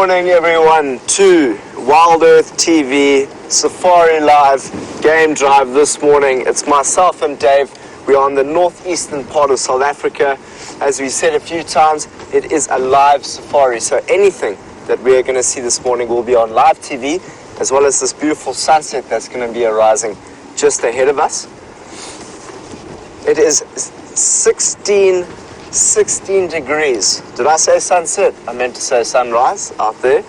morning everyone to WildEarth TV Safari Live game drive this morning. It's myself and Dave. We are on the northeastern part of South Africa. As we said a few times, it is a live safari, so anything that we are going to see this morning will be on live TV, as well as this beautiful sunset that's going to be arising just ahead of us. It is 16 degrees. Did I say sunset? I meant to say sunrise out there.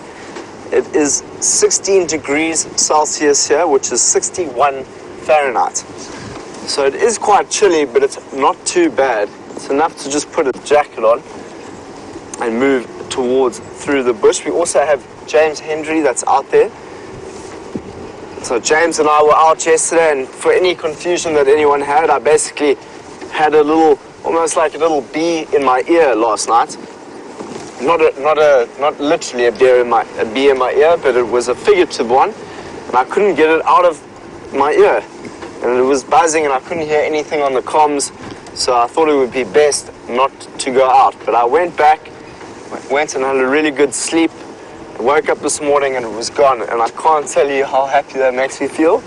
It is 16 degrees Celsius here, which is 61 Fahrenheit. So it is quite chilly, but it's not too bad. It's enough to just put a jacket on and move through the bush. We also have James Hendry that's out there. So James and I were out yesterday, and for any confusion that anyone had, I basically had almost like a little bee in my ear last night. Not literally a bee in my ear, but it was a figurative one, and I couldn't get it out of my ear, and it was buzzing, and I couldn't hear anything on the comms. So I thought it would be best not to go out. But I went and had a really good sleep. I woke up this morning and it was gone, and I can't tell you how happy that makes me feel.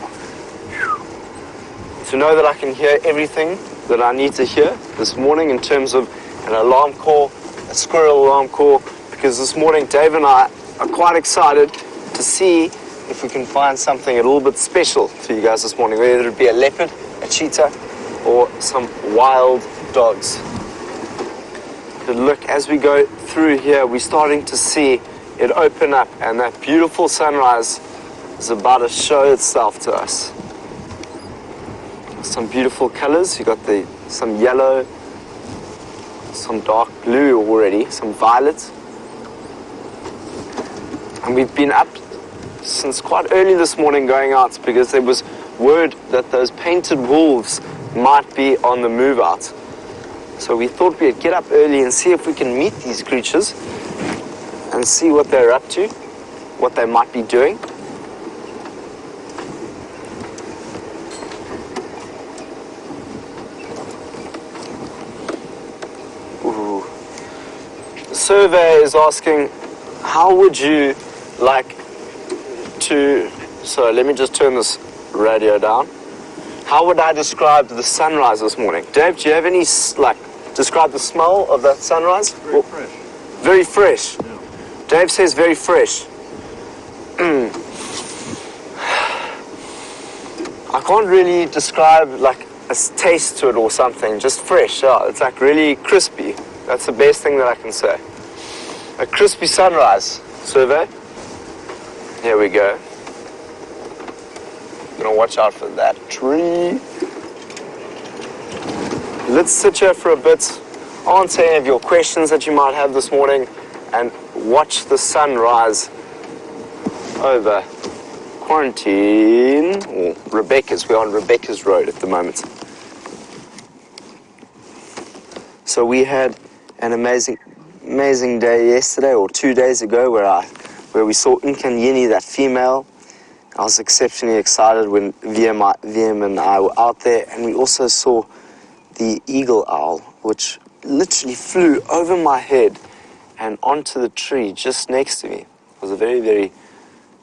To know that I can hear everything that I need to hear this morning in terms of an alarm call, a squirrel alarm call, because this morning Dave and I are quite excited to see if we can find something a little bit special for you guys this morning, whether it be a leopard, a cheetah, or some wild dogs. But look, as we go through here, we're starting to see it open up, and that beautiful sunrise is about to show itself to us. Some beautiful colors. You got some yellow, some dark blue already, some violet. And we've been up since quite early this morning going out because there was word that those painted wolves might be on the move out. So we thought we'd get up early and see if we can meet these creatures and see what they're up to, what they might be doing. Ooh. The survey is asking, how would you like to, so let me just turn this radio down. How would I describe the sunrise this morning? Dave, do you have any, describe the smell of that sunrise? Very fresh. Very fresh. Yeah. Dave says very fresh. I can't really describe like a taste to it or something, just fresh. Yeah, it's like really crispy. That's the best thing that I can say. A crispy sunrise. Survey. Here we go. Gonna watch out for that tree. Let's sit here for a bit, answer any of your questions that you might have this morning, and watch the sunrise over Quarantine, or Rebecca's. We're on Rebecca's Road at the moment. So we had an amazing day yesterday, or 2 days ago, where we saw Nkanyini, that female. I was exceptionally excited when VM and I were out there, and we also saw the eagle owl, which literally flew over my head and onto the tree just next to me. It was a very, very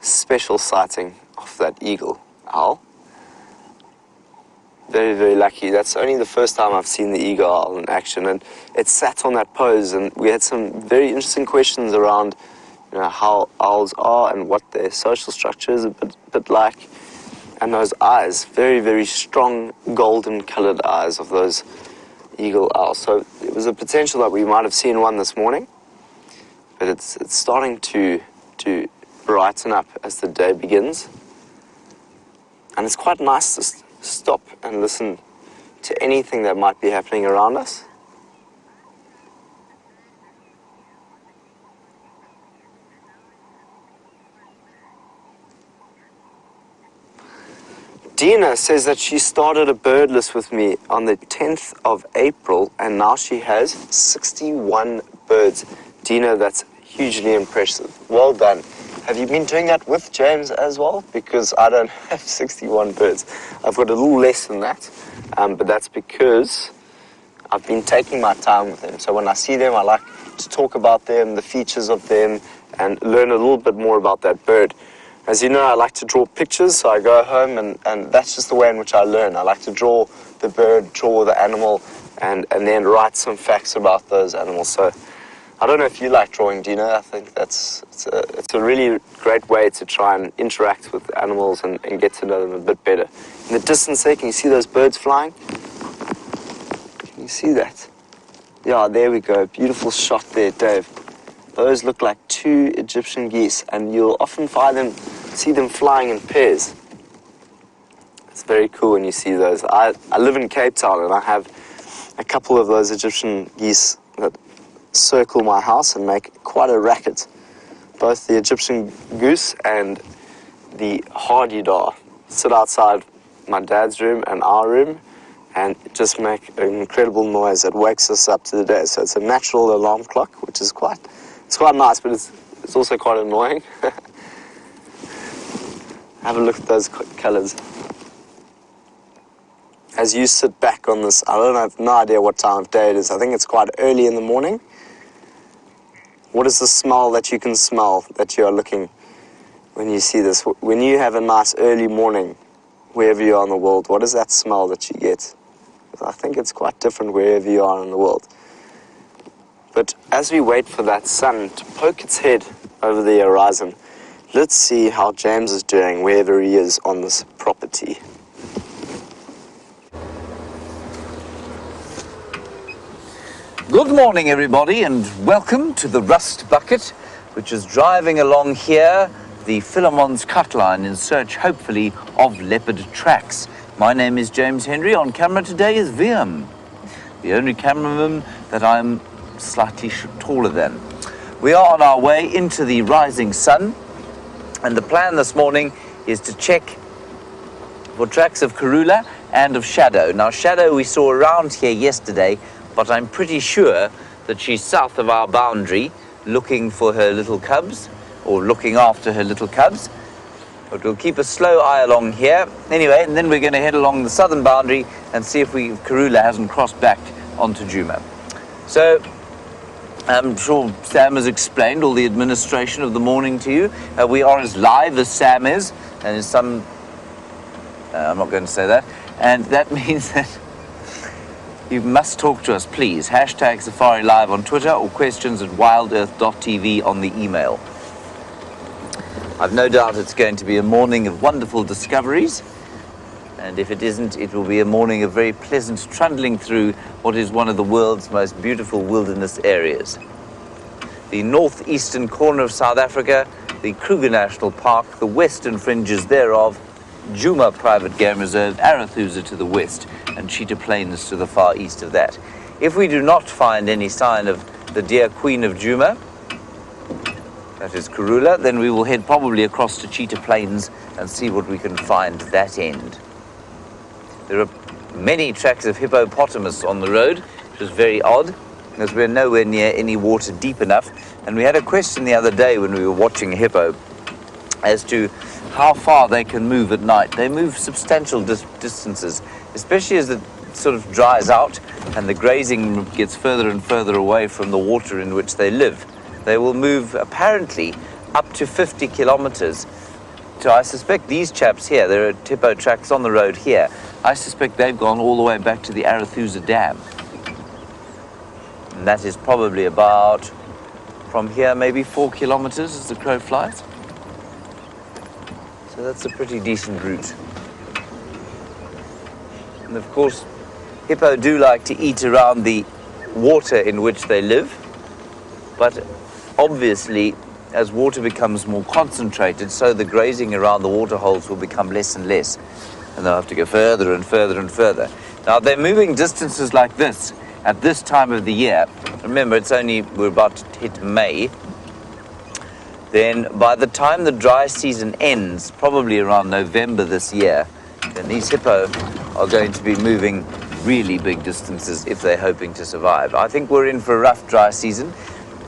special sighting of that eagle owl. Very, very lucky. That's only the first time I've seen the eagle owl in action, and it sat on that pose, and we had some very interesting questions around how owls are and what their social structure is a bit like. And those eyes, very, very strong golden colored eyes of those eagle owls. So it was a potential that we might have seen one this morning, but it's starting to brighten up as the day begins. And it's quite nice to stop and listen to anything that might be happening around us. Dina says that she started a bird list with me on the 10th of April, and now she has 61 birds. Dina, that's hugely impressive. Well done. Have you been doing that with James as well? Because I don't have 61 birds. I've got a little less than that, but that's because I've been taking my time with them. So when I see them, I like to talk about them, the features of them, and learn a little bit more about that bird. As you know, I like to draw pictures, so I go home and that's just the way in which I learn. I like to draw the bird, draw the animal, and then write some facts about those animals. So I don't know if you like drawing, do you know? I think it's a really great way to try and interact with animals and get to know them a bit better. In the distance there, can you see those birds flying? Can you see that? Yeah, there we go. Beautiful shot there, Dave. Those look like 2 Egyptian geese, and you'll often see them flying in pairs. It's very cool when you see those. I live in Cape Town, and I have a couple of those Egyptian geese that circle my house and make quite a racket. Both the Egyptian goose and the hardy-dar sit outside my dad's room and our room and just make an incredible noise that wakes us up to the day. So it's a natural alarm clock, which is quite nice, but it's also quite annoying. Have a look at those colors. As you sit back on this, I have no idea what time of day it is. I think it's quite early in the morning. What is the smell that you can smell that you are looking when you see this? When you have a nice early morning, wherever you are in the world, what is that smell that you get? I think it's quite different wherever you are in the world. But as we wait for that sun to poke its head over the horizon, let's see how James is doing wherever he is on this property. Good morning, everybody, and welcome to the Rust Bucket, which is driving along here the Philemon's cut line in search, hopefully, of leopard tracks. My name is James Henry. On camera today is Viam, the only cameraman that I'm slightly taller than. We are on our way into the rising sun, and the plan this morning is to check for tracks of Karula and of Shadow. Now, Shadow we saw around here yesterday, but I'm pretty sure that she's south of our boundary looking for her little cubs, or looking after her little cubs. But we'll keep a slow eye along here. Anyway, and then we're going to head along the southern boundary and see if Karula hasn't crossed back onto Djuma. So, I'm sure Sam has explained all the administration of the morning to you. We are as live as Sam is, and in some... I'm not going to say that. And that means that you must talk to us, please. Hashtag Safari Live on Twitter or questions at wildearth.tv on the email. I've no doubt it's going to be a morning of wonderful discoveries. And if it isn't, it will be a morning of very pleasant trundling through what is one of the world's most beautiful wilderness areas. The northeastern corner of South Africa, the Kruger National Park, the western fringes thereof, Djuma Private Game Reserve, Arathusa to the west, and Cheetah Plains to the far east of that. If we do not find any sign of the dear Queen of Djuma, that is Karula, then we will head probably across to Cheetah Plains and see what we can find at that end. There are many tracks of hippopotamus on the road, which is very odd, because we're nowhere near any water deep enough. And we had a question the other day when we were watching a hippo as to how far they can move at night. They move substantial distances, especially as it sort of dries out and the grazing gets further and further away from the water in which they live. They will move apparently up to 50 kilometers. So I suspect these chaps here, there are hippo tracks on the road here, I suspect they've gone all the way back to the Arathusa Dam. And that is probably about, from here, maybe 4 kilometers as the crow flies. So that's a pretty decent route. And of course, hippo do like to eat around the water in which they live, but obviously, as water becomes more concentrated, so the grazing around the water holes will become less and less, and they'll have to go further and further and further. Now, they're moving distances like this at this time of the year. Remember, we're about to hit May. Then by the time the dry season ends, probably around November this year, then these hippo are going to be moving really big distances if they're hoping to survive. I think we're in for a rough dry season,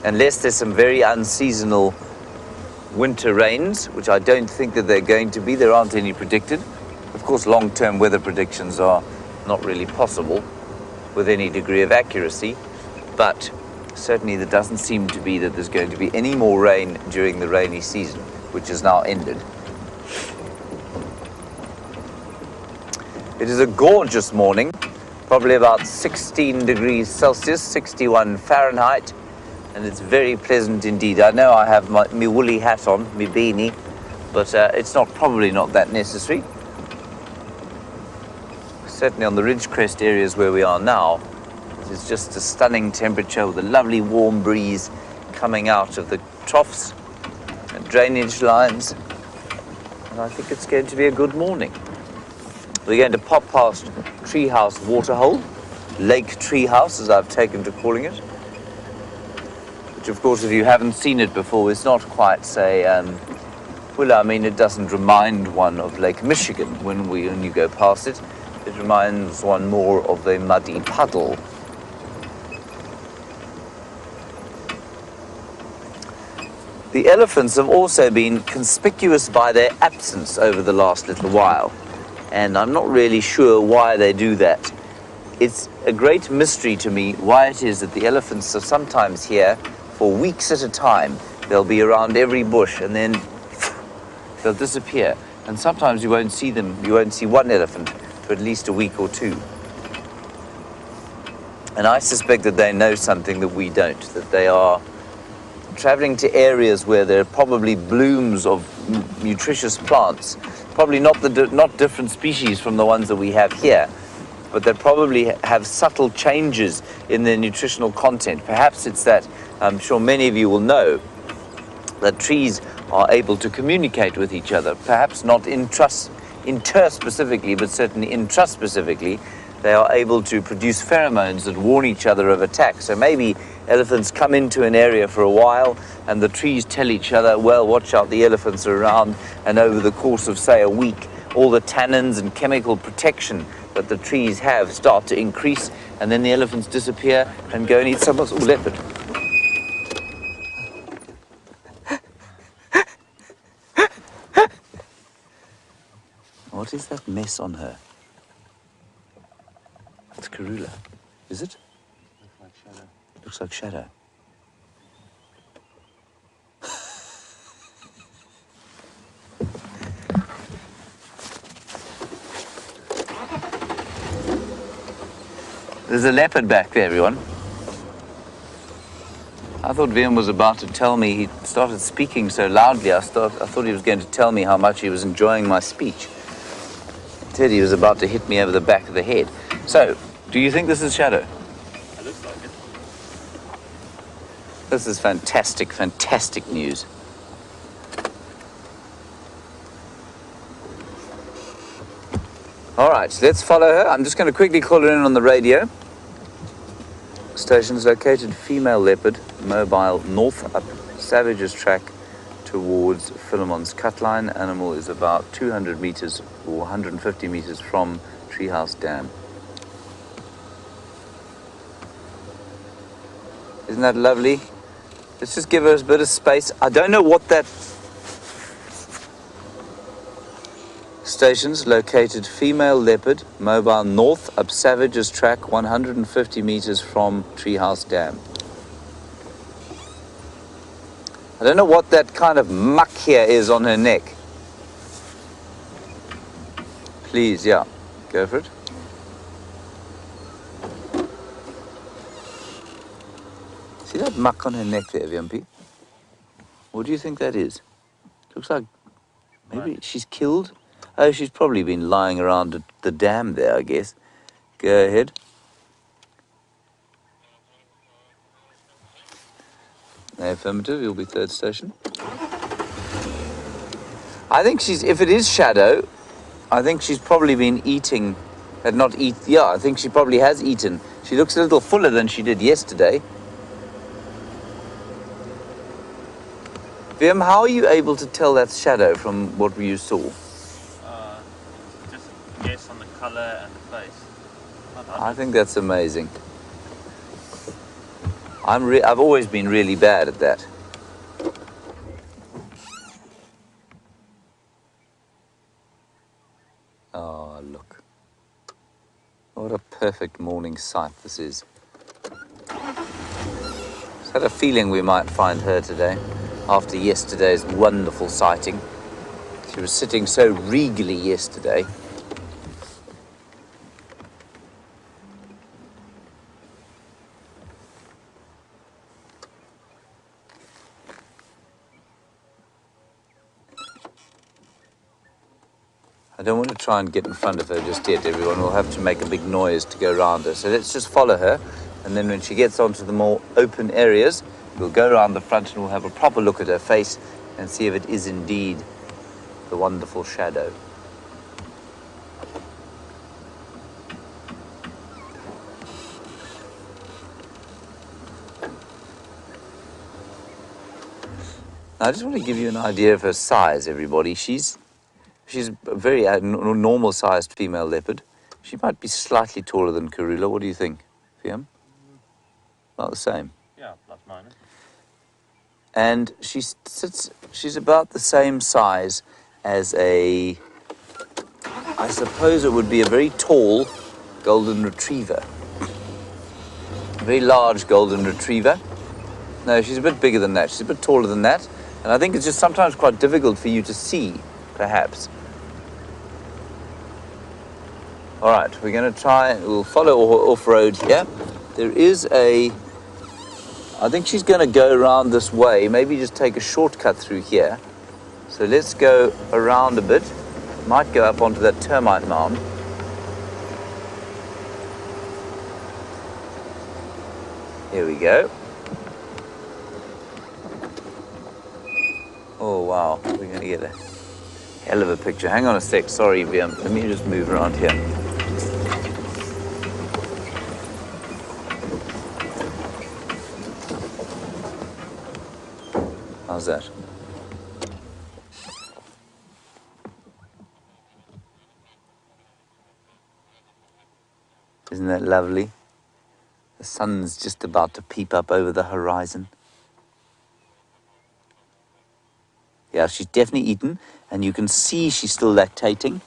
unless there's some very unseasonal winter rains, which I don't think that they're going to be. There aren't any predicted. Of course, long-term weather predictions are not really possible with any degree of accuracy, but Certainly there doesn't seem to be that there's going to be any more rain during the rainy season, which has now ended. It is a gorgeous morning, probably about 16 degrees Celsius, 61 Fahrenheit, and it's very pleasant indeed. I know I have my woolly hat on, my beanie, but it's probably not that necessary. Certainly on the Ridgecrest areas where we are now, it's just a stunning temperature with a lovely warm breeze coming out of the troughs and drainage lines. And I think it's going to be a good morning. We're going to pop past Treehouse Waterhole, Lake Treehouse as I've taken to calling it. Which of course if you haven't seen it before, it's not quite say, well I mean it doesn't remind one of Lake Michigan when you go past it. It reminds one more of a muddy puddle. The elephants have also been conspicuous by their absence over the last little while, and I'm not really sure why they do that. It's a great mystery to me why it is that the elephants are sometimes here for weeks at a time. They'll be around every bush and then they'll disappear. And sometimes you won't see them, you won't see one elephant for at least a week or two. And I suspect that they know something that we don't, that they are traveling to areas where there are probably blooms of nutritious plants, probably not different species from the ones that we have here, but they probably have subtle changes in their nutritional content. Perhaps it's that, I'm sure many of you will know, that trees are able to communicate with each other, perhaps not inter-specifically, but certainly intraspecifically. They are able to produce pheromones that warn each other of attack. So maybe elephants come into an area for a while and the trees tell each other, well, watch out, the elephants are around, and over the course of, say, a week, all the tannins and chemical protection that the trees have start to increase, and then the elephants disappear and go and eat someone's leopard. What is that mess on her? It's Karula. Is it? Looks like shadow. Looks like shadow. There's a leopard back there, everyone. I thought Liam was about to tell me, he started speaking so loudly, I thought he was going to tell me how much he was enjoying my speech. Instead, he was about to hit me over the back of the head. So, do you think this is shadow? It looks like it. This is fantastic, fantastic news. All right, let's follow her. I'm just going to quickly call her in on the radio. Station's located female leopard, mobile north up Savage's track towards Philemon's cut line. Animal is about 200 meters or 150 meters from Treehouse Dam. Isn't that lovely? Let's just give her a bit of space. I don't know what that... Stations located female leopard, mobile north up Savage's track 150 meters from Treehouse Dam. I don't know what that kind of muck here is on her neck. Please, yeah, go for it. See that muck on her neck there, Vyampi? What do you think that is? Looks like maybe she's killed. Oh, she's probably been lying around at the dam there, I guess. Go ahead. Affirmative, you'll be third station. I think if it is shadow, I think she's probably been eating, I think she probably has eaten. She looks a little fuller than she did yesterday. Viam, how are you able to tell that's shadow from what you saw? Just guess on the color and the face. I think that's amazing. I've always been really bad at that. Oh, look. What a perfect morning sight this is. Had a feeling we might find her today after yesterday's wonderful sighting. She was sitting so regally yesterday. I don't want to try and get in front of her just yet, everyone. We'll have to make a big noise to go around her. So let's just follow her, and then when she gets onto the more open areas, we'll go around the front and we'll have a proper look at her face and see if it is indeed the wonderful shadow. Now, I just want to give you an idea of her size, everybody. She's a very normal-sized female leopard. She might be slightly taller than Karula. What do you think, Fiam? About the same. Yeah, plus minus. And she's about the same size as I suppose it would be a very tall golden retriever. A very large golden retriever. No, she's a bit bigger than that. She's a bit taller than that. And I think it's just sometimes quite difficult for you to see, perhaps. All right, we're going to we'll follow off-road here. There is I think she's going to go around this way, maybe just take a shortcut through here. So let's go around a bit. Might go up onto that termite mound. Here we go. Oh, wow, we're going to get a hell of a picture. Hang on a sec, sorry, Liam. Let me just move around here. How's that? Isn't that lovely? The sun's just about to peep up over the horizon. Yeah, she's definitely eaten, and you can see she's still lactating.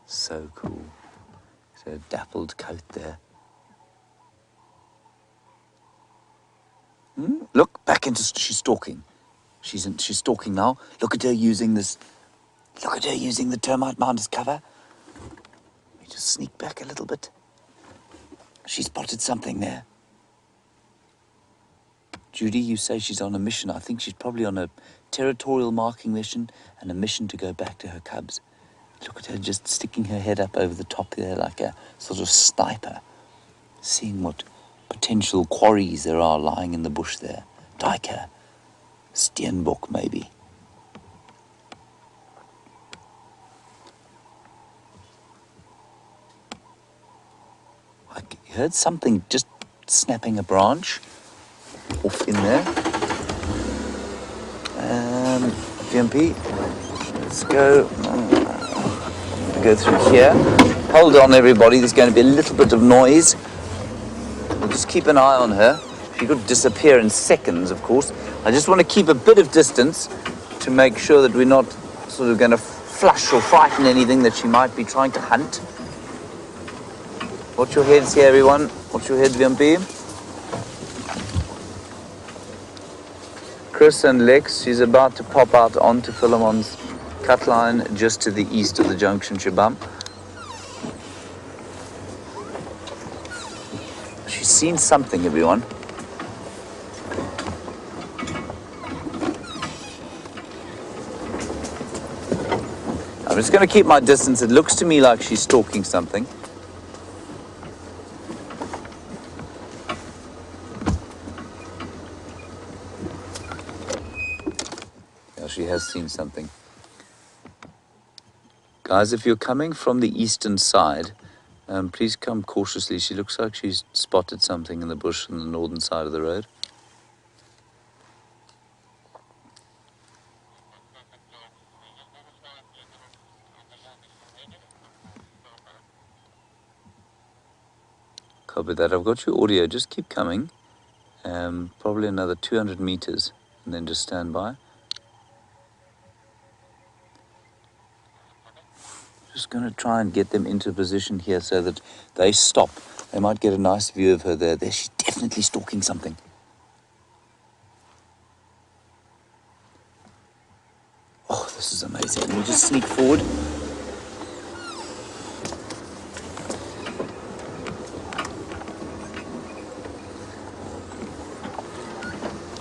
So cool. So dappled coat there. Look, back into, she's stalking. She's stalking now. Look at her using this. Look at her using the termite mound as cover. Let me just sneak back a little bit. She spotted something there. Judy, you say she's on a mission. I think she's probably on a territorial marking mission and a mission to go back to her cubs. Look at her just sticking her head up over the top there like a sort of sniper, seeing what potential quarries there are lying in the bush there. Duiker, steenbok maybe. I heard something just snapping a branch off in there. VMP, let's go. Go through here. Hold on, everybody. There's going to be a little bit of noise. We'll just keep an eye on her. She could disappear in seconds, of course. I just want to keep a bit of distance to make sure that we're not sort of going to flush or frighten anything that she might be trying to hunt. Watch your heads here, everyone. Watch your head, VMP. Chris and Lex, she's about to pop out onto Philemon's cut line just to the east of the junction Shabam. She's seen something, everyone. I'm just going to keep my distance. It looks to me like she's stalking something. Yeah, she has seen something. Guys, if you're coming from the eastern side, please come cautiously. She looks like she's spotted something in the bush on the northern side of the road. Copy that. I've got your audio. Just keep coming. Probably another 200 meters, and then just stand by. Just going to try and get them into position here so that they stop. They might get a nice view of her there. There, she's definitely stalking something. Oh, this is amazing. Let me just sneak forward.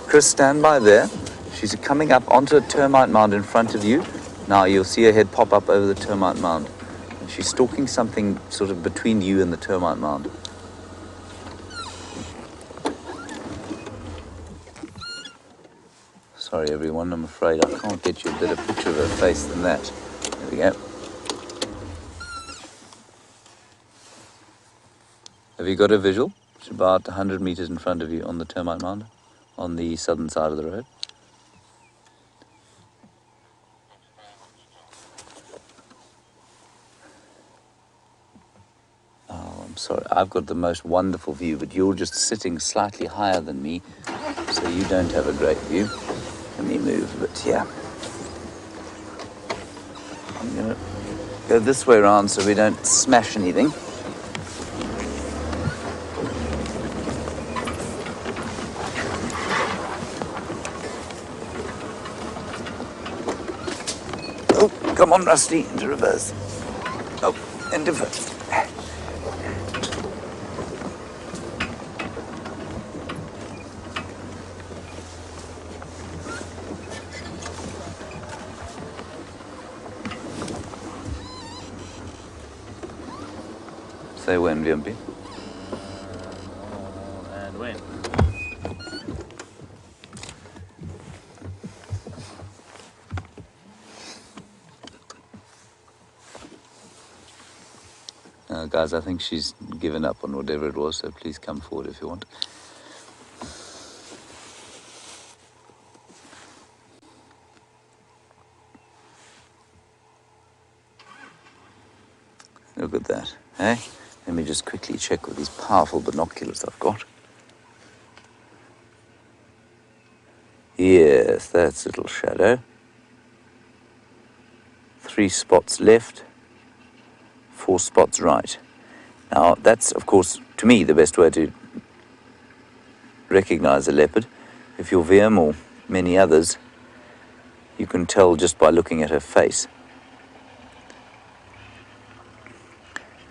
Chris, stand by there. She's coming up onto a termite mound in front of you. Now you'll see her head pop up over the termite mound. And she's stalking something sort of between you and the termite mound. Sorry everyone, I'm afraid I can't get you a better picture of her face than that. There we go. Have you got a visual? It's about 100 meters in front of you on the termite mound, on the southern side of the road. Oh, I'm sorry, I've got the most wonderful view, but you're just sitting slightly higher than me, so you don't have a great view. Let me move a bit here. I'm going to go this way around so we don't smash anything. Oh, come on, Rusty, into reverse. Oh, into first. Say when, VMP. And when? Guys, I think she's given up on whatever it was, so please come forward if you want. Look at that, eh? Let me just quickly check with these powerful binoculars I've got. Yes, that's a little shadow. 3 spots left, 4 spots right. Now, that's, of course, to me, the best way to recognize a leopard. If you're VM or many others, you can tell just by looking at her face.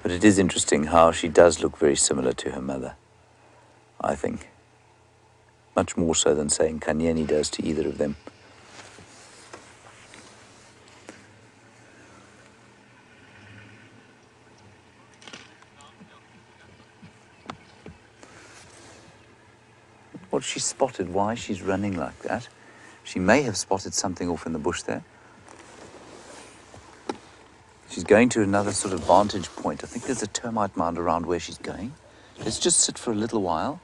But it is interesting how she does look very similar to her mother, I think. Much more so than, say, Nkanyeni does to either of them. What she spotted, why she's running like that. She may have spotted something off in the bush there. She's going to another sort of vantage point. I think there's a termite mound around where she's going. Let's just sit for a little while.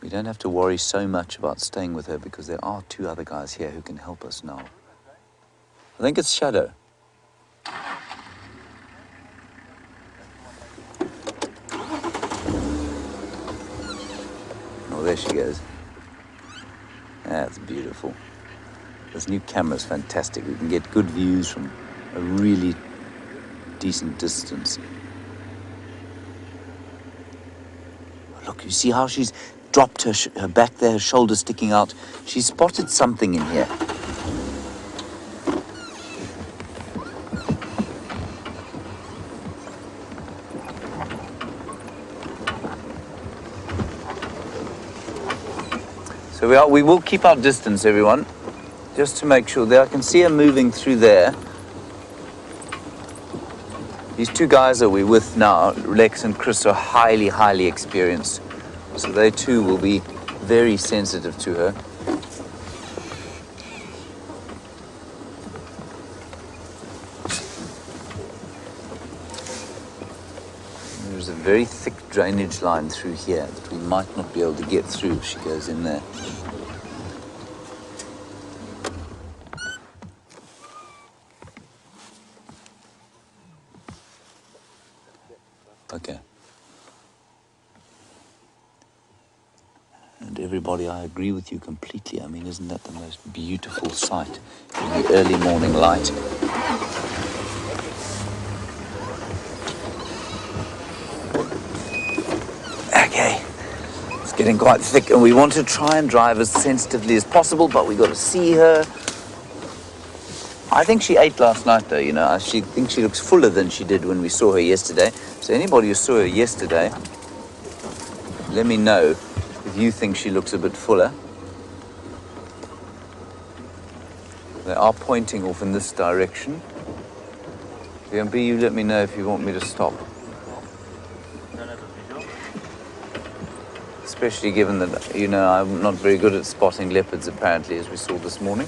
We don't have to worry so much about staying with her because there are 2 other guys here who can help us now. I think it's Shadow. Oh, there she goes. That's beautiful. This new camera is fantastic. We can get good views from a really decent distance. Look, you see how she's dropped her back there, her shoulder sticking out. She spotted something in here. So we will keep our distance, everyone, just to make sure that I can see her moving through there. These 2 guys that we're with now, Lex and Chris, are highly, highly experienced. So they too will be very sensitive to her. There's a very thick drainage line through here that we might not be able to get through if she goes in there. And everybody, I agree with you completely. I mean, isn't that the most beautiful sight in the early morning light? Okay, it's getting quite thick, and we want to try and drive as sensitively as possible, but we got to see her. I think she ate last night, though, you know. I think she looks fuller than she did when we saw her yesterday. So anybody who saw her yesterday, let me know if you think she looks a bit fuller. They are pointing off in this direction. VMB, you let me know if you want me to stop. Especially given that, you know, I'm not very good at spotting leopards, apparently, as we saw this morning.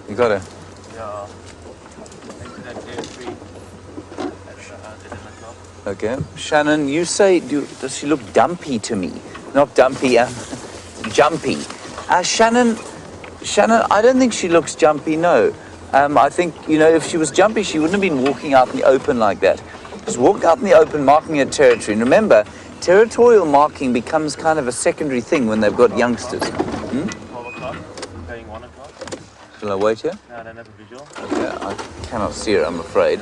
You got her? Yeah. Okay. Shannon, you say, does she look dumpy to me? Not dumpy, jumpy. Shannon, I don't think she looks jumpy, no. I think, you know, if she was jumpy, she wouldn't have been walking out in the open like that. She's walking out in the open, marking her territory. And remember, territorial marking becomes kind of a secondary thing when they've got youngsters. 12 o'clock, going 1 o'clock. Shall I wait here? No, I don't have a visual. Okay, I cannot see her, I'm afraid.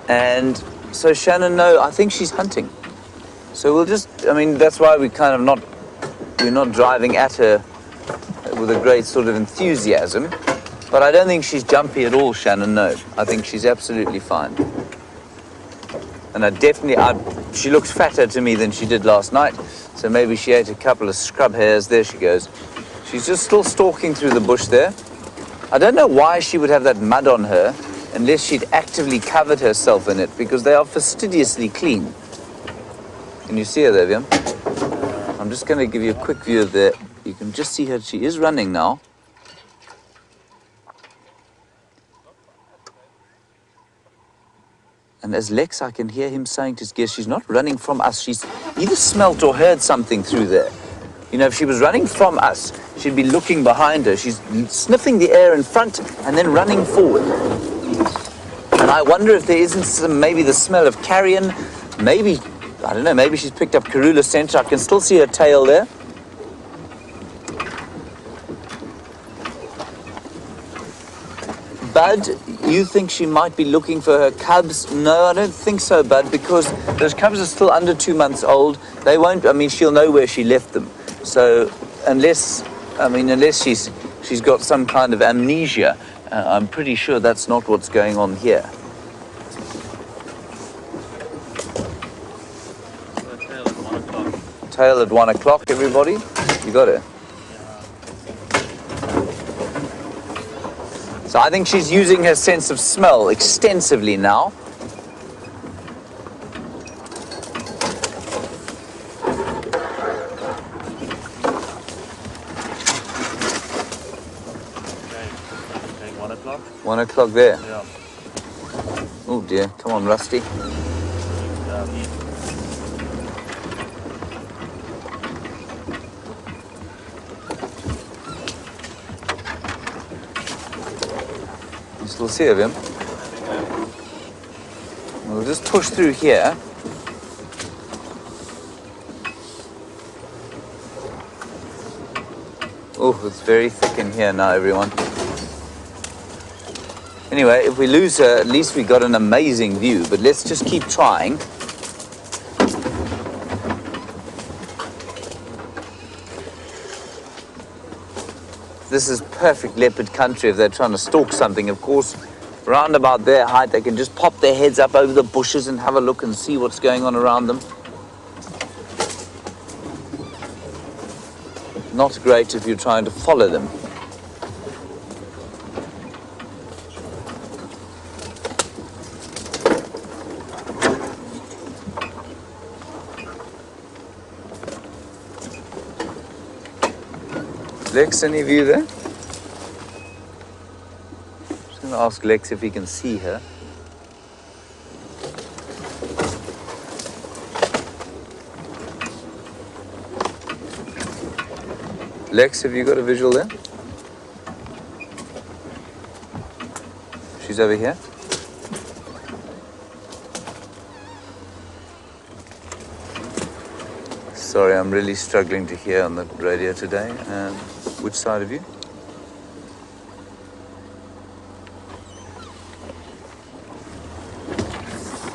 And so Shannon, no, I think she's hunting. So we'll just, I mean, that's why we're not driving at her with a great sort of enthusiasm. But I don't think she's jumpy at all, Shannon, no. I think she's absolutely fine. And she looks fatter to me than she did last night. So maybe she ate a couple of scrub hairs. There she goes. She's just still stalking through the bush there. I don't know why she would have that mud on her unless she'd actively covered herself in it, because they are fastidiously clean. Can you see her there, Viam? I'm just going to give you a quick view of there. You can just see her. She is running now. And as Lex, I can hear him saying to his guest, she's not running from us. She's either smelt or heard something through there. You know, if she was running from us, she'd be looking behind her. She's sniffing the air in front and then running forward. And I wonder if there isn't maybe the smell of carrion. Maybe, I don't know, maybe she's picked up Karula scent. I can still see her tail there. Bud, you think she might be looking for her cubs? No, I don't think so, Bud, because those cubs are still under 2 months old. They won't, I mean, she'll know where she left them. So unless she's got some kind of amnesia, I'm pretty sure that's not what's going on here. Tail at 1 o'clock. Tail at 1 o'clock, everybody. You got it. So I think she's using her sense of smell extensively now. Okay, 1 o'clock. 1 o'clock there. Yeah. Oh dear, come on, Rusty. You still see of him? We'll just push through here. Oh, it's very thick in here now, everyone. Anyway, if we lose her, at least we got an amazing view, but let's just keep trying. This is perfect leopard country if they're trying to stalk something. Of course, round about their height, they can just pop their heads up over the bushes and have a look and see what's going on around them. Not great if you're trying to follow them. Lex, any view there? Just going to ask Lex if he can see her. Lex, have you got a visual there? She's over here. Sorry, I'm really struggling to hear on the radio today. Which side of you?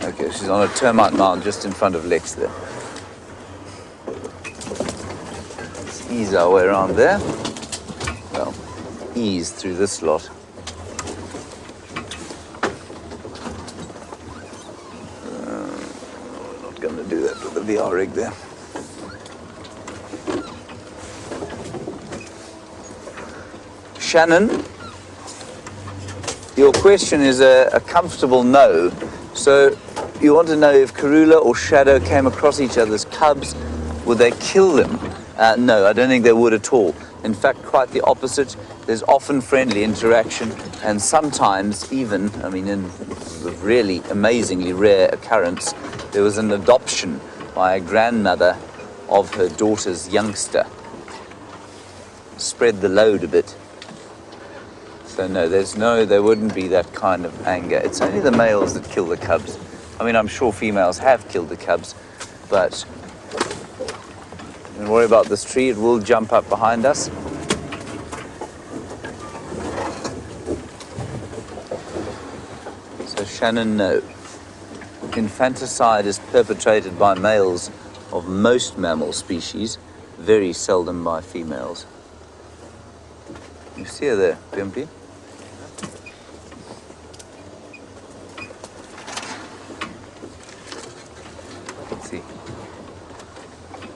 Okay, she's on a termite mound just in front of Lex there. Let's ease our way around there. Well, ease through this lot. We're not going to do that with the VR rig there. Shannon, your question is a comfortable no. So you want to know if Karula or Shadow came across each other's cubs, would they kill them? No, I don't think they would at all. In fact, quite the opposite. There's often friendly interaction, and sometimes even, I mean, in a really amazingly rare occurrence, there was an adoption by a grandmother of her daughter's youngster. Spread the load a bit. So no, there wouldn't be that kind of anger. It's only the males that kill the cubs. I mean, I'm sure females have killed the cubs, but don't worry about this tree. It will jump up behind us. So Shannon, no. Infanticide is perpetrated by males of most mammal species, very seldom by females. You see her there, Pimpy? Let's see.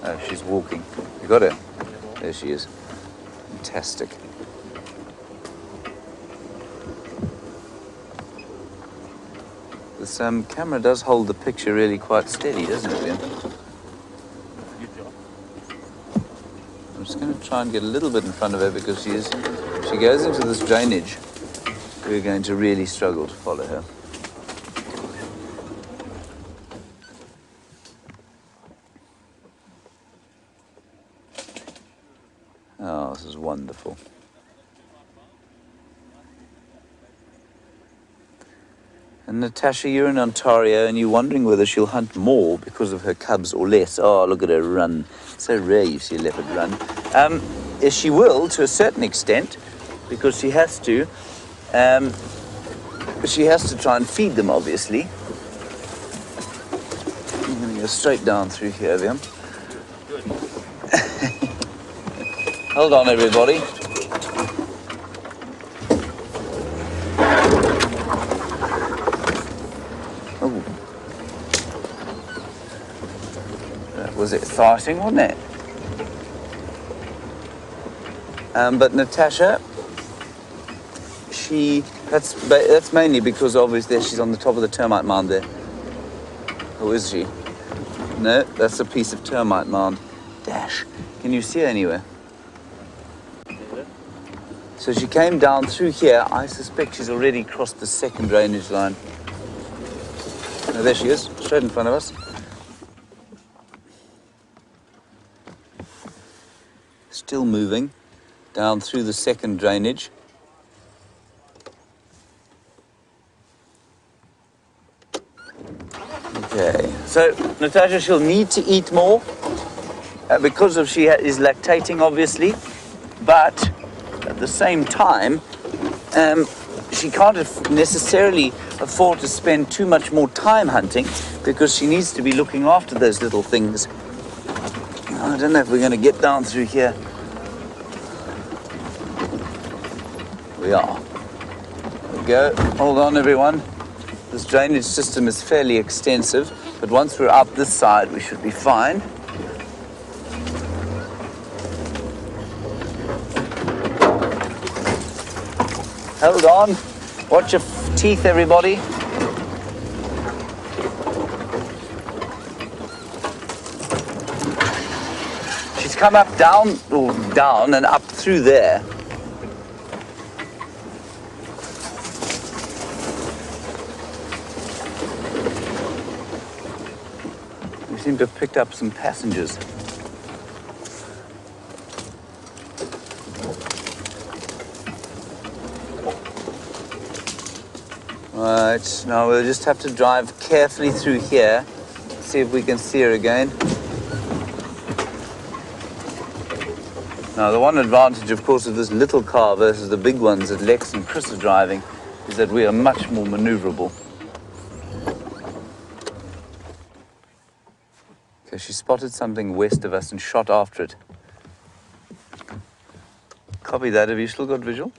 Oh, she's walking. You got her? There she is. Fantastic. This camera does hold the picture really quite steady, doesn't it, Ben? I'm just going to try and get a little bit in front of her because she goes into this drainage. We're going to really struggle to follow her. Oh, this is wonderful. And Natasha, you're in Ontario and you're wondering whether she'll hunt more because of her cubs or less. Oh, look at her run. It's so rare you see a leopard run. Yes, she will to a certain extent because she has to. She has to try and feed them, obviously. I'm going to go straight down through here, Liam. Hold on, everybody. Oh. That was exciting, wasn't it? But Natasha, that's mainly because obviously she's on the top of the termite mound there. Or is she? No, that's a piece of termite mound. Dash. Can you see her anywhere? So she came down through here. I suspect she's already crossed the second drainage line. Oh, there she is, straight in front of us. Still moving down through the second drainage. Okay, so Natasha, she'll need to eat more because she is lactating, obviously, but at the same time, she can't necessarily afford to spend too much more time hunting because she needs to be looking after those little things. I don't know if we're going to get down through here. We are. There we go. Hold on, everyone. This drainage system is fairly extensive, but once we're up this side, we should be fine. Hold on. Watch your teeth, everybody. She's come up down and up through there. We seem to have picked up some passengers. Right, now we'll just have to drive carefully through here, see if we can see her again. Now the one advantage, of course, of this little car versus the big ones that Lex and Chris are driving is that we are much more maneuverable. Okay, she spotted something west of us and shot after it. Copy that. Have you still got visual?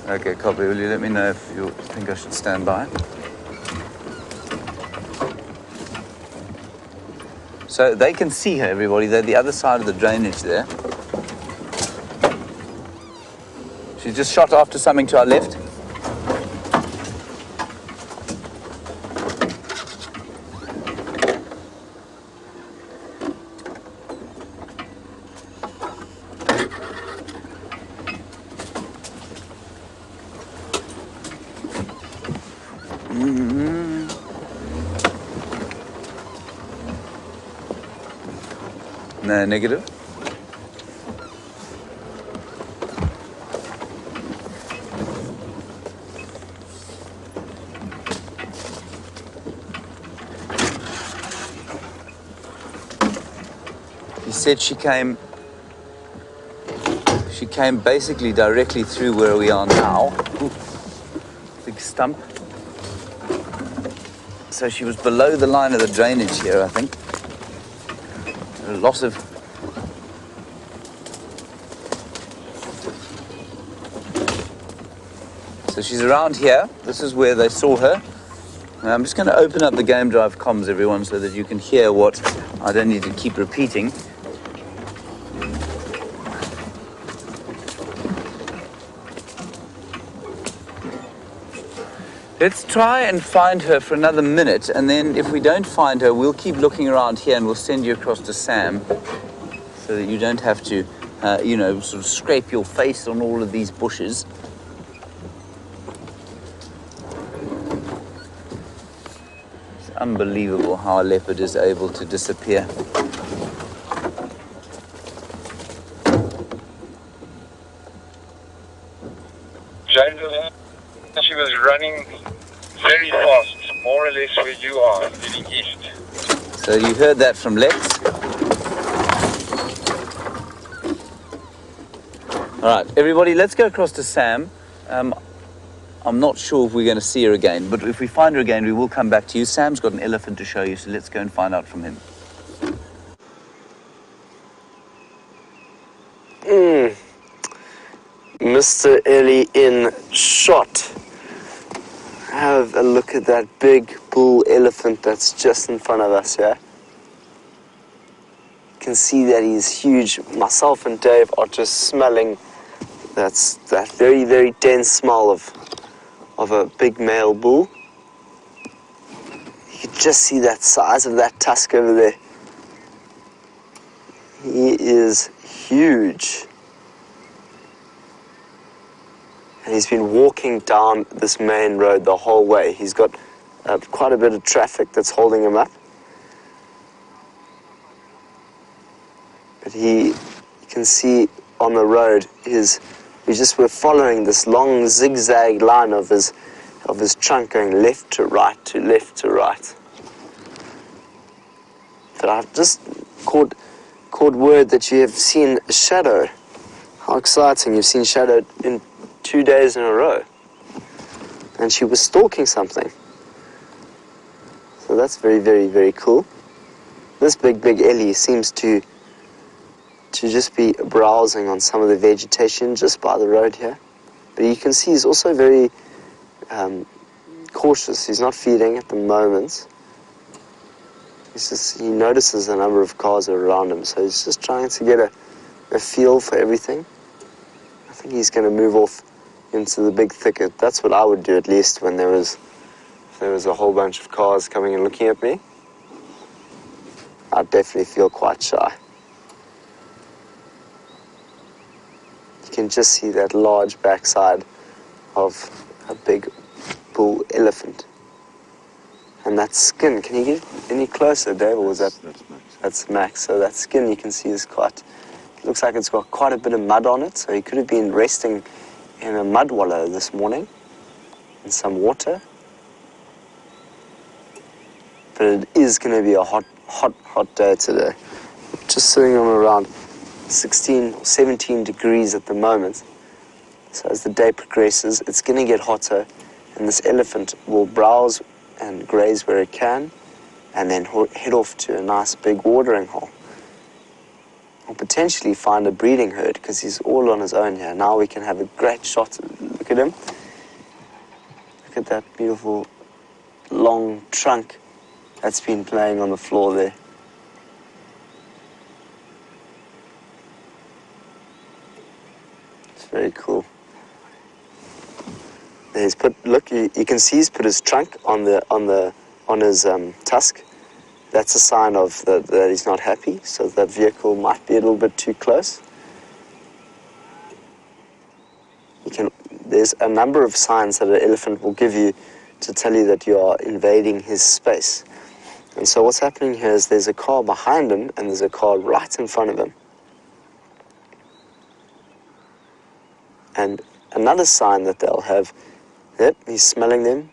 Okay, copy. Will you let me know if you think I should stand by? So they can see her, everybody. They're the other side of the drainage there. She's just shot after something to our left. No, negative. He said she came basically directly through where we are now. Ooh, big stump. So she was below the line of the drainage here, I think. A lot of So she's around here. This is where they saw her. Now I'm just going to open up the game drive comms, everyone, so that you can hear what I don't need to keep repeating. Let's try and find her for another minute, and then if we don't find her, we'll keep looking around here and we'll send you across to Sam so that you don't have to, sort of scrape your face on all of these bushes. It's unbelievable how a leopard is able to disappear. She was running very fast, more or less where you are, heading east. So you heard that from Lex. All right, everybody, let's go across to Sam. I'm not sure if we're going to see her again, but if we find her again, we will come back to you. Sam's got an elephant to show you, so let's go and find out from him. Mr. Ellie in shot. Have a look at that big bull elephant that's just in front of us here. You can see that he's huge. Myself and Dave are just smelling that very, very dense smell of a big male bull. You can just see that size of that tusk over there. He is huge. And he's been walking down this main road the whole way. He's got quite a bit of traffic that's holding him up. But you can see on the road we just were following this long zigzag line of his trunk going left to right to left to right. But I've just caught word that you have seen a shadow. How exciting, you've seen shadow in 2 days in a row, and she was stalking something. So that's very, very, very cool. This big ellie seems to just be browsing on some of the vegetation just by the road here. But you can see he's also very cautious. He's not feeding at the moment. He notices a number of cars are around him, so he's just trying to get a feel for everything. I think he's going to move off into the big thicket. That's what I would do, at least when there was a whole bunch of cars coming and looking at me. I'd definitely feel quite shy. You can just see that large backside of a big bull elephant. And that skin, can you get any closer, Dave, or was that? That's Max. That's Max. So that skin you can see is quite, looks like it's got quite a bit of mud on it. So he could have been resting in a mud wallow this morning in some water. But it is going to be a hot day today. Just sitting on around 16 or 17 degrees at the moment. So as the day progresses, it's going to get hotter, and this elephant will browse and graze where it can, and then head off to a nice big watering hole. Or potentially find a breeding herd, because he's all on his own here. Now we can have a great shot. Look at him. Look at that beautiful long trunk that's been playing on the floor there. It's very cool. He's put, look, you can see he's put his trunk on his tusk. That's a sign of that he's not happy, so that vehicle might be a little bit too close. There's a number of signs that an elephant will give you to tell you that you are invading his space. And so what's happening here is there's a car behind him and there's a car right in front of him. And another sign that they'll have, yep, he's smelling them.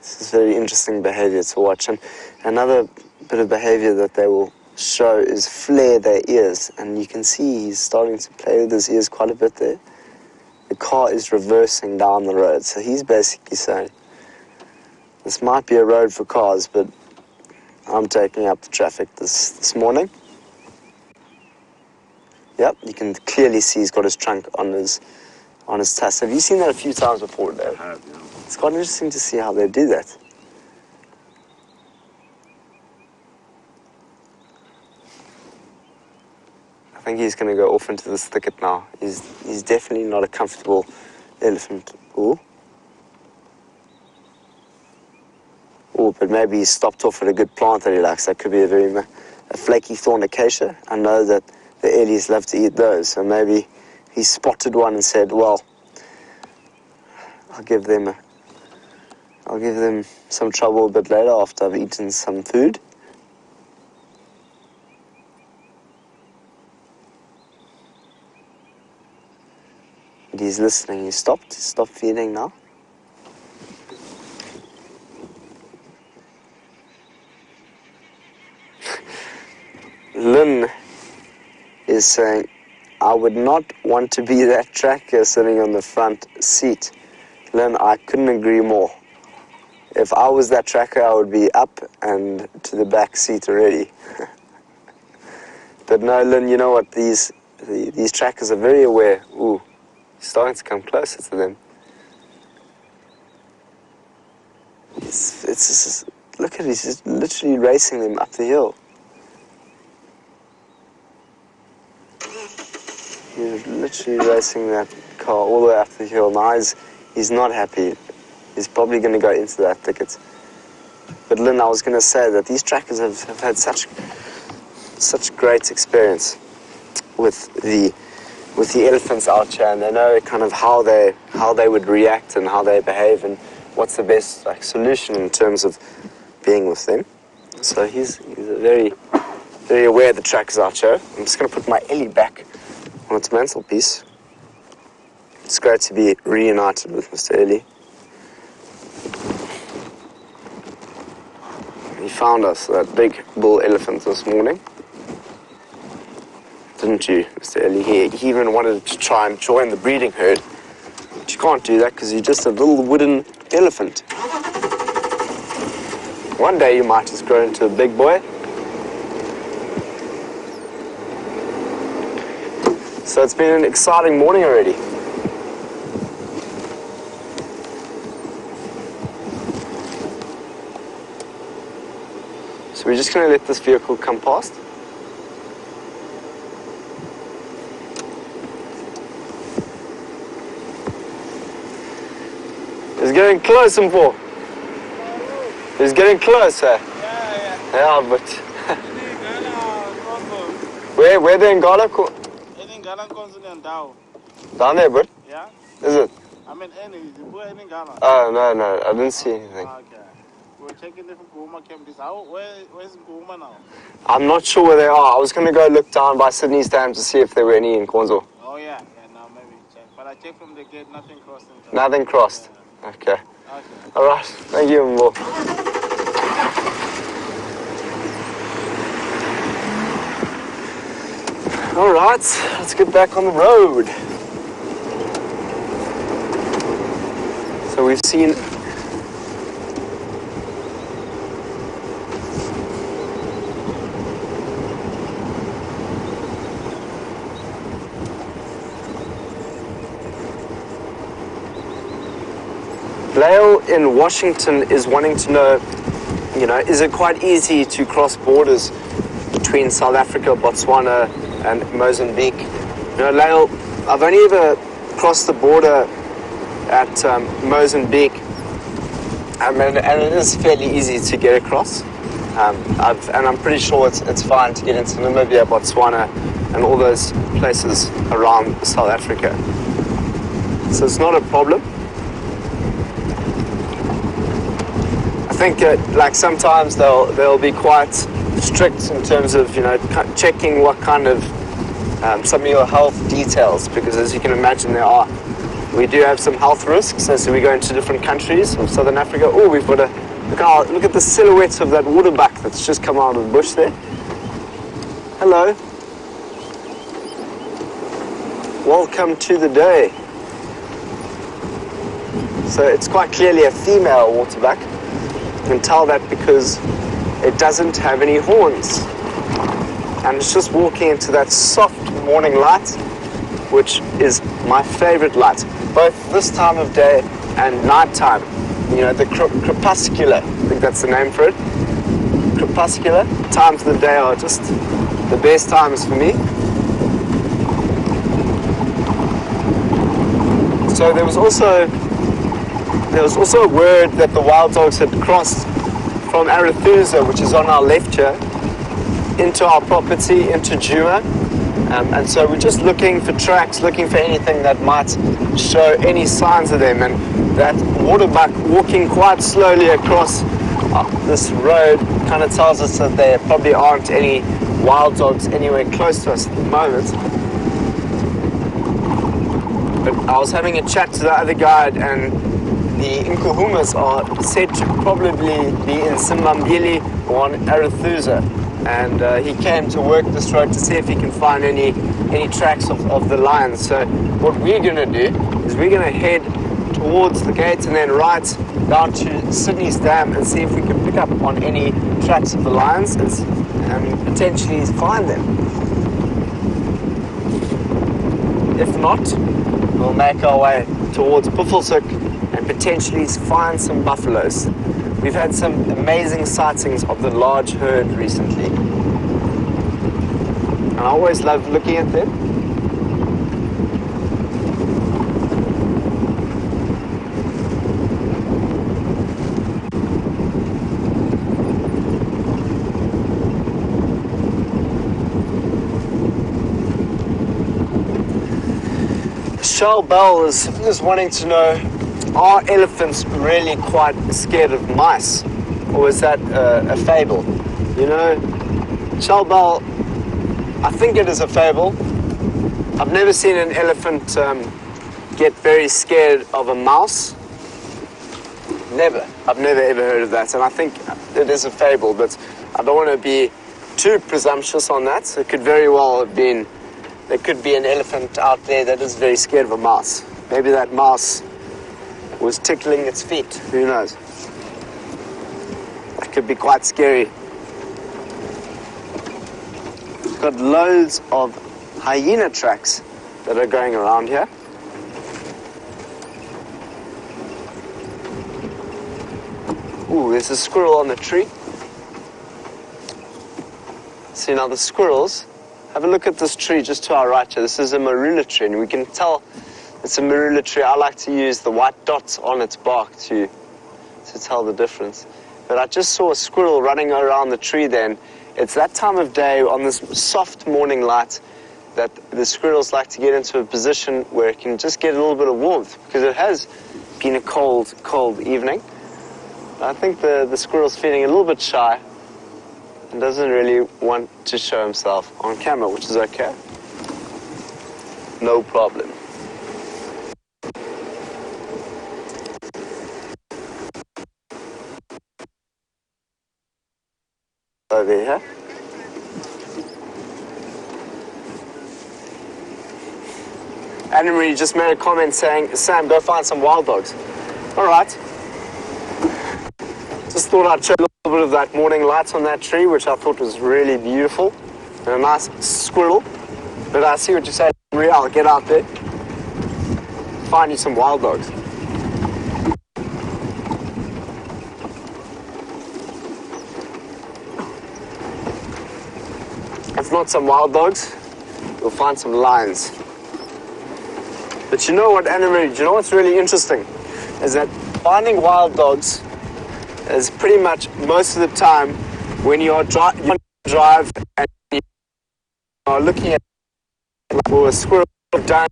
This is very interesting behavior to watch. And another bit of behavior that they will show is flare their ears. And you can see he's starting to play with his ears quite a bit there. The car is reversing down the road. So he's basically saying, this might be a road for cars, but I'm taking up the traffic this morning. Yep, you can clearly see he's got his trunk on his tusk. Have you seen that a few times before, Dave? I have, yeah. It's quite interesting to see how they do that. I think he's going to go off into this thicket now. He's definitely not a comfortable elephant. Ooh. Ooh, but maybe he stopped off at a good plant that he likes. That could be a flaky thorn acacia. I know that the ellies love to eat those, so maybe he spotted one and said, well, I'll give them some trouble a bit later after I've eaten some food. But he's listening. He stopped feeding now. Lynn is saying, I would not want to be that tracker sitting on the front seat. Lynn, I couldn't agree more. If I was that tracker, I would be up and to the back seat already. But no, Lynn, you know what? These trackers are very aware. Ooh, he's starting to come closer to them. Look at it, he's just literally racing them up the hill. He's literally racing that car all the way up the hill. Now he's not happy. He's probably going to go into that thicket. But Lynn, I was going to say that these trackers have had such great experience with the elephants out here, and they know kind of how they would react and how they behave and what's the best solution in terms of being with them. So he's very, very aware of the trackers out here. I'm just going to put my ellie back on its mantelpiece. It's great to be reunited with Mr. Ellie. He found us that big bull elephant this morning. Didn't you, Mr. Ellie? He even wanted to try and join the breeding herd. But you can't do that because you're just a little wooden elephant. One day you might just grow into a big boy. So it's been an exciting morning already. So we're just going to let this vehicle come past. It's getting close, Mpo. It's getting closer. Yeah, but... Where the Ngala? Ngala comes in down. Down there, bud? Yeah? Is it? I mean, any Ghana. Oh, no, I didn't see anything. Okay. We're checking different Kuruma camps. Where's Kuruma now? I'm not sure where they are. I was going to go look down by Sydney's Dam to see if there were any in Kwanzaa. Oh, yeah, now maybe check. But I checked from the gate, nothing crossed. Nothing crossed. Okay. Okay. All right. Thank you, Mbo. All right. Let's get back on the road. So we've seen Lale in Washington is wanting to know, is it quite easy to cross borders between South Africa, Botswana, and Mozambique? Lale, I've only ever crossed the border at Mozambique, and it is fairly easy to get across. And I'm pretty sure it's fine to get into Namibia, Botswana, and all those places around South Africa. So it's not a problem. I think like sometimes they'll be quite strict in terms of checking what kind of some of your health details, because as you can imagine we do have some health risks as we go into different countries of Southern Africa. Oh, we've got look at the silhouette of that waterbuck that's just come out of the bush there. Hello. Welcome to the day. So it's quite clearly a female waterbuck. You can tell that because it doesn't have any horns. And it's just walking into that soft morning light, which is my favorite light, both this time of day and night time. The crepuscular, I think that's the name for it. Crepuscular times of the day are just the best times for me. So there was also a word that the wild dogs had crossed from Arathusa, which is on our left here, into our property, into Juma. And so we're just looking for tracks, looking for anything that might show any signs of them. And that waterbuck walking quite slowly across this road kind of tells us that there probably aren't any wild dogs anywhere close to us at the moment. But I was having a chat to the other guide, and the Nkuhumas are said to probably be in Simbambili or on Arathusa. And he came to work this road to see if he can find any tracks of the lions. So what we're going to do is we're going to head towards the gate and then right down to Sydney's Dam and see if we can pick up on any tracks of the lions and potentially find them. If not, we'll make our way towards Buffelshoek and potentially find some buffaloes. We've had some amazing sightings of the large herd recently. And I always love looking at them. Charles Bell is wanting to know, are elephants really quite scared of mice? Or is that a fable? Charles Bell, I think it is a fable. I've never seen an elephant get very scared of a mouse. Never. I've never ever heard of that. And I think it is a fable, but I don't want to be too presumptuous on that. So it could very well have been, there could be an elephant out there that is very scared of a mouse. Maybe that mouse was tickling its feet. Who knows? That could be quite scary. We've got loads of hyena tracks that are going around here. Ooh, there's a squirrel on the tree. See, now the squirrels, have a look at this tree just to our right here. This is a marula tree, and we can tell it's a marula tree. I like to use the white dots on its bark to tell the difference. But I just saw a squirrel running around the tree then. It's that time of day on this soft morning light, that the squirrels like to get into a position where it can just get a little bit of warmth, because it has been a cold evening. I think the squirrel's feeling a little bit shy and doesn't really want to show himself on camera, which is okay. No problem. Over here. Anne-Marie just made a comment saying, Sam, go find some wild dogs. All right. Just thought I'd show a little bit of that morning light on that tree, which I thought was really beautiful. And a nice squirrel. But I see what you say, Anne-Marie. I'll get out there. Find you some wild dogs. If not some wild dogs, you'll find some lions. But you know what, Anne-Marie, do you know what's really interesting? Is that finding wild dogs is pretty much most of the time when you are drive and you are looking at a squirrel down.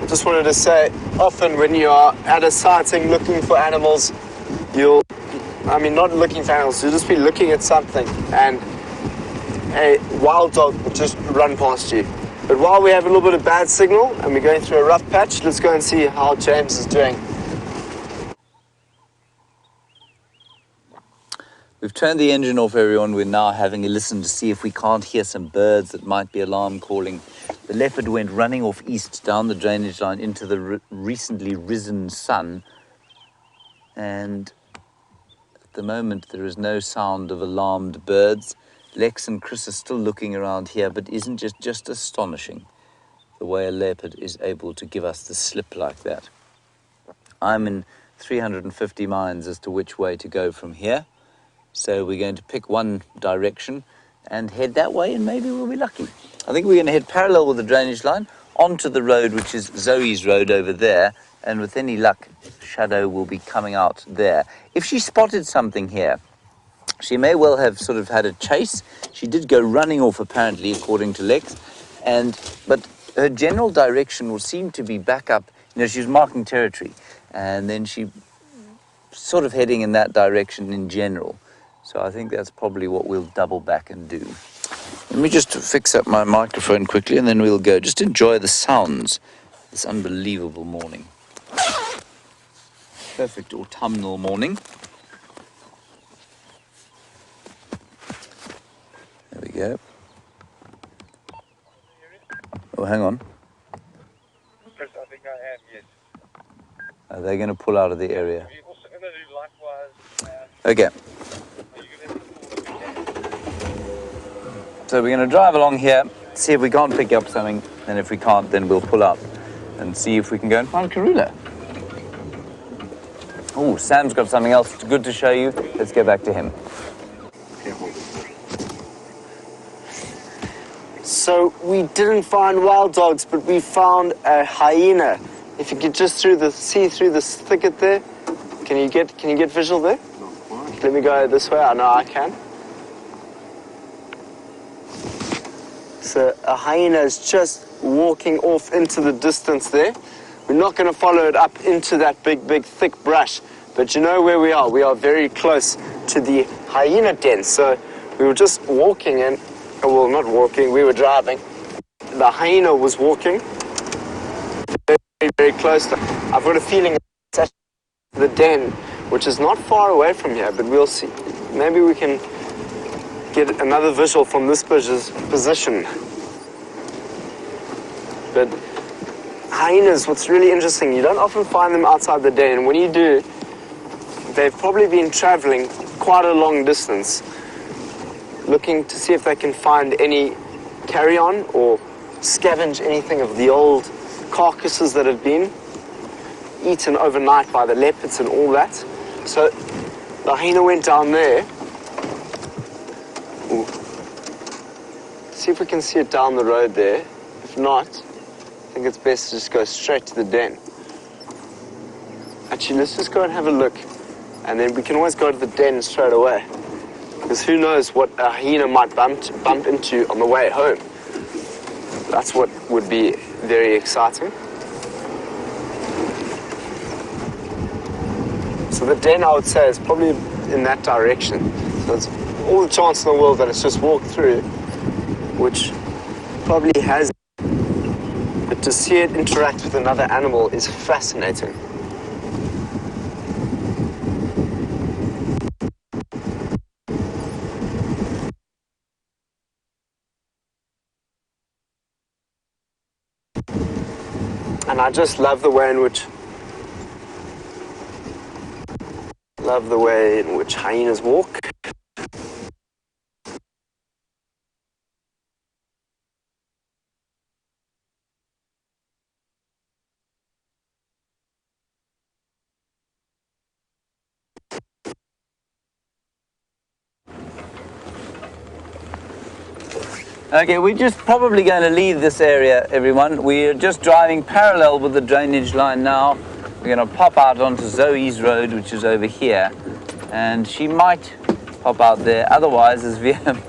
Just wanted to say, often when you are at a sighting looking for animals, not looking for animals, you'll just be looking at something and a wild dog will just run past you. But while we have a little bit of bad signal and we're going through a rough patch, let's go and see how James is doing. We've turned the engine off, everyone. We're now having a listen to see if we can't hear some birds that might be alarm calling. The leopard went running off east down the drainage line into the recently risen sun. And at the moment, there is no sound of alarmed birds. Lex and Chris are still looking around here, but isn't just astonishing the way a leopard is able to give us the slip like that. I'm in 350 minds as to which way to go from here. So we're going to pick one direction and head that way, and maybe we'll be lucky. I think we're going to head parallel with the drainage line onto the road, which is Zoe's road over there, and with any luck, Shadow will be coming out there. If she spotted something here, she may well have sort of had a chase. She did go running off, apparently, according to Lex, but her general direction will seem to be back up. She was marking territory, and then she sort of heading in that direction in general. So I think that's probably what we'll double back and do. Let me just fix up my microphone quickly, and then we'll go. Just enjoy the sounds this unbelievable morning. Perfect autumnal morning. There we go. Oh, hang on. Chris, I think I am, yes. Are they going to pull out of the area? Are you also going to do likewise? Okay. So we're going to drive along here, see if we can't pick up something, and if we can't, then we'll pull up and see if we can go and find Karula. Oh, Sam's got something else good to show you. Let's go back to him. So we didn't find wild dogs, but we found a hyena. If you could just see through this thicket there, can you get visual there? Let me go this way. I know I can. So a hyena is just walking off into the distance there. We're not going to follow it up into that big, thick brush. But you know where we are? We are very close to the hyena den. So we were just walking in. Well, not walking. We were driving. The hyena was walking very, very close. I've got a feeling it's actually the den, which is not far away from here. But we'll see. Maybe we can get another visual from this position. But hyenas, what's really interesting, you don't often find them outside the den. When you do, they've probably been traveling quite a long distance, looking to see if they can find any carrion or scavenge anything of the old carcasses that have been. eaten overnight by the leopards and all that. So the hyena went down there. Ooh. See if we can see it down the road there. If not, I think it's best to just go straight to the den. Actually, let's just go and have a look, and then we can always go to the den straight away. Because who knows what a hyena might bump into on the way home. That's what would be very exciting. So the den, I would say, is probably in that direction. So it's all the chance in the world that it's just walked through, which probably has. But to see it interact with another animal is fascinating. And I just love the way in which hyenas walk. Okay, we're just probably going to leave this area, everyone. We're just driving parallel with the drainage line now. We're going to pop out onto Zoe's road, which is over here, and she might pop out there. Otherwise, as Liam,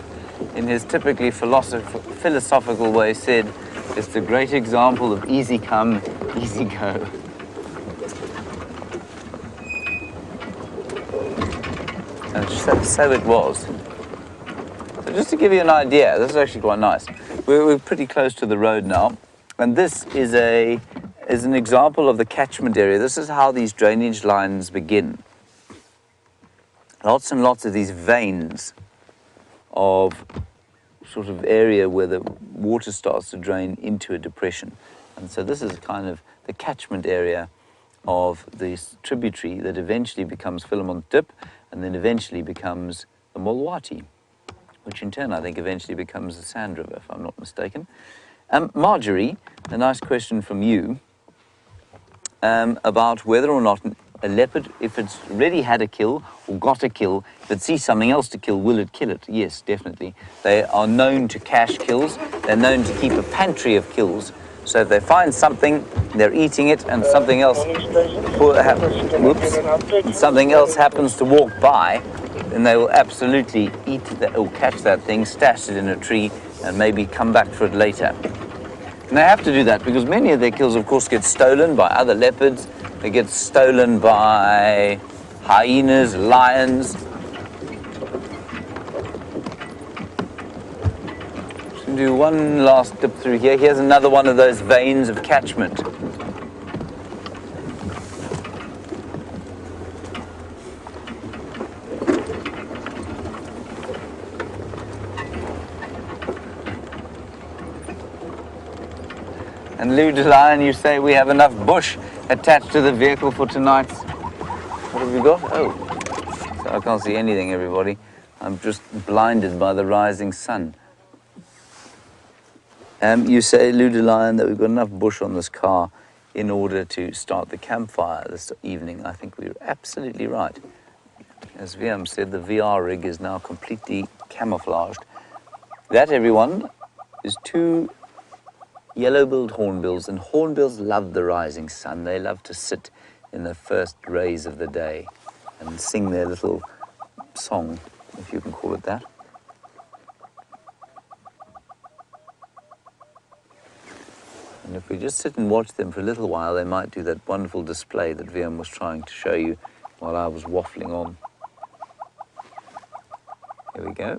in his typically philosophical way, said, it's the great example of easy come, easy go. And so it was. So just to give you an idea, this is actually quite nice. We're pretty close to the road now, and this is an example of the catchment area. This is how these drainage lines begin. Lots and lots of these veins of sort of area where the water starts to drain into a depression. And so this is kind of the catchment area of this tributary that eventually becomes Philemon Dip and then eventually becomes the Mulwati, which in turn I think eventually becomes the Sand River, if I'm not mistaken. Marjorie, a nice question from you about whether or not a leopard, if it's already had a kill or got a kill, if it sees something else to kill, will it kill it? Yes, definitely. They are known to cache kills. They're known to keep a pantry of kills. So if they find something, they're eating it, and something else, something else happens to walk by, then they will absolutely eat that or catch that thing, stash it in a tree, and maybe come back for it later. And they have to do that because many of their kills, of course, get stolen by other leopards. They get stolen by hyenas, lions. Just going to do one last dip through here. Here's another one of those veins of catchment. And Lou DeLion, you say we have enough bush attached to the vehicle for tonight. What have we got? Oh, so I can't see anything, everybody. I'm just blinded by the rising sun. You say, Lou DeLion, that we've got enough bush on this car in order to start the campfire this evening. I think we're absolutely right. As Liam said, the VR rig is now completely camouflaged. That, everyone, is 2 yellow-billed hornbills, and hornbills love the rising sun. They love to sit in the first rays of the day and sing their little song, if you can call it that. And if we just sit and watch them for a little while, they might do that wonderful display that Liam was trying to show you while I was waffling on. Here we go.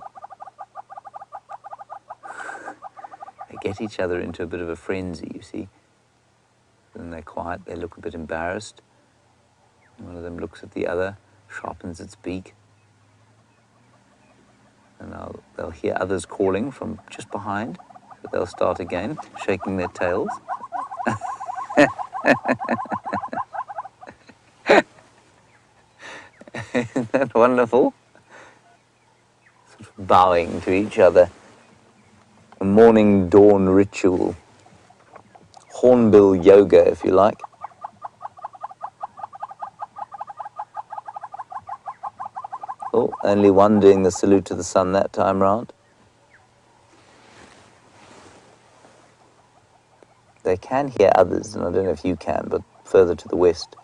They get each other into a bit of a frenzy, you see. Then they're quiet, they look a bit embarrassed. One of them looks at the other, sharpens its beak. And they'll hear others calling from just behind, but they'll start again, shaking their tails. Isn't that wonderful? Sort of bowing to each other. A morning dawn ritual. Hornbill yoga, if you like. Oh, only one doing the salute to the sun that time round. They can hear others, and I don't know if you can, but further to the west.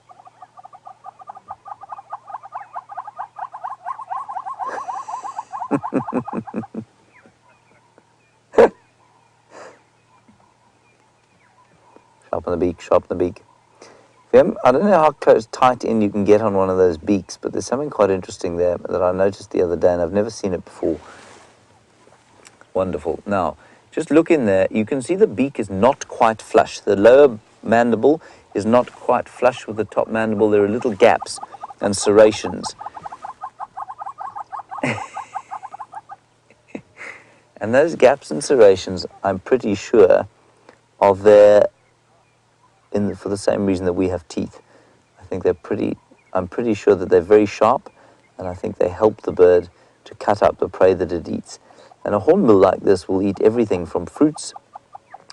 Sharpen the beak, sharpen the beak. I don't know how close, tight in you can get on one of those beaks, but there's something quite interesting there that I noticed the other day, and I've never seen it before. Wonderful. Now, just look in there. You can see the beak is not quite flush. The lower mandible is not quite flush with the top mandible. There are little gaps and serrations. And those gaps and serrations, I'm pretty sure, are there for the same reason that we have teeth. I think I'm pretty sure that they're very sharp, and I think they help the bird to cut up the prey that it eats. And a hornbill like this will eat everything from fruits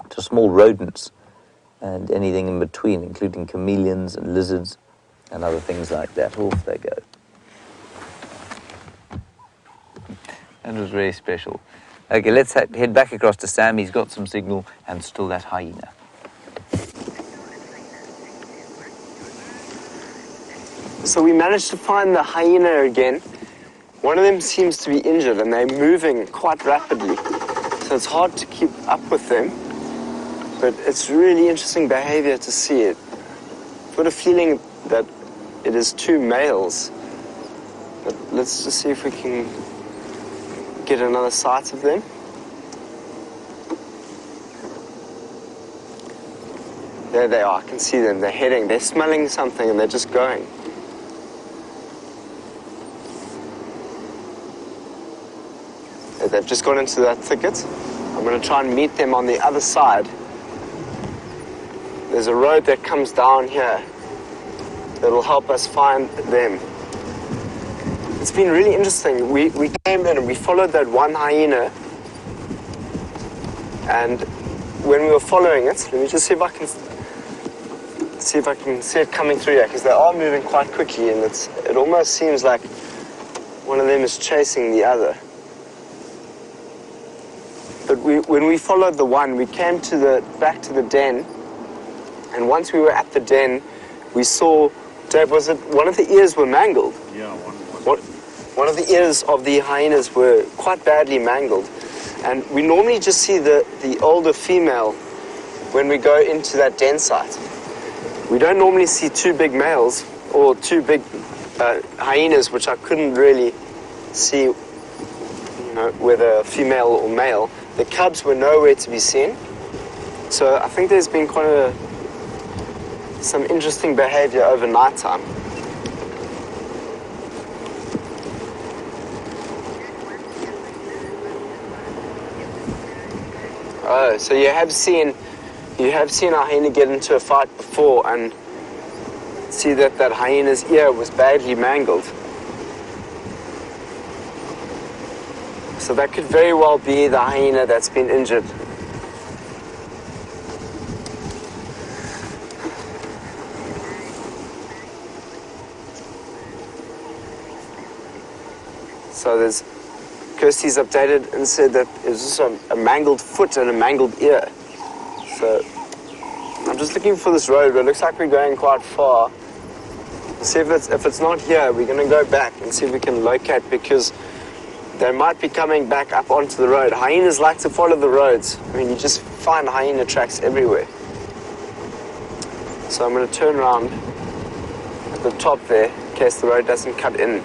to small rodents and anything in between, including chameleons and lizards and other things like that. Off they go. That was very special. Okay, let's head back across to Sam. He's got some signal and still that hyena. So we managed to find the hyena again. One of them seems to be injured and they're moving quite rapidly. So it's hard to keep up with them. But it's really interesting behavior to see it. I've got a feeling that it is two males. But let's just see if we can get another sight of them. There they are, I can see them. They're heading, they're smelling something and they're just going. They've just gone into that thicket. I'm going to try and meet them on the other side. There's a road that comes down here that'll help us find them. It's been really interesting. We came in and we followed that one hyena, and when we were following it, let me just see if I can see it coming through here, because they are moving quite quickly, and it almost seems like one of them is chasing the other. But when we followed the one, we came back to the den, and once we were at the den, we saw, Dave, was it one of the ears were mangled? Yeah, One of the ears of the hyenas were quite badly mangled, and we normally just see the older female when we go into that den site. We don't normally see two big males or two big hyenas, which I couldn't really see, whether female or male. The cubs were nowhere to be seen. So I think there's been quite some interesting behavior over night time. Oh, so you have seen a hyena get into a fight before and see that hyena's ear was badly mangled. So that could very well be the hyena that's been injured. So Kirsty's updated and said that it was just a mangled foot and a mangled ear. So I'm just looking for this road, but it looks like we're going quite far. See if it's not here, we're going to go back and see if we can locate, because they might be coming back up onto the road. Hyenas like to follow the roads. I mean, you just find hyena tracks everywhere. So I'm going to turn around at the top there in case the road doesn't cut in.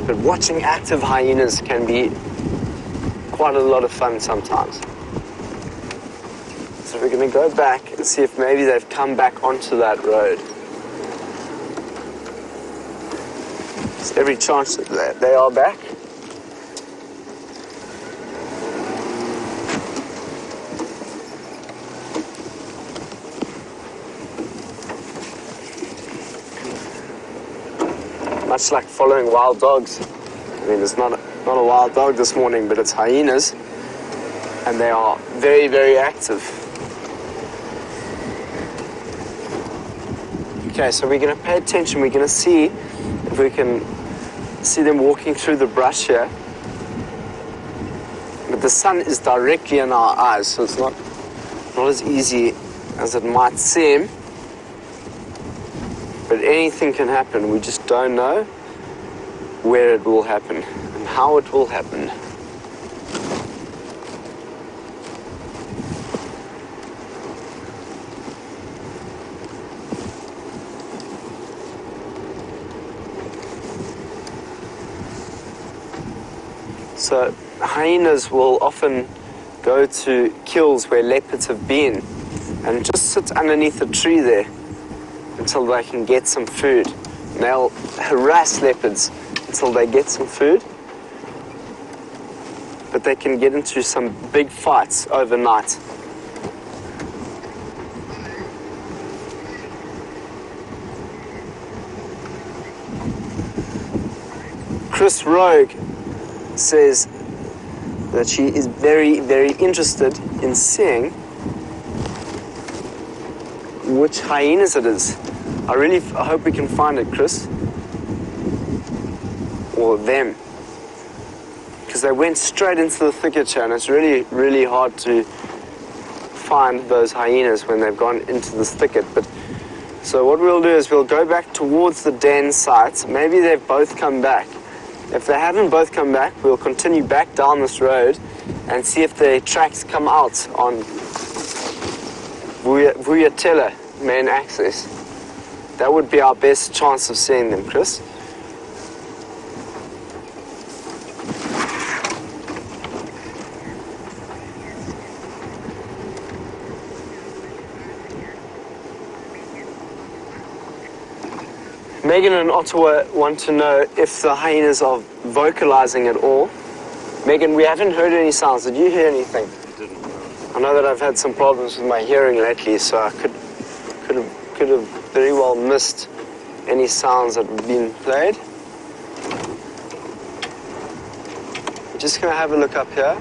But watching active hyenas can be quite a lot of fun sometimes. So we're going to go back and see if maybe they've come back onto that road. There's every chance that they are back. Much like following wild dogs. I mean, it's not a wild dog this morning, but it's hyenas, and they are very, very active. Okay, so we're going to pay attention. We're going to see if we can see them walking through the brush here. But the sun is directly in our eyes, so it's not as easy as it might seem. But anything can happen. We just don't know where it will happen and how it will happen. So hyenas will often go to kills where leopards have been and just sit underneath a tree there until they can get some food. And they'll harass leopards until they get some food. But they can get into some big fights overnight. Chris Rogue says that she is very, very interested in seeing which hyenas it is. I hope we can find it, Chris. Or them. Because they went straight into the thicket here, and it's really, really hard to find those hyenas when they've gone into this thicket. But so what we'll do is we'll go back towards the den site. Maybe they've both come back. If they haven't both come back, we'll continue back down this road and see if their tracks come out on Vuyatela main access. That would be our best chance of seeing them, Chris. Megan and Ottawa want to know if the hyenas are vocalizing at all. Megan, we haven't heard any sounds. Did you hear anything? I know that I've had some problems with my hearing lately, so I could have very well missed any sounds that have been played. I'm just going to have a look up here.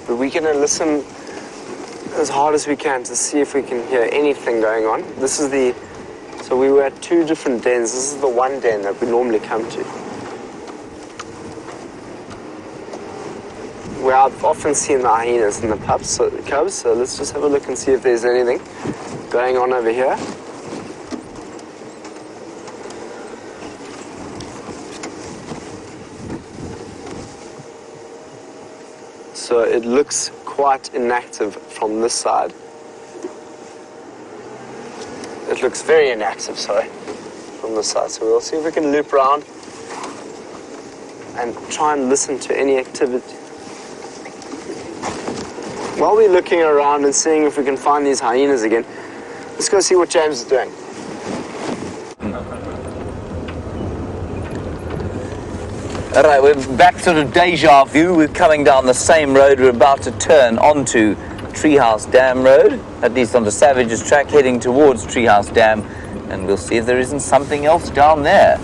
We're going to listen as hard as we can to see if we can hear anything going on. This is so we were at two different dens. This is the one den that we normally come to. Where I've often seen the hyenas and the cubs, so let's just have a look and see if there's anything going on over here. So it looks quite inactive from this side. It looks very inactive, sorry, from this side. So we'll see if we can loop around and try and listen to any activity. While we're looking around and seeing if we can find these hyenas again, let's go see what James is doing. All right, we're back to the deja vu. We're coming down the same road. We're about to turn onto Treehouse Dam Road, at least on the Savage's track, heading towards Treehouse Dam, and we'll see if there isn't something else down there.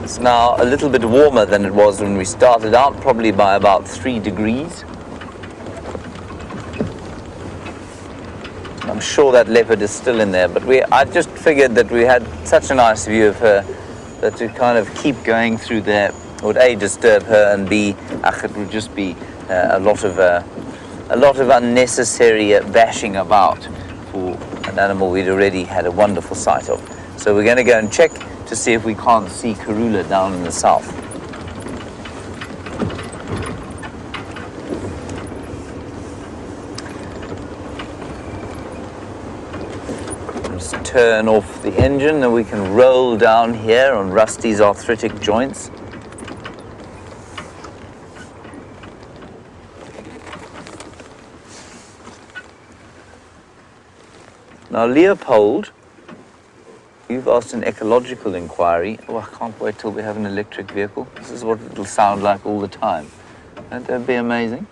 It's now a little bit warmer than it was when we started out, probably by about 3 degrees. I'm sure that leopard is still in there, but I just figured that we had such a nice view of her that to kind of keep going through there would A, disturb her, and B, it would just be a lot of unnecessary bashing about for an animal we'd already had a wonderful sight of. So we're going to go and check to see if we can't see Karula down in the south. Turn off the engine and we can roll down here on Rusty's arthritic joints. Now Leopold, You've asked an ecological inquiry. Oh, I can't wait till we have an electric vehicle. This is what it'll sound like all the time. Won't that be amazing?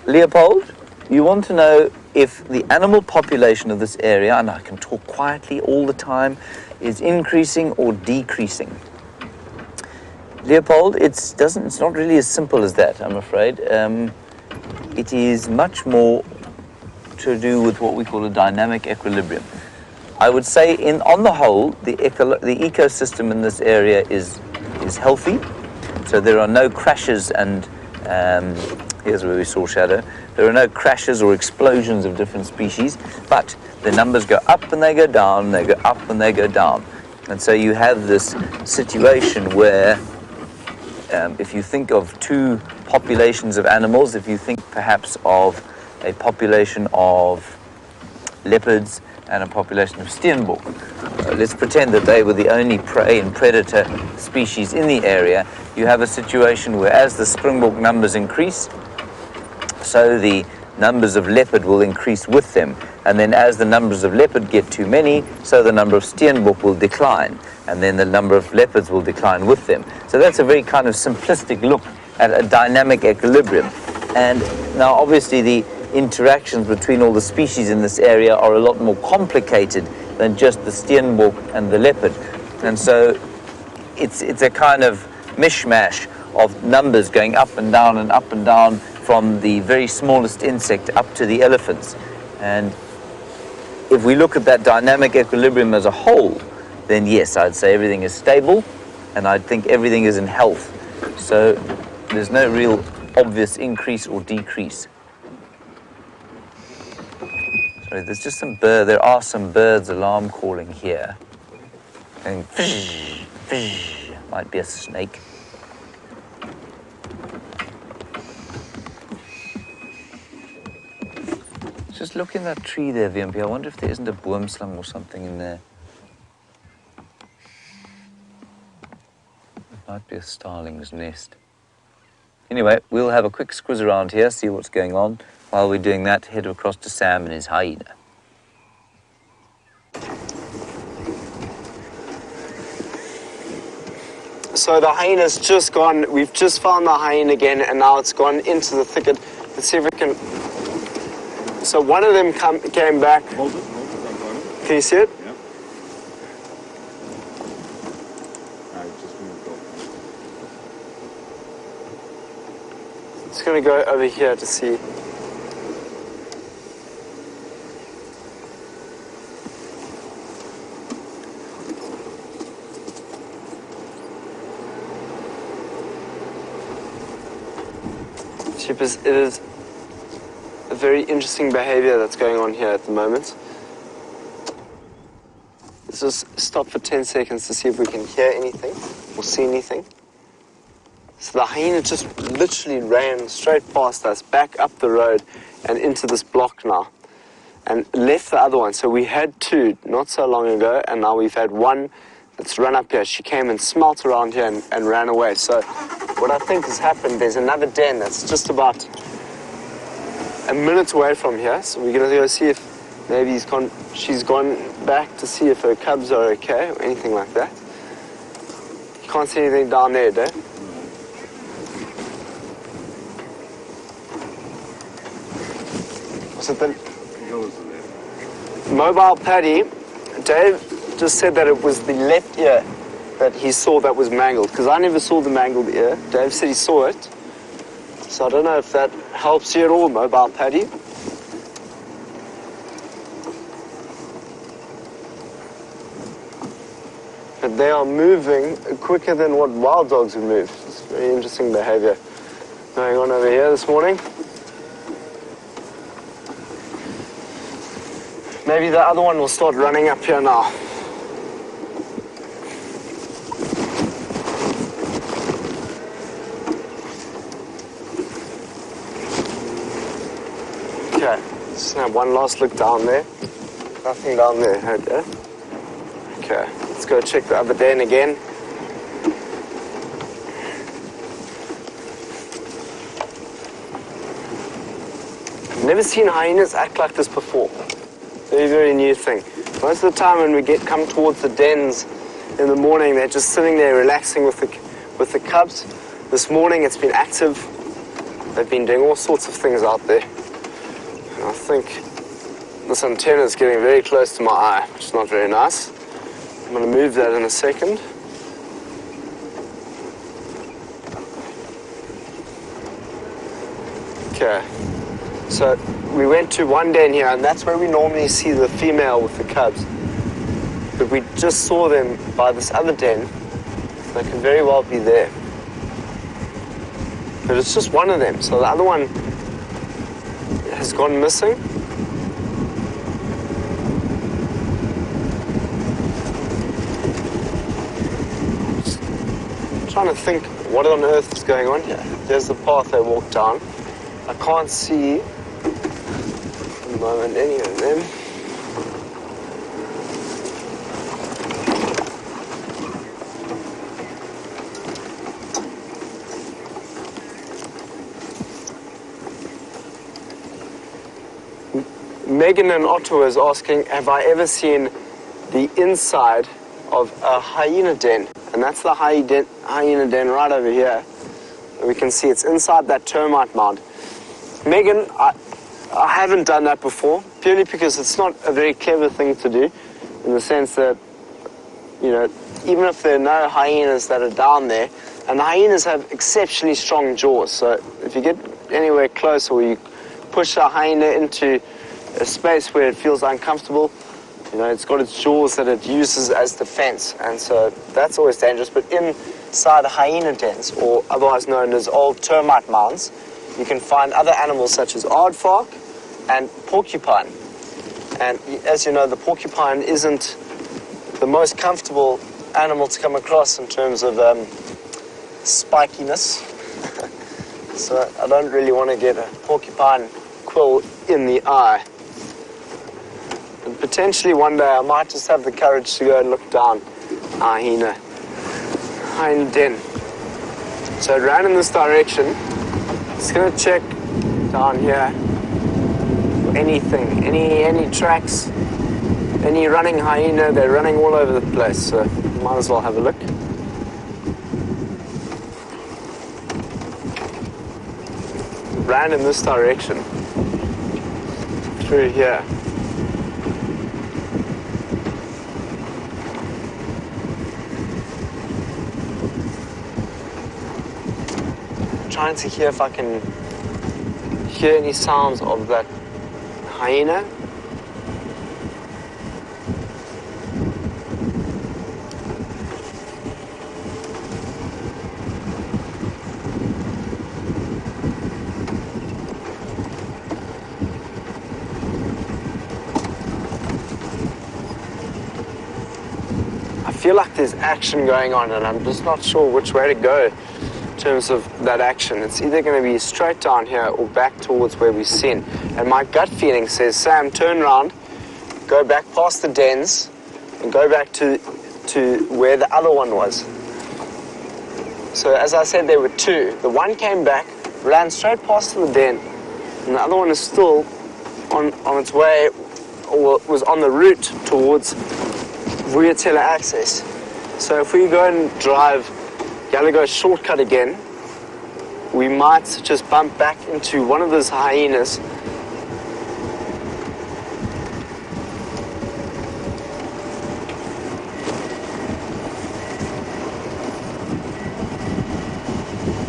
Leopold, you want to know if the animal population of this area, and I can talk quietly all the time, is increasing or decreasing. Leopold, it's not really as simple as that, I'm afraid. It is much more to do with what we call a dynamic equilibrium. I would say, on the whole, the ecosystem in this area is healthy. So there are no crashes and here's where we saw shadow. There are no crashes or explosions of different species, but the numbers go up and they go down, they go up and they go down. And so you have this situation where if you think of two populations of animals, if you think perhaps of a population of leopards and a population of steenbok, let's pretend that they were the only prey and predator species in the area, you have a situation where as the springbok numbers increase, so the numbers of leopard will increase with them. And then as the numbers of leopard get too many, so the number of steenbok will decline. And then the number of leopards will decline with them. So that's a very kind of simplistic look at a dynamic equilibrium. And now obviously the interactions between all the species in this area are a lot more complicated than just the steenbok and the leopard. And so it's a kind of mishmash of numbers going up and down from the very smallest insect up to the elephants. And if we look at that dynamic equilibrium as a whole, then yes, I'd say everything is stable, and I'd think everything is in health. So there's no real obvious increase or decrease. Sorry, there's just there are some birds alarm calling here. Going, fish, fish. Might be a snake. Just look in that tree there, VMP. I wonder if there isn't a boomslang or something in there. It might be a starling's nest. Anyway, we'll have a quick squiz around here, see what's going on. While we're doing that, head across to Sam and his hyena. So the hyena's just gone. We've just found the hyena again, and now it's gone into the thicket. Let's see if we can. So one of them came back. Hold it, I've got it. Can you see it? Yeah. Alright, just moved off. It's going to go over here to see. It is a very interesting behavior that's going on here at the moment. Let's just stop for 10 seconds to see if we can hear anything or see anything. So the hyena just literally ran straight past us, back up the road and into this block now, and left the other one. So we had two not so long ago, and now we've had one that's run up here. She came and smelt around here and ran away. So what I think has happened, there's another den that's just about a minute away from here. So we're going to go see if maybe she's gone back to see if her cubs are okay or anything like that. You can't see anything down there, Dave? Was it the mobile paddy? Dave just said that it was the left ear that he saw that was mangled, because I never saw the mangled ear. Dave said he saw it. So I don't know if that helps you at all, mobile paddy. But they are moving quicker than what wild dogs would move. It's very interesting behavior going on over here this morning. Maybe the other one will start running up here now. Okay, just have one last look down there. Nothing down there, okay? Okay, let's go check the other den again. I've never seen hyenas act like this before. Very, very new thing. Most of the time when we come towards the dens in the morning, they're just sitting there relaxing with the cubs. This morning it's been active. They've been doing all sorts of things out there. And I think this antenna is getting very close to my eye, which is not very nice. I'm going to move that in a second. Okay, so we went to one den here, and that's where we normally see the female with the cubs. But we just saw them by this other den. They could very well be there. But it's just one of them, so the other one has gone missing. Just trying to think what on earth is going on here. There's the path they walked down. I can't see at the moment any of them. Megan in Ottawa is asking, have I ever seen the inside of a hyena den? And that's the hyena den right over here. And we can see it's inside that termite mound. Megan, I haven't done that before, purely because it's not a very clever thing to do, in the sense that, you know, even if there are no hyenas that are down there, and the hyenas have exceptionally strong jaws, so if you get anywhere close or you push a hyena into a space where it feels uncomfortable, you know, it's got its jaws that it uses as defense, and so that's always dangerous. But inside hyena dens, or otherwise known as old termite mounds, you can find other animals such as aardvark and porcupine. And as you know, the porcupine isn't the most comfortable animal to come across in terms of spikiness. So I don't really want to get a porcupine quill in the eye. And potentially one day I might just have the courage to go and look down hyena den. So it ran in this direction. Just going to check down here for anything, any tracks, any running hyena. They're running all over the place, so might as well have a look. Ran in this direction through here. Trying to hear if I can hear any sounds of that hyena. I feel like there's action going on, and I'm just not sure which way to go in terms of that action. It's either going to be straight down here or back towards where we've seen. And my gut feeling says, Sam, turn around, go back past the dens, and go back to where the other one was. So as I said, there were two. The one came back, ran straight past the den, and the other one is still on its way, or was on the route towards Vuyatela access. So if we go and drive Gallagher shortcut again, we might just bump back into one of those hyenas.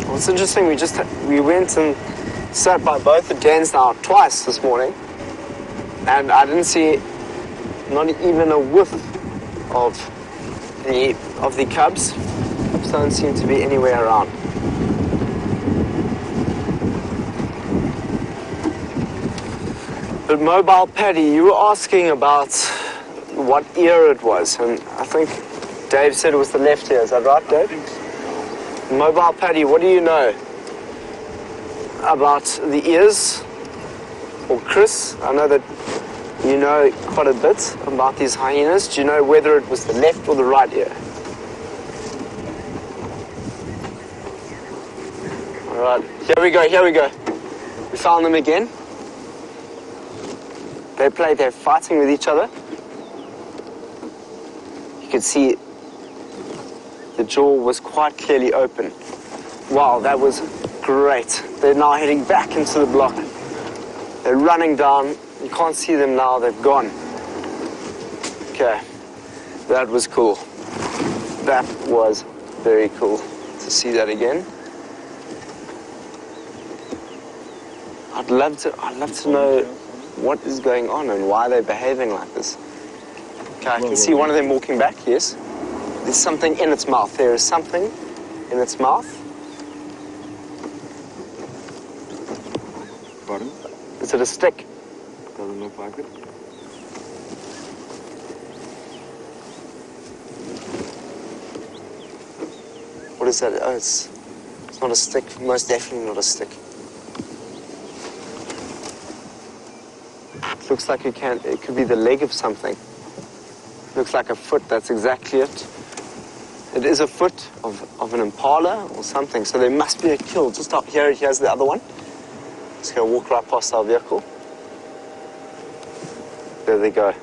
What's interesting, we went and sat by both the dens now twice this morning, and I didn't see not even a whiff of the cubs. Cubs don't seem to be anywhere around. But Mobile Paddy, you were asking about what ear it was, and I think Dave said it was the left ear. Is that right, Dave? I think so. Mobile Paddy, what do you know about the ears? Or Chris, I know that you know quite a bit about these hyenas. Do you know whether it was the left or the right ear? All right, here we go. We found them again. they're fighting with each other. You can see the jaw was quite clearly open. Wow, that was great. They're now heading back into the block. They're running down. You can't see them now, they've gone. Okay, that was cool. That was very cool to see that again. I'd love to know what is going on and why they're behaving like this. Okay, I can see one of them walking back, yes. There's something in its mouth. There is something in its mouth. Pardon? Is it a stick? Doesn't look like it. What is that? Oh, it's not a stick. Most definitely not a stick. It looks like it could be the leg of something. Looks like a foot, that's exactly it. It is a foot of an impala or something, so there must be a kill. Just up here, here's the other one. Just gonna walk right past our vehicle. There they go.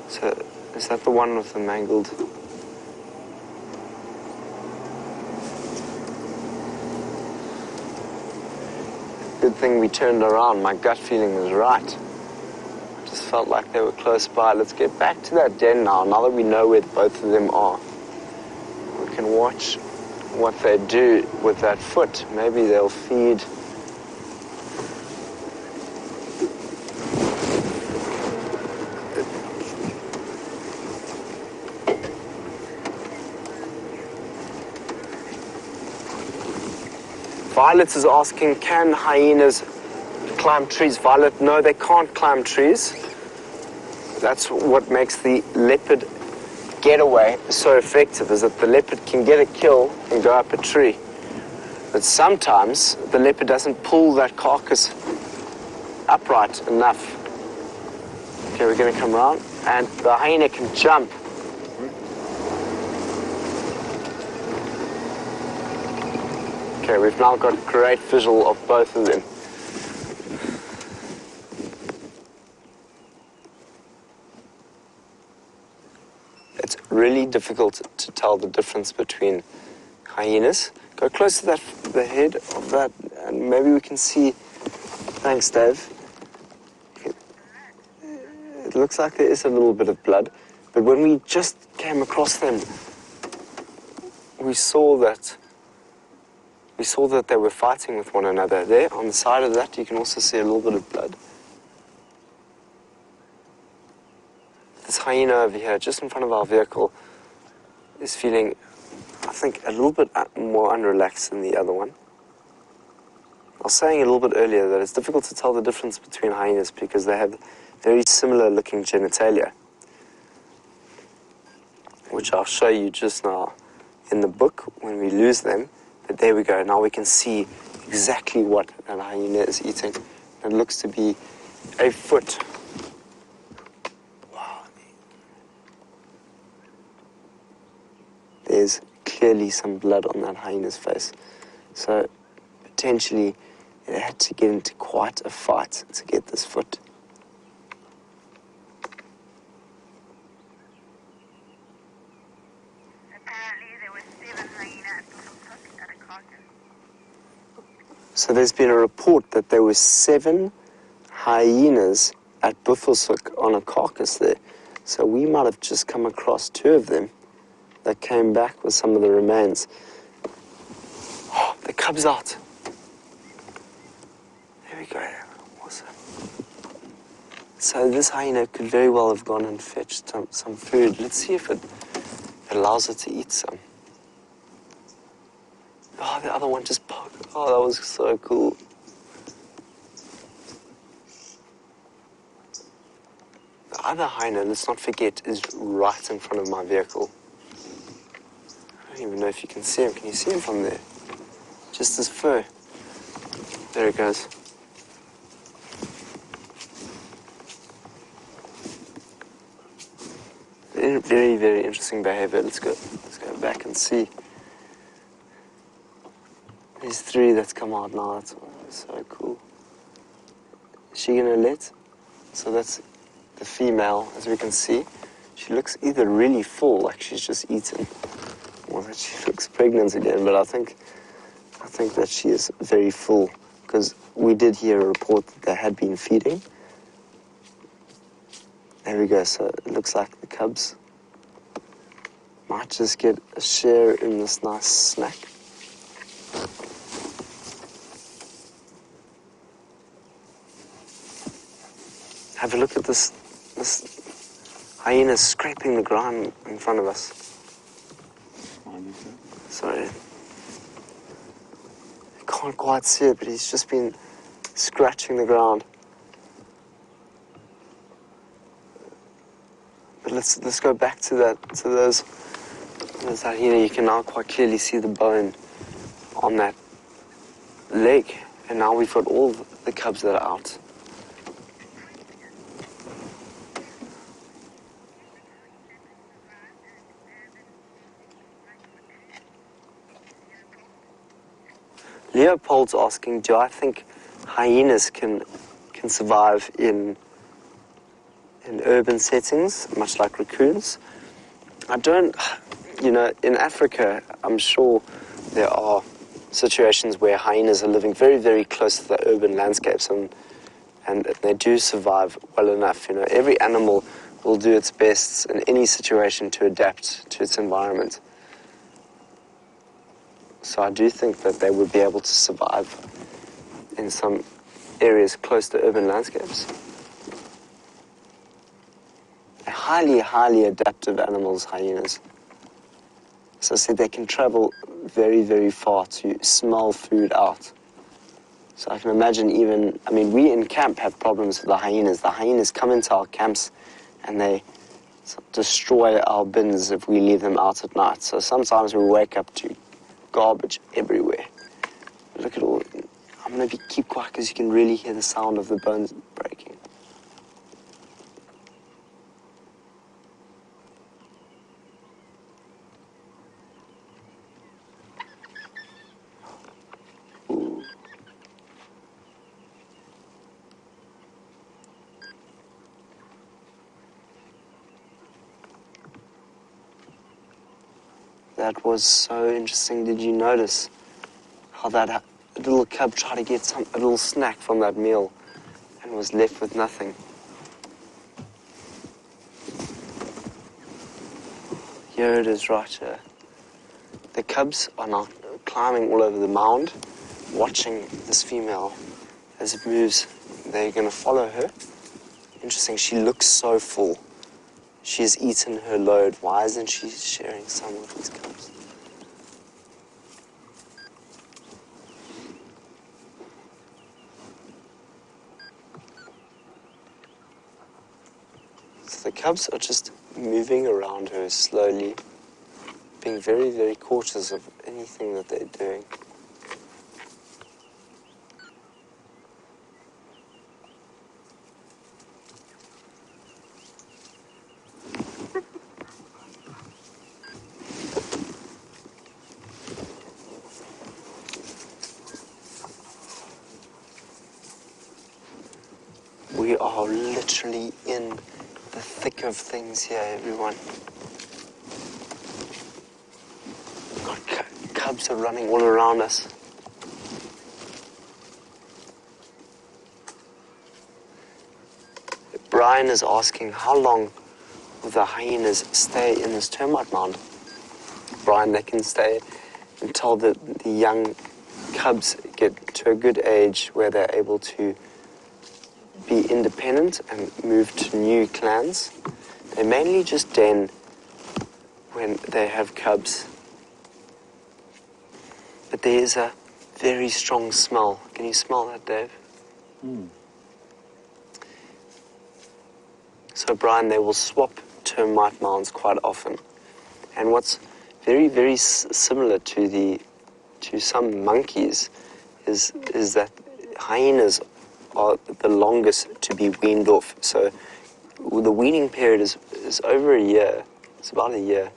So, is that the one with the mangled? Good thing we turned around. My gut feeling was right. Just felt like they were close by. Let's get back to that den now that we know where both of them are. We can watch what they do with that foot. Maybe they'll feed. Violet is asking, can hyenas climb trees? Violet, no, they can't climb trees. That's what makes the leopard getaway so effective, is that the leopard can get a kill and go up a tree. But sometimes the leopard doesn't pull that carcass upright enough. Okay, we're going to come around, and the hyena can jump. Okay, we've now got great visual of both of them. It's really difficult to tell the difference between hyenas. Go close to the head of that, and maybe we can see. Thanks, Dave. It looks like there is a little bit of blood, but when we just came across them, we saw that they were fighting with one another. There, on the side of that, you can also see a little bit of blood. This hyena over here, just in front of our vehicle, is feeling, I think, a little bit more unrelaxed than the other one. I was saying a little bit earlier that it's difficult to tell the difference between hyenas because they have very similar looking genitalia, which I'll show you just now in the book when we lose them. But there we go. Now we can see exactly what an hyena is eating. It looks to be a foot. Wow. There's clearly some blood on that hyena's face. So potentially it had to get into quite a fight to get this foot. So there's been a report that there were 7 hyenas at Buffelshoek on a carcass there. So we might have just come across 2 of them that came back with some of the remains. Oh, the cub's out. There we go. Awesome. So this hyena could very well have gone and fetched some food. Let's see if it allows it to eat some. Oh, the other one just poked. Oh, that was so cool. The other hyena, let's not forget, is right in front of my vehicle. I don't even know if you can see him. Can you see him from there? Just his fur. There it goes. Very, very interesting behavior. Let's go back and see. There's 3 that's come out now. That's so cool. Is she gonna let? So that's the female, as we can see. She looks either really full, like she's just eaten, or that she looks pregnant again. But I think that she is very full, because we did hear a report that they had been feeding. There we go. So it looks like the cubs might just get a share in this nice snack. Have a look at this hyena scraping the ground in front of us. Sorry. I can't quite see it, but he's just been scratching the ground. But let's go back to those hyena. You can now quite clearly see the bone on that leg, and now we've got all the cubs that are out. Leopold's asking, do I think hyenas can survive in urban settings, much like raccoons? I don't, in Africa, I'm sure there are situations where hyenas are living very, very close to the urban landscapes, and they do survive well enough. Every animal will do its best in any situation to adapt to its environment. So I do think that they would be able to survive in some areas close to urban landscapes. They're highly, highly adaptive animals, hyenas. So I said they can travel very, very far to smell food out. So I can imagine we in camp have problems with the hyenas. The hyenas come into our camps and they destroy our bins if we leave them out at night. So sometimes we wake up to garbage everywhere. Look at all. I'm going to keep quiet because you can really hear the sound of the bones breaking. Ooh. That was so interesting. Did you notice how that little cub tried to get a little snack from that meal and was left with nothing? Here it is right here. The cubs are now climbing all over the mound, watching this female as it moves. They're going to follow her. Interesting, she looks so full. She has eaten her load. Why isn't she sharing some with these cubs? So the cubs are just moving around her slowly, being very, very cautious of anything that they're doing. We are literally in the thick of things here, everyone. God, cubs are running all around us. Brian is asking, how long will the hyenas stay in this termite mound? Brian, they can stay until the young cubs get to a good age where they're able to be independent and move to new clans. They mainly just den when they have cubs. But there is a very strong smell. Can you smell that, Dave? Mm. So, Brian, they will swap termite mounds quite often. And what's very, very similar to some monkeys is that hyenas are the longest to be weaned off. So the weaning period is over a year. It's about a year.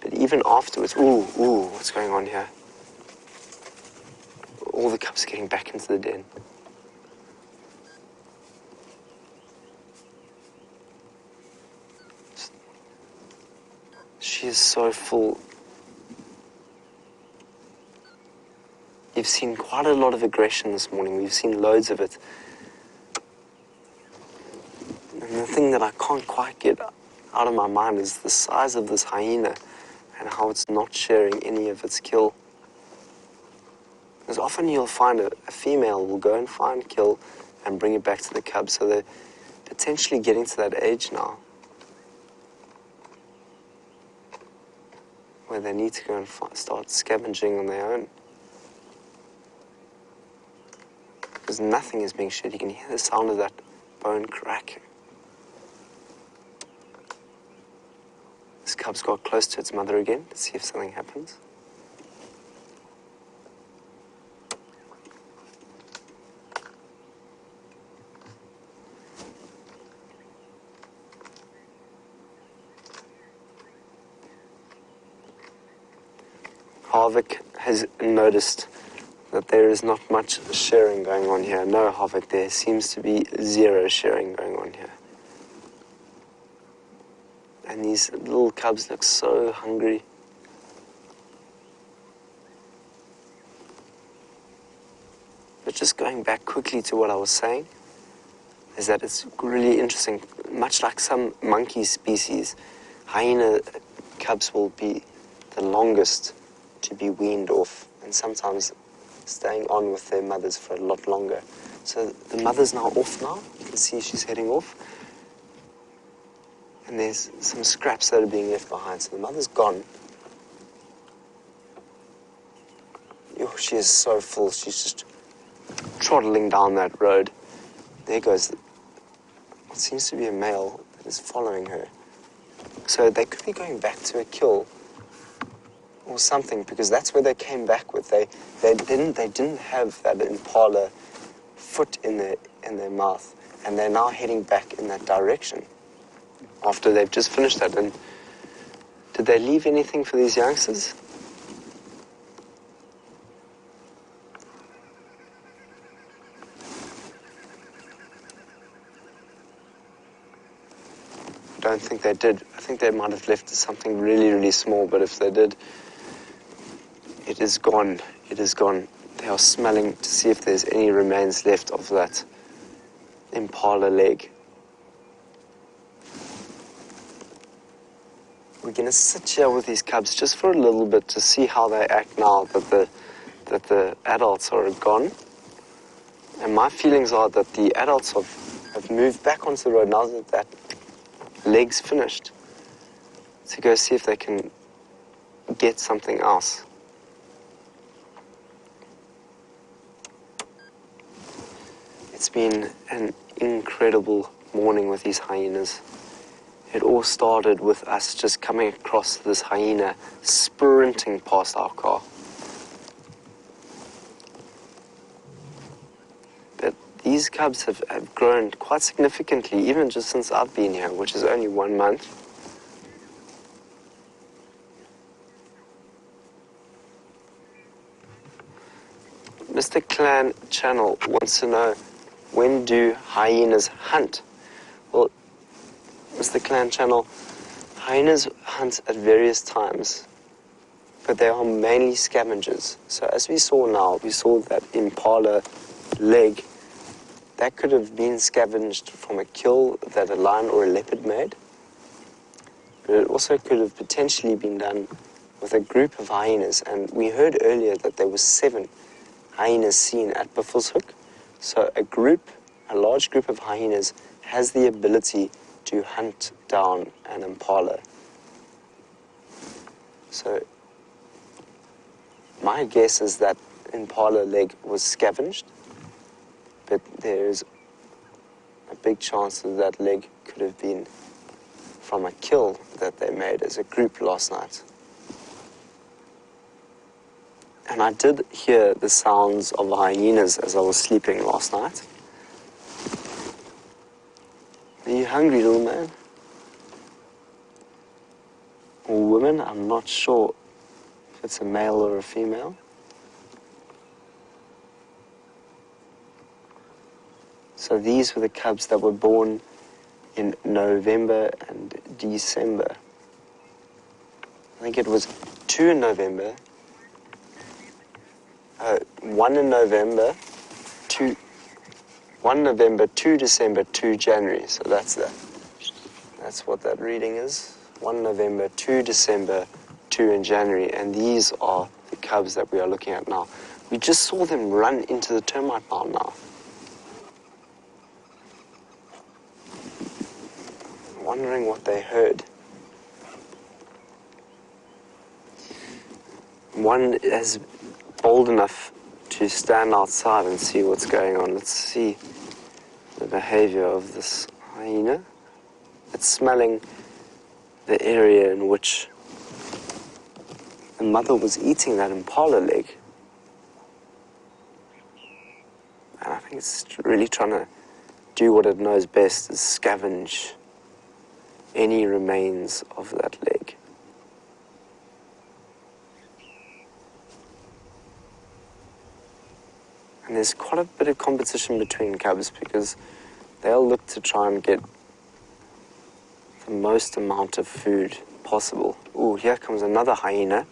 But even afterwards, what's going on here? All the cubs are getting back into the den. She is so full. You've seen quite a lot of aggression this morning. We've seen loads of it. And the thing that I can't quite get out of my mind is the size of this hyena and how it's not sharing any of its kill. Because often you'll find a female will go and find kill and bring it back to the cub. So they're potentially getting to that age now where they need to go and start scavenging on their own. Because nothing is being shared. You can hear the sound of that bone crack. This cub's got close to its mother again to see if something happens. Harvick has noticed that there is not much sharing going on here. No, Harvick, there seems to be zero sharing going on here. And these little cubs look so hungry. But just going back quickly to what I was saying, is that it's really interesting. Much like some monkey species, hyena cubs will be the longest to be weaned off, and sometimes staying on with their mothers for a lot longer. So the mother's now off now. You can see she's heading off. And there's some scraps that are being left behind. So the mother's gone. Oh, she is so full. She's just trotting down that road. There goes what seems to be a male that is following her. So they could be going back to a kill or something, because that's where they came back with. They didn't have that impala foot in their mouth, and they're now heading back in that direction after they've just finished that. And did they leave anything for these youngsters? I don't think they did. I think they might have left something really, really small, but if they did, it is gone. It is gone. They are smelling to see if there's any remains left of that impala leg. We're going to sit here with these cubs just for a little bit to see how they act now that the adults are gone. And my feelings are that the adults have moved back onto the road now that that leg's finished, to go see if they can get something else. It's been an incredible morning with these hyenas. It all started with us just coming across this hyena sprinting past our car. But these cubs have grown quite significantly, even just since I've been here, which is only 1 month. Mr. Clan Channel wants to know, when do hyenas hunt? Well, Mr. Clan Channel, hyenas hunt at various times, but they are mainly scavengers. So as we saw now, we saw that impala leg, that could have been scavenged from a kill that a lion or a leopard made, but it also could have potentially been done with a group of hyenas. And we heard earlier that there were 7 hyenas seen at Buffelshoek. So a large group of hyenas has the ability to hunt down an impala. So my guess is that impala leg was scavenged, but there's a big chance that that leg could have been from a kill that they made as a group last night. And I did hear the sounds of hyenas as I was sleeping last night. Are you hungry, little man? Or woman? I'm not sure if it's a male or a female. So these were the cubs that were born in November and December. think it was 2 in November. 1 in November, 1 November, 2 December, 2 January. So that's that. That's what that reading is. 1 November, 2 December, 2 in January. And these are the cubs that we are looking at now. We just saw them run into the termite mound now. Wondering what they heard. One is bold enough to stand outside and see what's going on. Let's see the behavior of this hyena. It's smelling the area in which the mother was eating that impala leg. And I think it's really trying to do what it knows best, is scavenge any remains of that leg. And there's quite a bit of competition between cubs because they'll look to try and get the most amount of food possible. Ooh, here comes another hyena.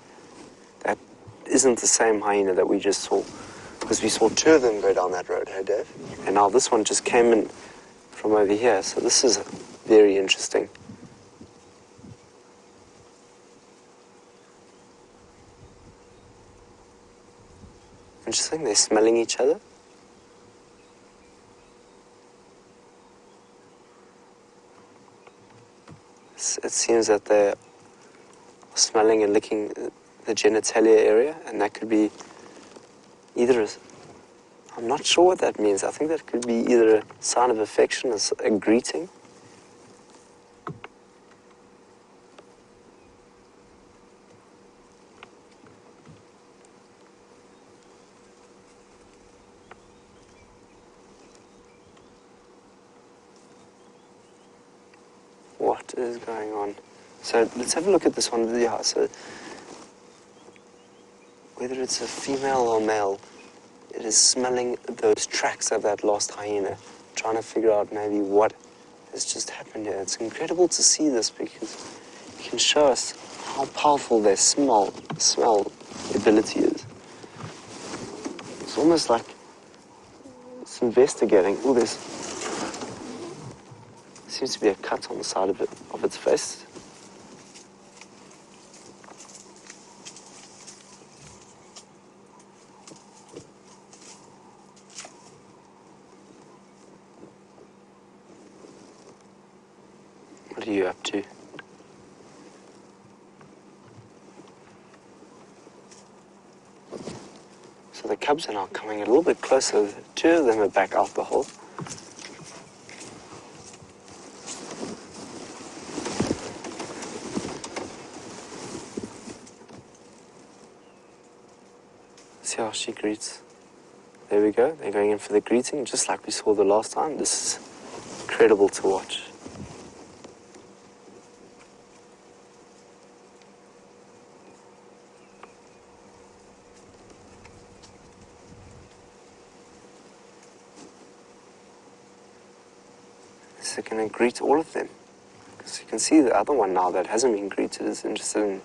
That isn't the same hyena that we just saw, because we saw 2 of them go down that road, hey Dave? And now this one just came in from over here, so this is very interesting. Interesting, they're smelling each other. It seems that they're smelling and licking the genitalia area, and that could be either I'm not sure what that means. I think that could be either a sign of affection or a greeting. What is going on? So let's have a look at this one. Yeah, so whether it's a female or male, it is smelling those tracks of that lost hyena, trying to figure out maybe what has just happened here. It's incredible to see this because it can show us how powerful their smell ability is. It's almost like it's investigating. Oh, there's seems to be a cut on the side of its face. What are you up to? So the cubs are now coming a little bit closer. 2 of them are back out the hole. See how she greets. There we go. They're going in for the greeting, just like we saw the last time. This is incredible to watch. So they're going to greet all of them. Because you can see the other one now that hasn't been greeted is interested in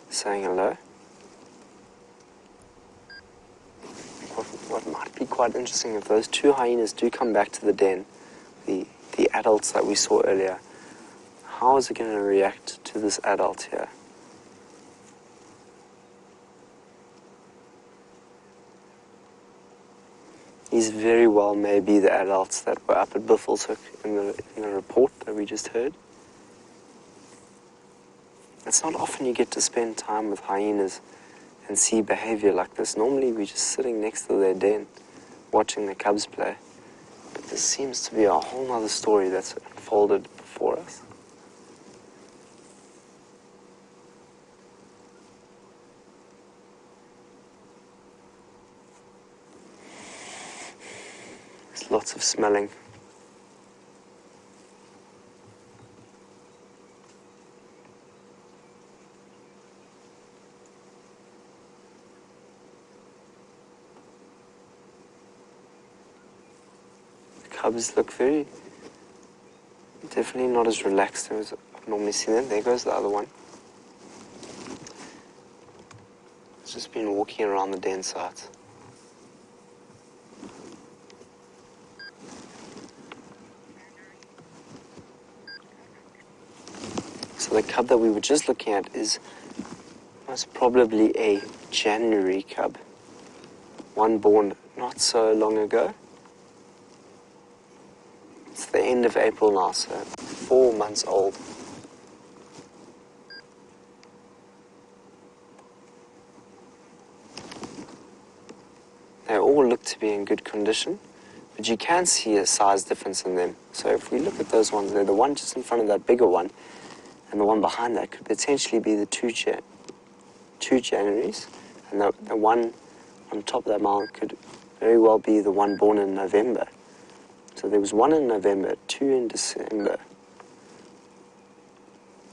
saying hello. What might be quite interesting, if those 2 hyenas do come back to the den, the adults that we saw earlier, how is it going to react to this adult here? These very well may be the adults that were up at Buffelshoek in the report that we just heard. It's not often you get to spend time with hyenas and see behavior like this. Normally we're just sitting next to their den watching the cubs play. But this seems to be a whole other story that's unfolded before us. There's lots of smelling. Cubs look definitely not as relaxed as I've normally seen them. There goes the other one. just been walking around the den site. So the cub that we were just looking at is most probably a January cub. One born not so long ago. It's the end of April now, so 4 months old. They all look to be in good condition, but you can see a size difference in them. So if we look at those ones there, the one just in front of that bigger one and the one behind that could potentially be the two Januaries, and the one on top of that mound could very well be the one born in November. So there was one in November, two in December.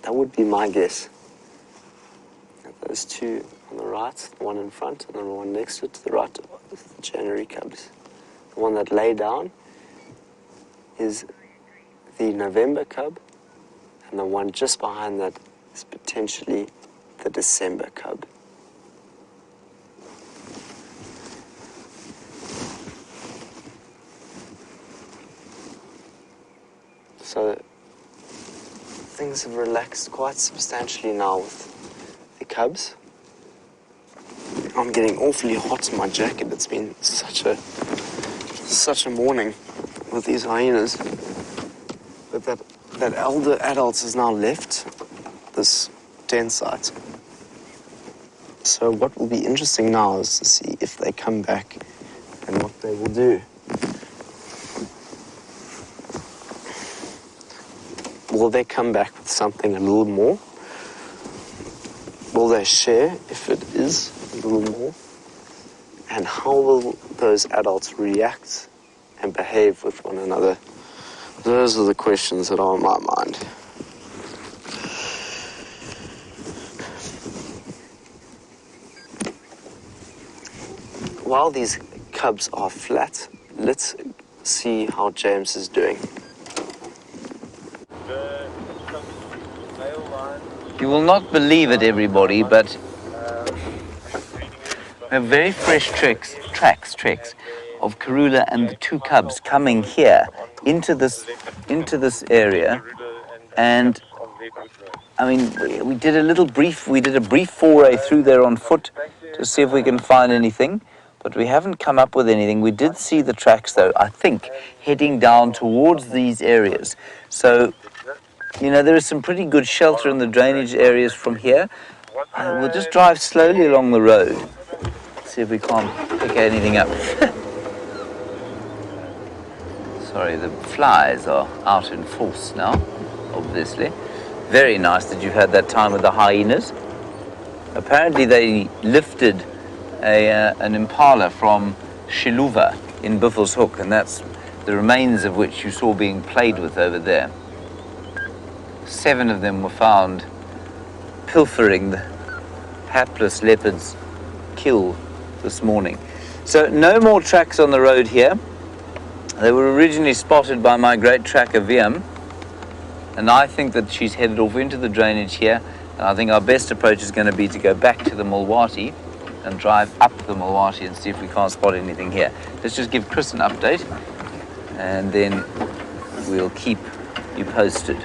That would be my guess. Those two on the right, the one in front, and then the one next to it to the right, the January cubs. The one that lay down is the November cub, and the one just behind that is potentially the December cub. So things have relaxed quite substantially now with the cubs. I'm getting awfully hot in my jacket. It's been such a morning with these hyenas. But that elder adult has now left this den site. So what will be interesting now is to see if they come back and what they will do. Will they come back with something a little more? Will they share if it is a little more? And how will those adults react and behave with one another? Those are the questions that are on my mind. While these cubs are flat, let's see how James is doing. You will not believe it, everybody, but we have very fresh tracks of Karula and the two cubs coming here into this area. And I mean, we did a brief foray through there on foot to see if we can find anything, but we haven't come up with anything. We did see the tracks, though, I think, heading down towards these areas. So, you know, there is some pretty good shelter in the drainage areas from here. We'll just drive slowly along the road, see if we can't pick anything up. Sorry, the flies are out in force now, obviously. Very nice that you've had that time with the hyenas. Apparently they lifted an impala from Shiluva in Buffelshoek, and that's the remains of which you saw being played with over there. 7 of them were found pilfering the hapless leopard's kill this morning. So no more tracks on the road here. They were originally spotted by my great tracker Viam, and I think that she's headed off into the drainage here, and I think our best approach is going to be to go back to the Mulwati and drive up the Mulwati and see if we can't spot anything here. Let's just give Chris an update, and then we'll keep you posted.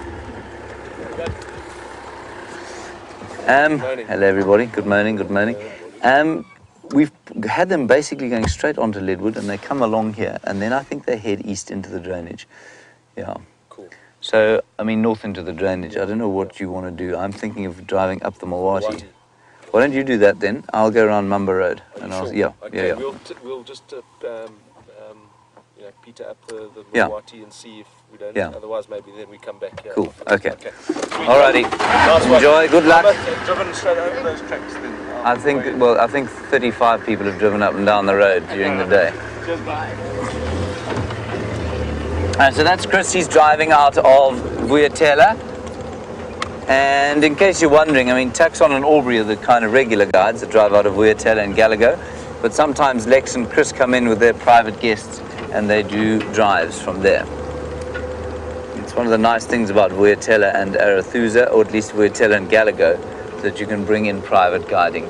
Hello everybody, good morning. We've had them basically going straight onto Leadwood, and they come along here, and then I think they head east into the drainage. Yeah. Cool. So, I mean, north into the drainage. I don't know what you want to do. I'm thinking of driving up the Mulwati. Why don't you do that then? I'll go around Mumba Road. And I'll, sure? yeah, Okay, yeah. We'll just Peter up the Mulwati and see if we don't. Yeah. Otherwise, maybe then we come back here. Cool. Okay. Alrighty. Enjoy. Good luck. Driven straight over those tracks then. I think 35 people have driven up and down the road during the day. So that's Chris. He's driving out of Vuyatela. And in case you're wondering, I mean, Taxon and Aubrey are the kind of regular guides that drive out of Vuyatela and Gallagher. But sometimes Lex and Chris come in with their private guests, and they do drives from there. It's one of the nice things about Vuyatela and Arathusa, or at least Vuyatela and Gallagher, that you can bring in private guiding.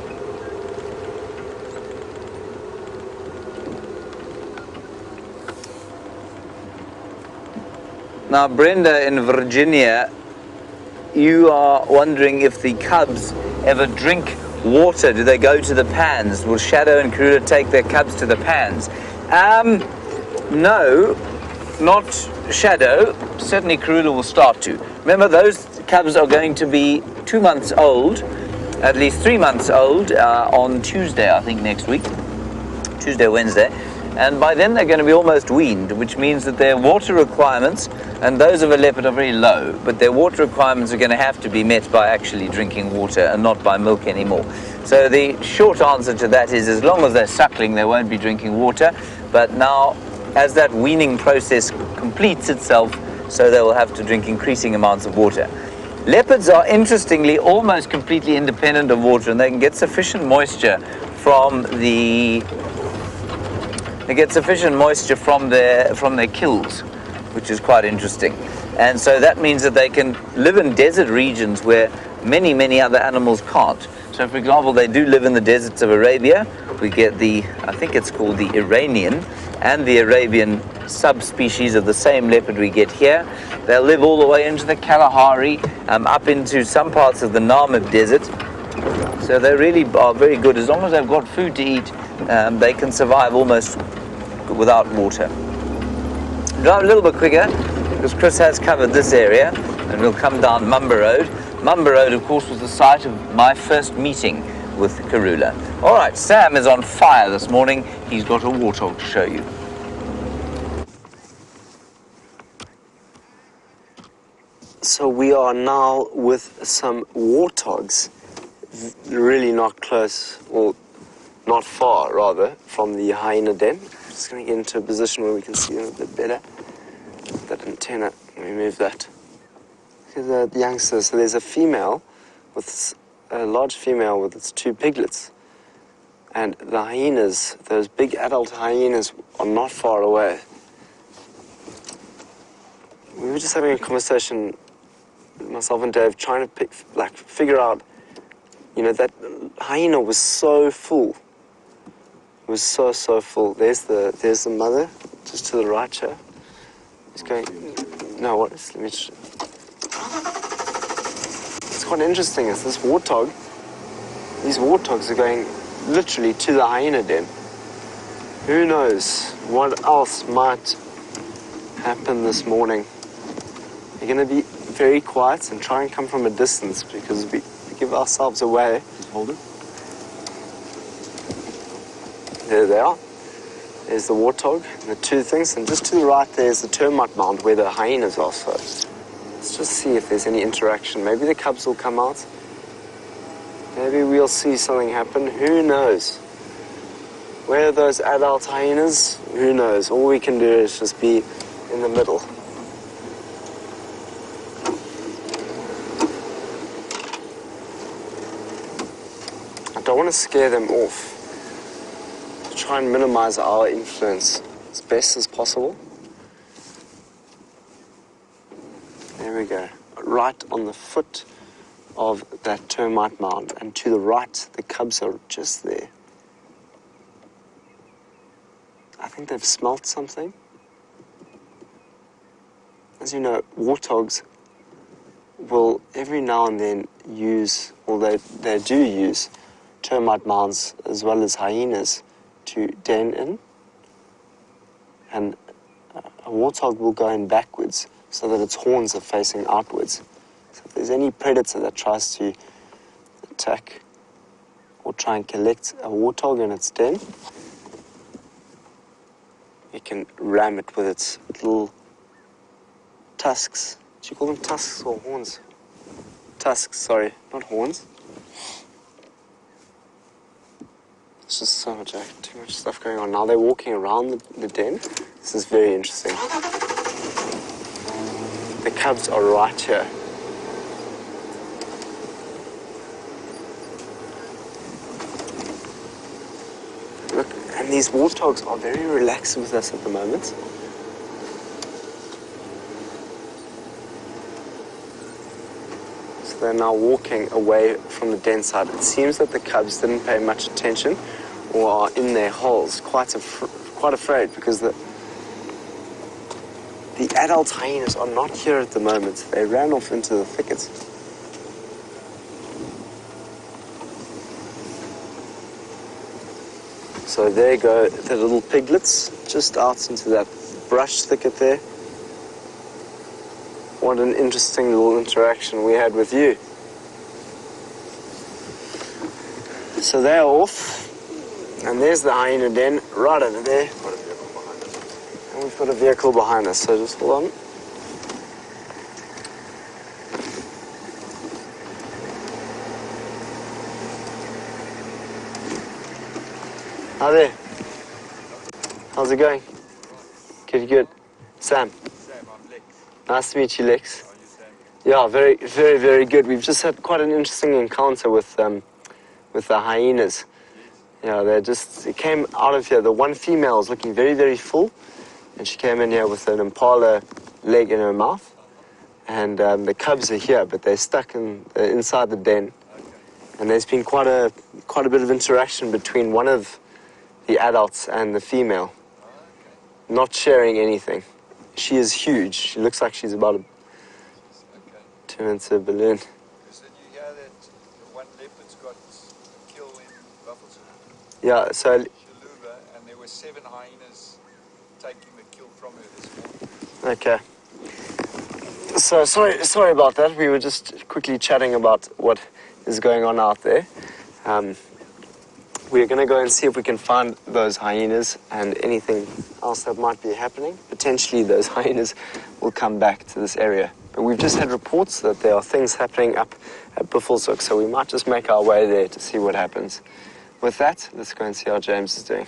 Now, Brenda in Virginia, you are wondering if the cubs ever drink water. Do they go to the pans? Will Shadow and Karula take their cubs to the pans? No, not Shadow. Certainly Karula will start to. Remember, those cubs are going to be 2 months old, at least 3 months old, on Tuesday, I think, next week. Tuesday, Wednesday. And by then they're going to be almost weaned, which means that their water requirements, and those of a leopard are very low, but their water requirements are going to have to be met by actually drinking water and not by milk anymore. So the short answer to that is, as long as they're suckling, they won't be drinking water. But now, as that weaning process completes itself, so they will have to drink increasing amounts of water. Leopards are, interestingly, almost completely independent of water, and they can get sufficient moisture from their kills, which is quite interesting. And so that means that they can live in desert regions where many other animals can't. So, for example, they do live in the deserts of Arabia. We get I think it's called the Iranian and the Arabian subspecies of the same leopard we get here. They'll live all the way into the Kalahari, up into some parts of the Namib Desert. So they really are very good. As long as they've got food to eat, they can survive almost without water. Drive a little bit quicker, because Chris has covered this area, and we'll come down Mumba Road. Mumba Road, of course, was the site of my first meeting with Karula. All right, Sam is on fire this morning. He's got a warthog to show you. So we are now with some warthogs, really not close, or not far rather, from the hyena den. Just going to get into a position where we can see them a bit better. That antenna, let me move that. Here's the youngsters. So there's a female, with a large female with its 2 piglets. And the hyenas, those big adult hyenas, are not far away. We were just having a conversation, myself and Dave, trying to figure out, that hyena was so full. It was so full. There's the mother, just to the right here. It's going. No, what is? Let me. It's quite interesting. Is this warthog? These warthogs are going literally to the hyena den. Who knows what else might happen this morning? We're going to be very quiet and try and come from a distance, because we give ourselves away. Hold it. There they are. There's the warthog and the 2 things, and just to the right there's the termite mound where the hyenas are. So let's just see if there's any interaction. Maybe the cubs will come out. Maybe we'll see something happen. Who knows? Where are those adult hyenas? Who knows? All we can do is just be in the middle. I don't want to scare them off. Try and minimize our influence as best as possible. There we go. Right on the foot of that termite mound, and to the right the cubs are just there. I think they've smelt something. As you know, warthogs will every now and then use, or they do use, termite mounds as well as hyenas to den in, and a warthog will go in backwards so that its horns are facing outwards. So if there's any predator that tries to attack or try and collect a warthog in its den, it can ram it with its little tusks. Do you call them tusks or horns? Tusks, sorry, not horns. There's just so much, too much stuff going on. Now they're walking around the den. This is very interesting. The cubs are right here. Look, and these warthogs are very relaxed with us at the moment. So they're now walking away from the den side. It seems that the cubs didn't pay much attention, or are in their holes, quite afraid, because the the adult hyenas are not here at the moment. They ran off into the thickets. So there go the little piglets, just out into that brush thicket there. What an interesting little interaction we had with you. So they're off, and there's the hyena den right over there. And we've got a vehicle behind us, so just hold on. Hi there. How's it going? Good, good. Sam. Sam, I'm Lex. Nice to meet you, Lex. How are you, Sam? Yeah, very, very, very good. We've just had quite an interesting encounter with the hyenas. Yeah, it came out of here. The one female is looking very, very full, and she came in here with an impala leg in her mouth. And the cubs are here, but they're stuck inside the den. Okay. And there's been quite a bit of interaction between one of the adults and the female, Oh, okay. not sharing anything. She is huge. She looks like she's about to Okay. turn into a balloon. Because did you hear that the one leopard's got killed in Buffelshoek? Yeah, so Shaluva, and there were 7 hyenas taking the kill from her this morning. okay. So sorry about that. We were just quickly chatting about what is going on out there. We're going to go and see if we can find those hyenas and anything else that might be happening. Potentially those hyenas will come back to this area. But we've just had reports that there are things happening up at Buffelshoek, so we might just make our way there to see what happens. With that, let's go and see how James is doing.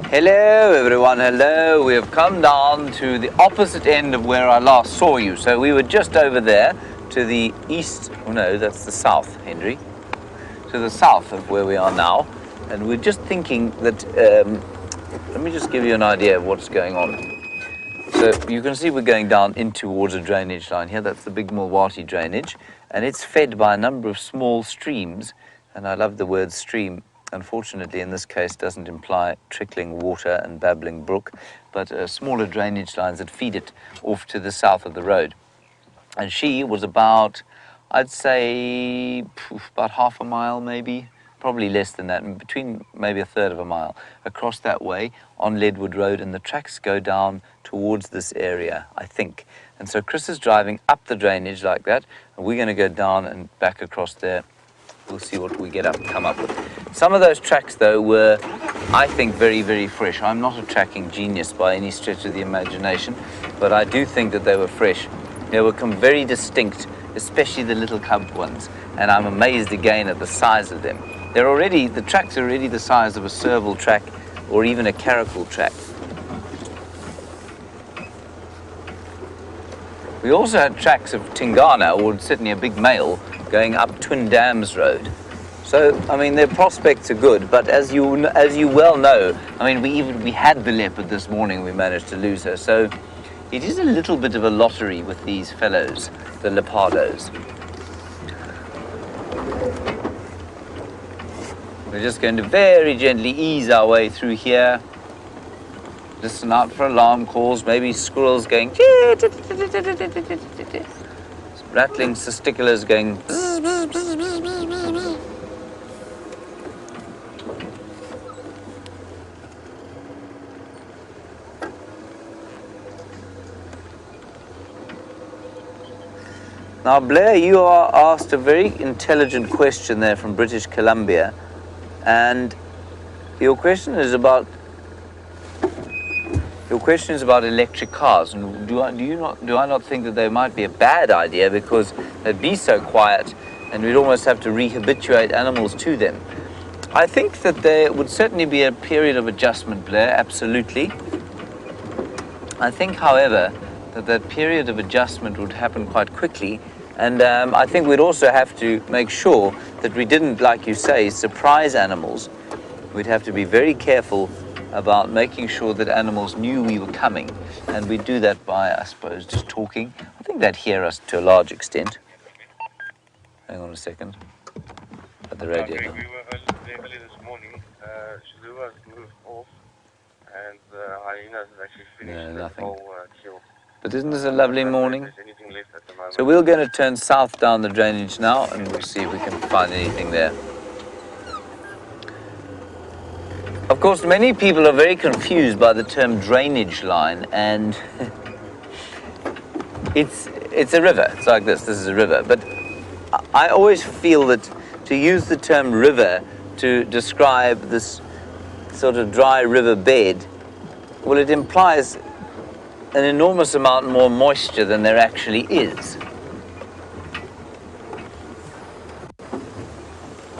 Hello everyone, hello. We have come down to the opposite end of where I last saw you. So we were just over there to the east, oh no, that's the south, Henry. To the south of where we are now. And we're just thinking that, let me just give you an idea of what's going on. So you can see we're going down in towards a drainage line here. That's the big Mulwati drainage. And it's fed by a number of small streams. And I love the word stream. Unfortunately, in this case, doesn't imply trickling water and babbling brook, but smaller drainage lines that feed it off to the south of the road. And she was about, I'd say, about half a mile maybe, probably less than that, between maybe a third of a mile across that way on Leadwood Road, and the tracks go down towards this area, I think. And so Chris is driving up the drainage like that, and we're going to go down and back across there. We'll see what we come up with. Some of those tracks, though, were, I think, very, very fresh. I'm not a tracking genius by any stretch of the imagination, but I do think that they were fresh. They were very distinct, especially the little cub ones, and I'm amazed again at the size of them. The tracks are already the size of a serval track or even a caracal track. We also had tracks of Tingana, or certainly a big male, going up Twin Dams Road. So, I mean, their prospects are good, but as you well know, I mean, we had the leopard this morning, we managed to lose her, so it is a little bit of a lottery with these fellows, the leopardos. We're just going to very gently ease our way through here. Listen out for alarm calls, maybe squirrels going, rattling testiculars going, Now, Blair, you are asked a very intelligent question there from British Columbia, and your question is about electric cars. And do I not think that they might be a bad idea, because they'd be so quiet, and we'd almost have to rehabituate animals to them. I think that there would certainly be a period of adjustment, Blair, absolutely. I think, however, that period of adjustment would happen quite quickly, and I think we'd also have to make sure that we didn't, like you say, surprise animals. We'd have to be very careful about making sure that animals knew we were coming, and we'd do that by, I suppose, just talking. I think they'd hear us to a large extent. Hang on a second. At the radio. We were there early this morning. Shaluva moved off. hyenas have actually finished No, the nothing. whole kill. But isn't this a lovely morning? If there's anything left at the moment. So we're going to turn south down the drainage now, and we'll see if we can find anything there. Of course, many people are very confused by the term drainage line, and it's a river. It's like this. This is a river. But I always feel that to use the term river to describe this sort of dry river bed, well, it implies an enormous amount more moisture than there actually is.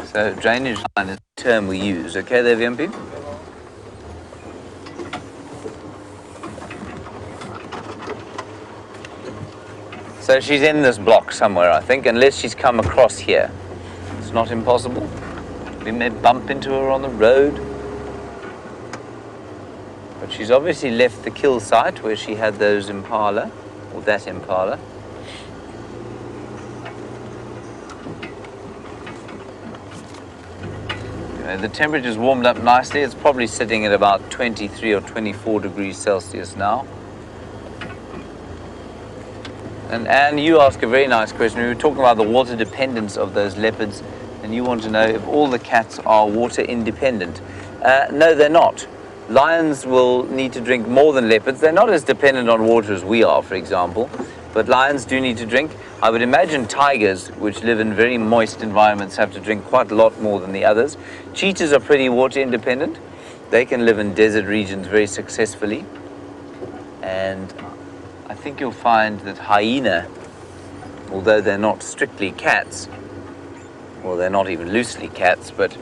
So drainage line is the term we use. Okay there, VMP? So she's in this block somewhere, I think, unless she's come across here. It's not impossible. We may bump into her on the road. But she's obviously left the kill site where she had those impala, or that impala. The temperature's warmed up nicely. It's probably sitting at about 23 or 24 degrees Celsius now. And Anne, you ask a very nice question. We were talking about the water dependence of those leopards, and you want to know if all the cats are water independent. No, they're not. Lions will need to drink more than leopards. They're not as dependent on water as we are, for example, but lions do need to drink. I would imagine tigers, which live in very moist environments, have to drink quite a lot more than the others. Cheetahs are pretty water independent. They can live in desert regions very successfully. And I think you'll find that hyena, although they're not strictly cats, well, they're not even loosely cats, but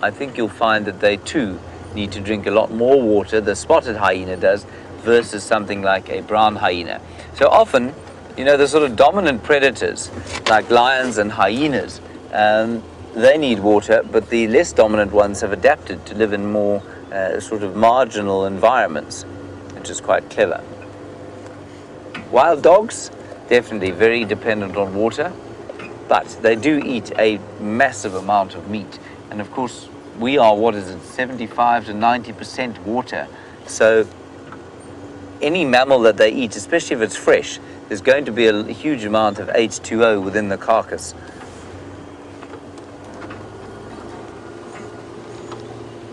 I think you'll find that they too need to drink a lot more water, the spotted hyena does, versus something like a brown hyena. So often, you know, the sort of dominant predators, like lions and hyenas, they need water, but the less dominant ones have adapted to live in more sort of marginal environments, which is quite clever. Wild dogs, definitely very dependent on water, but they do eat a massive amount of meat. And of course, we are, 75 to 90% water. So any mammal that they eat, especially if it's fresh, there's going to be a huge amount of H2O within the carcass.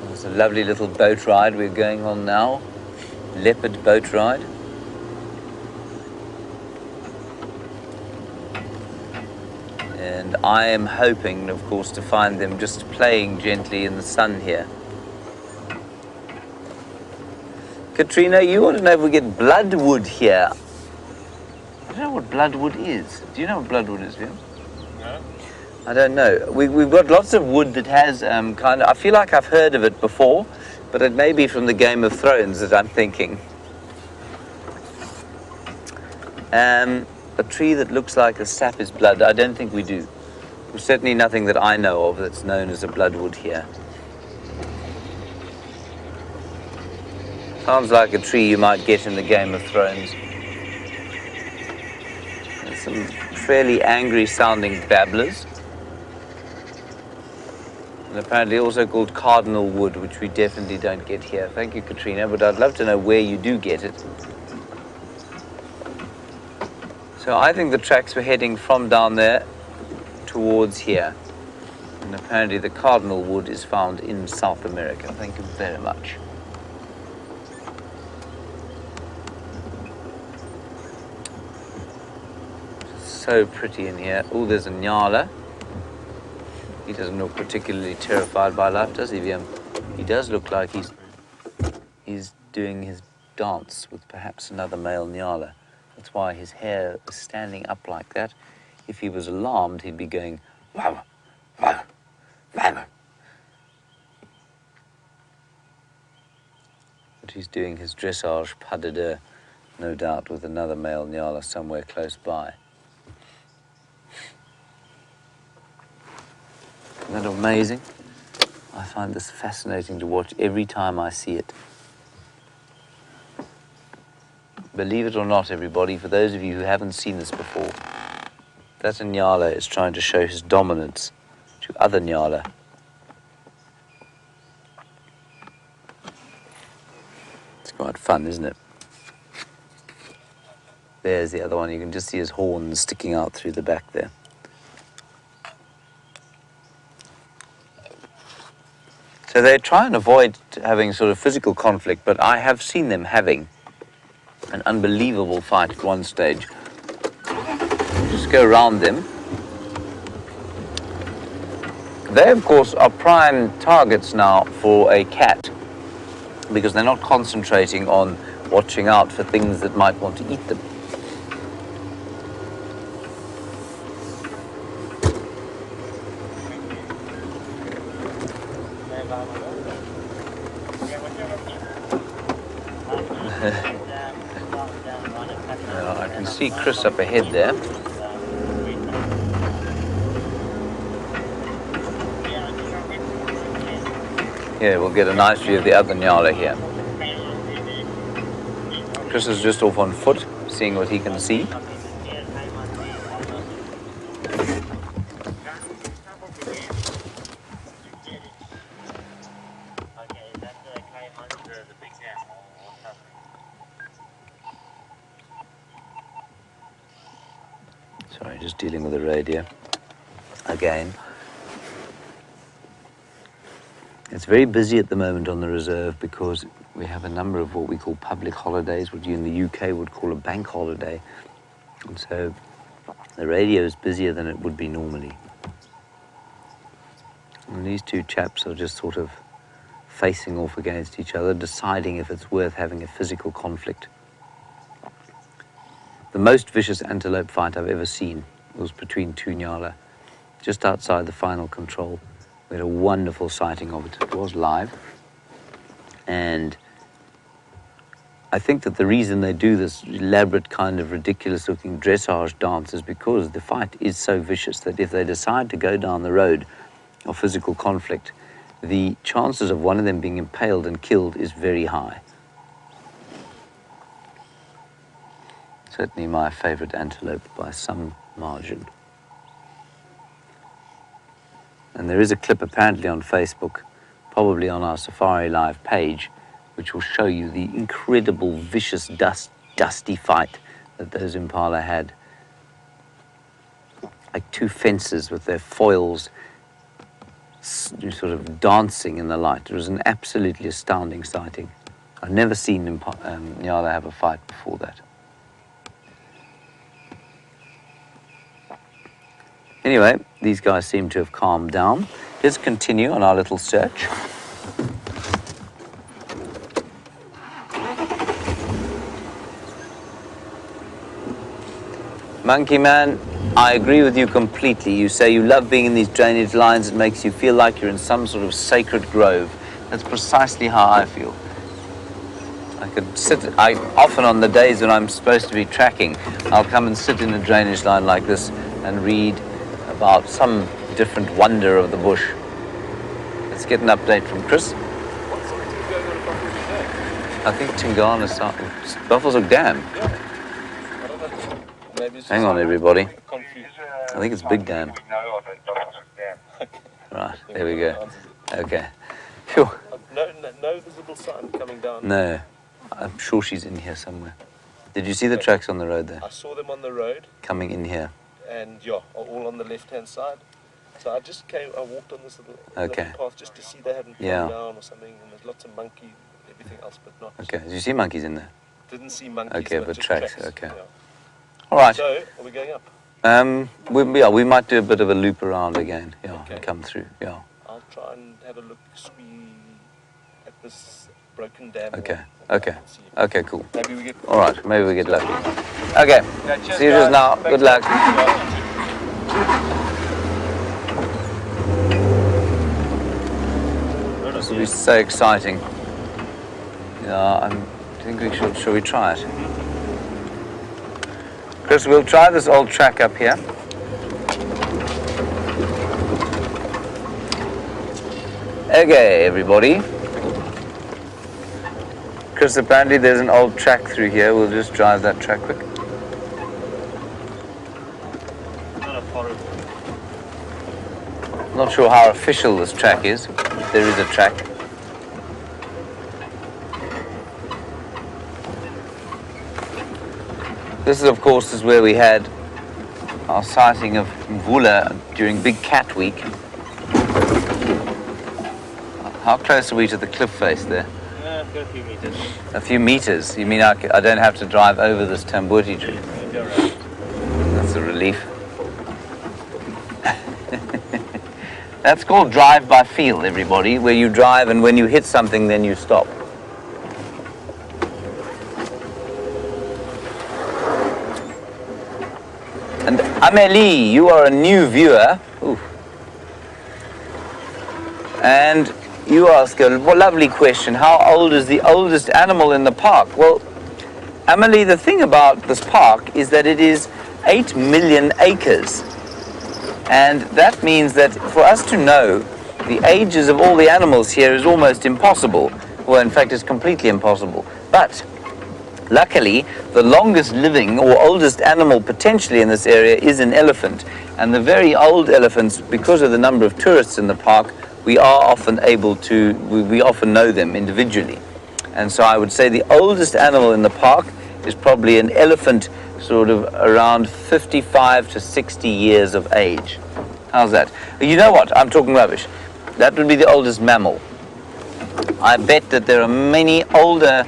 There's a lovely little boat ride we're going on now. Leopard boat ride. And I am hoping, of course, to find them just playing gently in the sun here. Katrina, you want to know if we get bloodwood here? I don't know what bloodwood is. Do you know what bloodwood is, Liam? No. I don't know. We've got lots of wood that has kind of... I feel like I've heard of it before, but it may be from the Game of Thrones that I'm thinking. A tree that looks like the sap is blood. I don't think we do. There's certainly nothing that I know of that's known as a bloodwood here. Sounds like a tree you might get in the Game of Thrones. There's some fairly angry sounding babblers. And apparently also called cardinal wood, which we definitely don't get here. Thank you, Katrina, but I'd love to know where you do get it. So I think the tracks were heading from down there towards here. And apparently the cardinal wood is found in South America. Thank you very much. So pretty in here. Oh, there's a nyala. He doesn't look particularly terrified by life, does he, Liam? He does look like he's doing his dance with perhaps another male nyala. That's why his hair is standing up like that. If he was alarmed, he'd be going, wow, wow, wow. But he's doing his dressage pas de deux, no doubt, with another male nyala somewhere close by. Isn't that amazing? I find this fascinating to watch every time I see it. Believe it or not, everybody, for those of you who haven't seen this before, that nyala is trying to show his dominance to other nyala. It's fun, isn't it? There's the other one. You can just see his horns sticking out through the back there. So they try and avoid having sort of physical conflict, but I have seen them having an unbelievable fight at one stage. Just go around them. They, of course, are prime targets now for a cat because they're not concentrating on watching out for things that might want to eat them. I can see Chris up ahead there. Yeah, we'll get a nice view of the other nyala here. Chris is just off on foot, seeing what he can see. Sorry, just dealing with the radio again. It's very busy at the moment on the reserve because we have a number of what we call public holidays, what you in the UK would call a bank holiday. And so the radio is busier than it would be normally. And these two chaps are just sort of facing off against each other, deciding if it's worth having a physical conflict. The most vicious antelope fight I've ever seen was between two nyala, just outside the final control. We had a wonderful sighting of it. It was live. And I think that the reason they do this elaborate kind of ridiculous-looking dressage dance is because the fight is so vicious that if they decide to go down the road of physical conflict, the chances of one of them being impaled and killed is very high. Certainly my favorite antelope by some margin. And there is a clip apparently on Facebook, probably on our Safari Live page, which will show you the incredible, vicious, dusty fight that those impala had. Like two fences with their foils sort of dancing in the light. It was an absolutely astounding sighting. I've never seen nyala have a fight before that. Anyway, these guys seem to have calmed down. Let's continue on our little search. Monkey Man, I agree with you completely. You say you love being in these drainage lines. It makes you feel like you're in some sort of sacred grove. That's precisely how I feel. I could sit, often on the days when I'm supposed to be tracking, I'll come and sit in a drainage line like this and read about some different wonder of the bush. Let's get an update from Chris. What's going on at Buffelshoek Dam? I think Tingana Buffelshoek Dam. Yeah. I don't know. Maybe it's Hang on, everybody. confused. I think it's Big Dam. We know of it, Buffelshoek Dam. Right, there we go. Okay. Phew. No visible sign coming down. No, I'm sure she's in here somewhere. Did you see the tracks on the road there? I saw them on the road, Coming in here. and yeah, all on the left-hand side. So I just walked on this little path just to see they hadn't fallen down or something, and there's lots of monkey, everything else, but not. Okay, did you see monkeys in there? Didn't see monkeys. Okay, but just tracks, okay. Yeah. All right. So, are we going up? We might do a bit of a loop around again, Okay. and come through, I'll try and have a look at this broken dam. Okay, wall. okay, See. okay, cool. Maybe we get. All right, maybe we get lucky. Okay, cheers, see you just guys. now. Thanks. Good luck. This will be so exciting. Yeah, I think we should we try it? Chris, we'll try this old track up here. Okay, everybody. Chris, apparently there's an old track through here. We'll just drive that track quick. Not sure how official this track is. There is a track. This is, of course, is where we had our sighting of Mvula during Big Cat Week. How close are we to the cliff face there? Yeah, a few meters. A few meters? You mean I don't have to drive over this tambuti tree? You're right. That's a relief. That's called drive by feel, everybody, where you drive and when you hit something, then you stop. And Amélie, you are a new viewer. Ooh. And you ask a lovely question. How old is the oldest animal in the park? Well, Amélie, the thing about this park is that it is 8 million acres. And that means that for us to know the ages of all the animals here is almost impossible. Well, in fact, it's completely impossible. But luckily, the longest living or oldest animal potentially in this area is an elephant. And the very old elephants, because of the number of tourists in the park, we are often able to, we often know them individually. And so I would say the oldest animal in the park is probably an elephant sort of around 55 to 60 years of age. How's that? You know what? I'm talking rubbish. That would be the oldest mammal. I bet that there are many older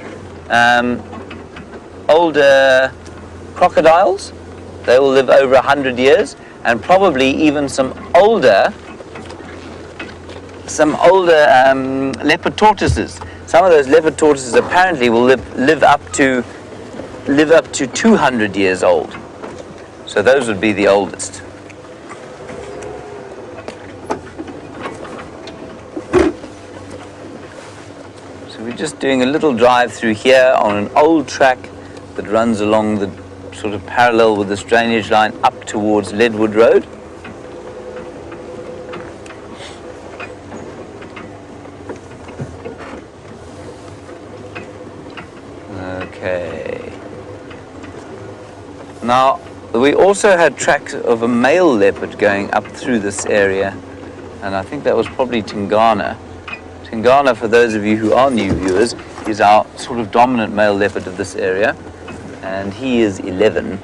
crocodiles. They will live over 100 years, and probably even some older leopard tortoises. Some of those leopard tortoises apparently will live up to 200 years old. So those would be the oldest. So we're just doing a little drive through here on an old track that runs along the sort of parallel with this drainage line up towards Leadwood Road. Okay. Now, we also had tracks of a male leopard going up through this area, and I think that was probably Tingana. Tingana, for those of you who are new viewers, is our sort of dominant male leopard of this area, and he is 11.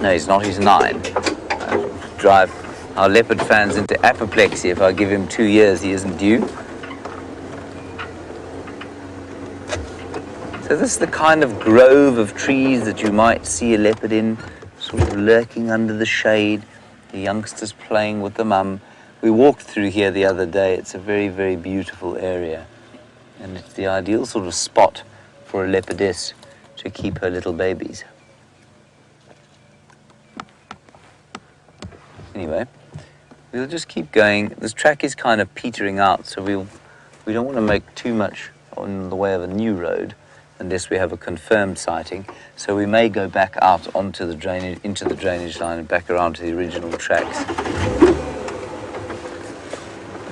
No, he's not, he's 9. I drive our leopard fans into apoplexy if I give him 2 years he isn't due. So this is the kind of grove of trees that you might see a leopard in, sort of lurking under the shade, the youngsters playing with the mum. We walked through here the other day. It's a very, very beautiful area. And it's the ideal sort of spot for a leopardess to keep her little babies. Anyway, we'll just keep going. This track is kind of petering out, so we don't want to make too much on the way of a new road unless we have a confirmed sighting. So we may go back out onto the drainage, into the drainage line and back around to the original tracks.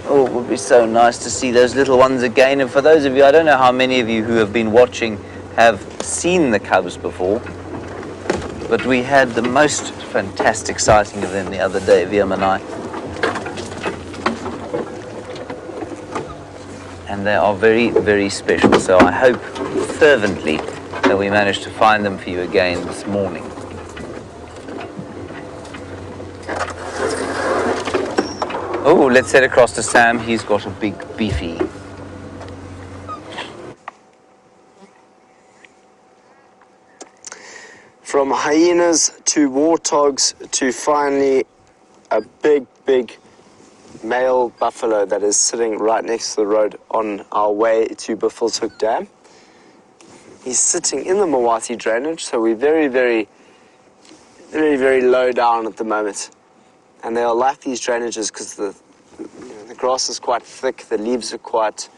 Oh, it would be so nice to see those little ones again. And for those of you, I don't know how many of you who have been watching have seen the cubs before, but we had the most fantastic sighting of them the other day, Viam and I. And they are very, very special. So I hope fervently that we manage to find them for you again this morning. Oh, let's head across to Sam. He's got a big beefy. From hyenas to warthogs to finally a big, big male buffalo that is sitting right next to the road on our way to Buffelshoek Dam. He's sitting in the Mawati drainage, so we're very, very, very, very low down at the moment. And they are like these drainages because the grass is quite thick, the leaves are quite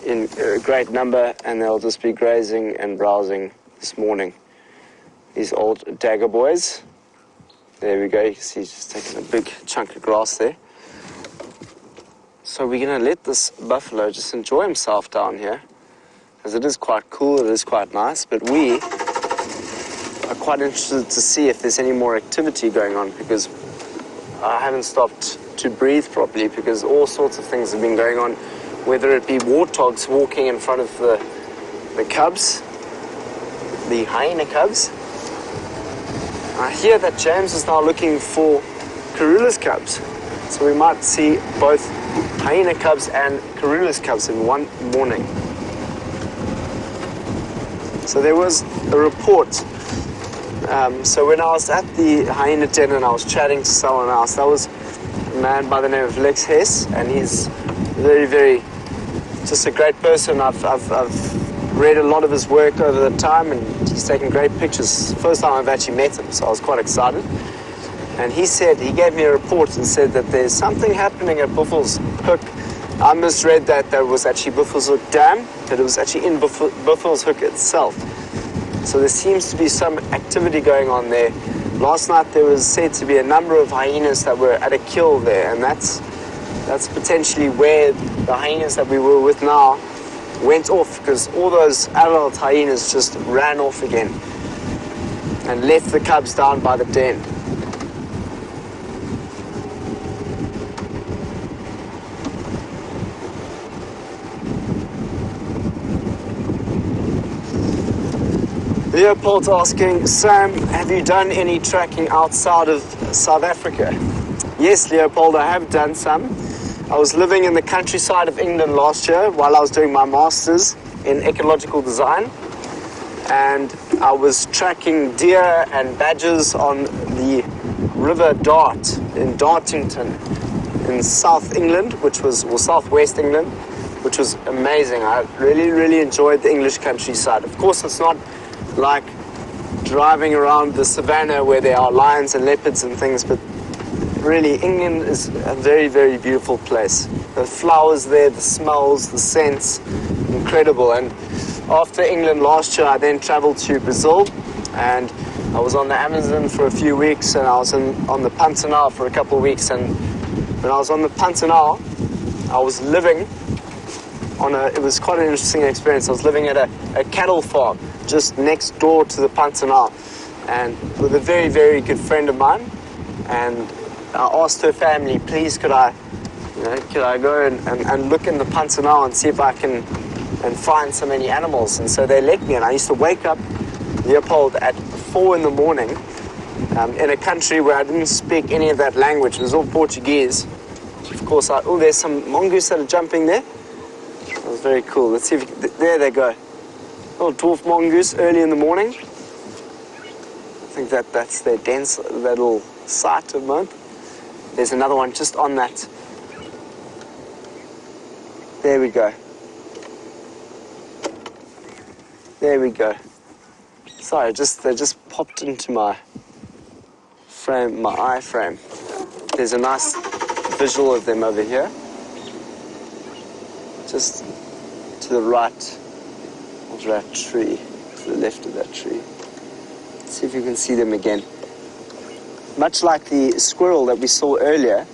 in a great number, and they'll just be grazing and browsing this morning. These old dagger boys. There we go, you can see he's just taking a big chunk of grass there. So we're going to let this buffalo just enjoy himself down here, as it is quite cool, it is quite nice, but we are quite interested to see if there's any more activity going on, because I haven't stopped to breathe properly because all sorts of things have been going on, whether it be warthogs walking in front of the cubs, the hyena cubs, I hear that James is now looking for Karula's cubs. So we might see both hyena cubs and Karula's cubs in one morning. So there was a report. So when I was at the hyena den and I was chatting to someone else, that was a man by the name of Lex Hess, and he's very, just a great person. I've read a lot of his work over the time, and he's taken great pictures. First time I've actually met him, so I was quite excited. And he gave me a report and said that there's something happening at Buffelshoek. I misread that was actually Buffelshoek Dam, but it was actually in Buffelshoek itself. So there seems to be some activity going on there. Last night there was said to be a number of hyenas that were at a kill there, and that's potentially where the hyenas that we were with now went off, because all those adult hyenas just ran off again and left the cubs down by the den. Leopold's asking, Sam, have you done any tracking outside of South Africa? Yes, Leopold, I have done some. I was living in the countryside of England last year while I was doing my master's in ecological design, and I was tracking deer and badgers on the River Dart in Dartington in South England, or Southwest England, which was amazing. I really enjoyed the English countryside. Of course, it's not like driving around the savannah where there are lions and leopards and things, but really England is a very beautiful place. The flowers there, the smells, the scents, incredible. And after England last year, I then traveled to Brazil, and I was on the Amazon for a few weeks, and I was on the Pantanal for a couple of weeks. And when I was on the Pantanal, I was living it was quite an interesting experience. I was living at a cattle farm just next door to the Pantanal, and with a very good friend of mine. And I asked her family, please, could I go and look in the Pantanal and see if I can find so many animals? And so they let me, and I used to wake up, Leopold, at 4 in the morning in a country where I didn't speak any of that language. It was all Portuguese. Of course, there's some mongoose that are jumping there. That was very cool. Let's see if there they go. Little dwarf mongoose early in the morning. I think that's their dense, that little site at the moment. There's another one just on that. There we go. There we go. Sorry, they just popped into my frame, my eye frame. There's a nice visual of them over here. Just to the right of that tree, to the left of that tree. Let's see if you can see them again. Much like the squirrel that we saw earlier.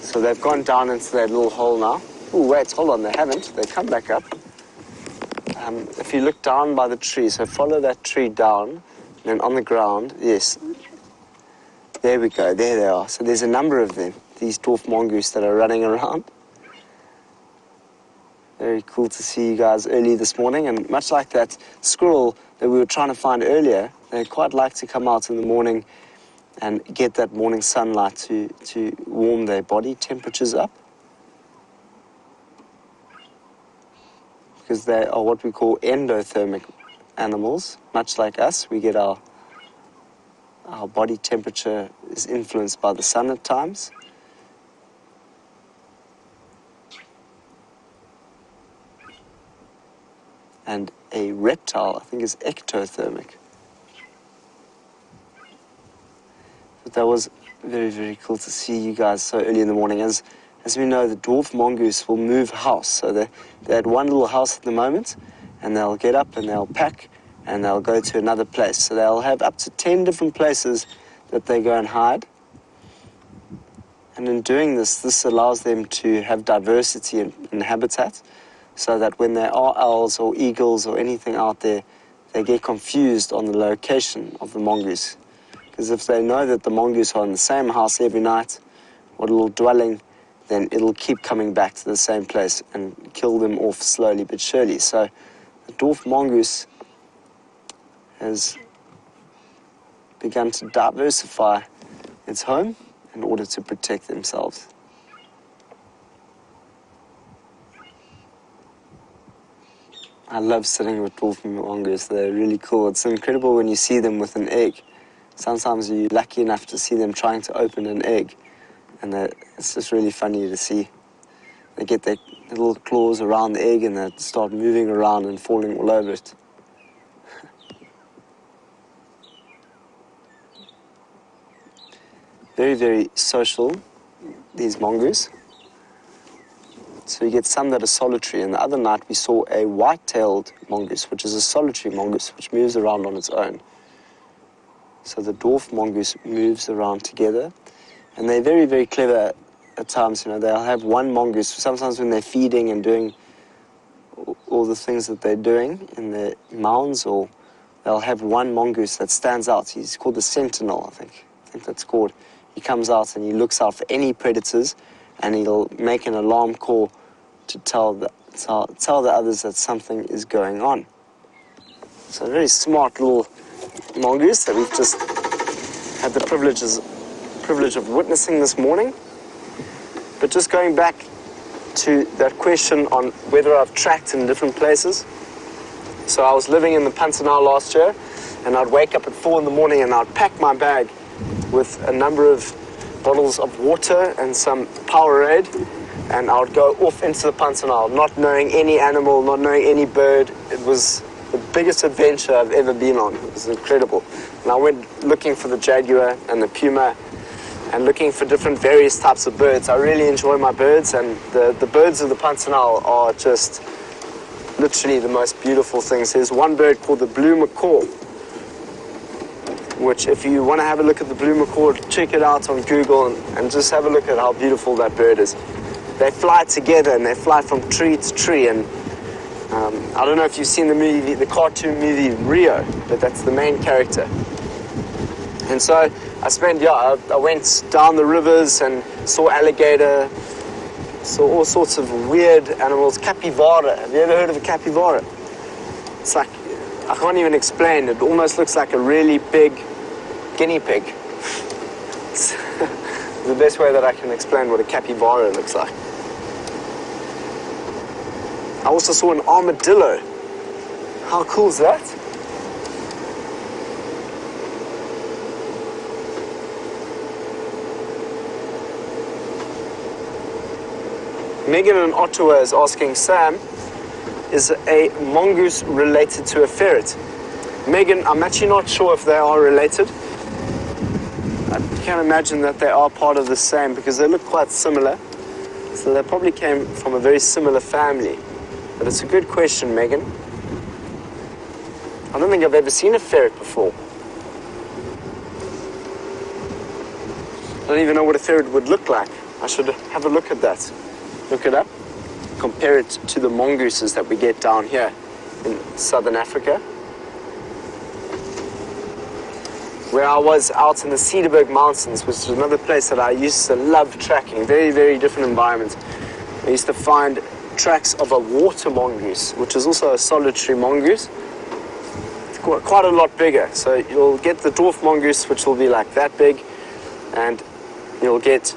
So they've gone down into that little hole now. Oh, wait, hold on, they haven't. They come back up. If you look down by the tree, so follow that tree down, and then on the ground, yes. There we go, there they are. So there's a number of them, these dwarf mongoose that are running around. Very cool to see you guys early this morning, and much like that squirrel that we were trying to find earlier, they quite like to come out in the morning and get that morning sunlight to warm their body temperatures up. Because they are what we call endothermic animals. Much like us, we get our body temperature is influenced by the sun at times. And a reptile, I think, is ectothermic. But that was very cool to see you guys so early in the morning. As we know, the dwarf mongoose will move house. So they're at one little house at the moment, and they'll get up and they'll pack and they'll go to another place. So they'll have up to 10 different places that they go and hide. And in doing this allows them to have diversity in habitat, so that when there are owls or eagles or anything out there, they get confused on the location of the mongoose. Because if they know that the mongoose are in the same house every night, or a little dwelling, then it'll keep coming back to the same place and kill them off slowly but surely. So the dwarf mongoose has begun to diversify its home in order to protect themselves. I love sitting with dwarf mongoose. They're really cool. It's incredible when you see them with an egg. Sometimes you're lucky enough to see them trying to open an egg, and it's just really funny to see. They get their little claws around the egg and they start moving around and falling all over it. Very, very social, these mongoose. So you get some that are solitary, and the other night we saw a white-tailed mongoose, which is a solitary mongoose, which moves around on its own. So the dwarf mongoose moves around together, and they're very, very clever at times. You know, they'll have one mongoose, sometimes when they're feeding and doing all the things that they're doing in their mounds, or they'll have one mongoose that stands out. He's called the sentinel, I think that's called. He comes out and he looks out for any predators, and he'll make an alarm call to tell the others that something is going on. So a very smart little mongoose that we've just had the privilege of witnessing this morning. But just going back to that question on whether I've tracked in different places. So I was living in the Pantanal last year, and I'd wake up at 4 in the morning and I'd pack my bag with a number of bottles of water and some Powerade, and I would go off into the Pantanal, not knowing any animal, not knowing any bird. It was the biggest adventure I've ever been on. It was incredible. And I went looking for the jaguar and the puma and looking for different various types of birds. I really enjoy my birds, and the birds of the Pantanal are just literally the most beautiful things. There's one bird called the blue macaw, which if you want to have a look at the blue macaw, check it out on Google and just have a look at how beautiful that bird is. They fly together and they fly from tree to tree, and I don't know if you've seen the cartoon movie Rio, but that's the main character. And so I went down the rivers and saw alligator, saw all sorts of weird animals. Capybara, have you ever heard of a capybara? It's like, I can't even explain. It almost looks like a really big guinea pig. It's the best way that I can explain what a capybara looks like. I also saw an armadillo. How cool is that? Megan in Ottawa is asking, Sam, is a mongoose related to a ferret? Megan, I'm actually not sure if they are related. I can't imagine that they are part of the same, because they look quite similar. So they probably came from a very similar family. But it's a good question, Megan. I don't think I've ever seen a ferret before. I don't even know what a ferret would look like. I should have a look at that. Look it up. Compare it to the mongooses that we get down here in southern Africa. Where I was out in the Cederberg Mountains, which is another place that I used to love tracking. Very, very different environment. I used to find tracks of a water mongoose, which is also a solitary mongoose. It's quite a lot bigger. So you'll get the dwarf mongoose, which will be like that big, and you'll get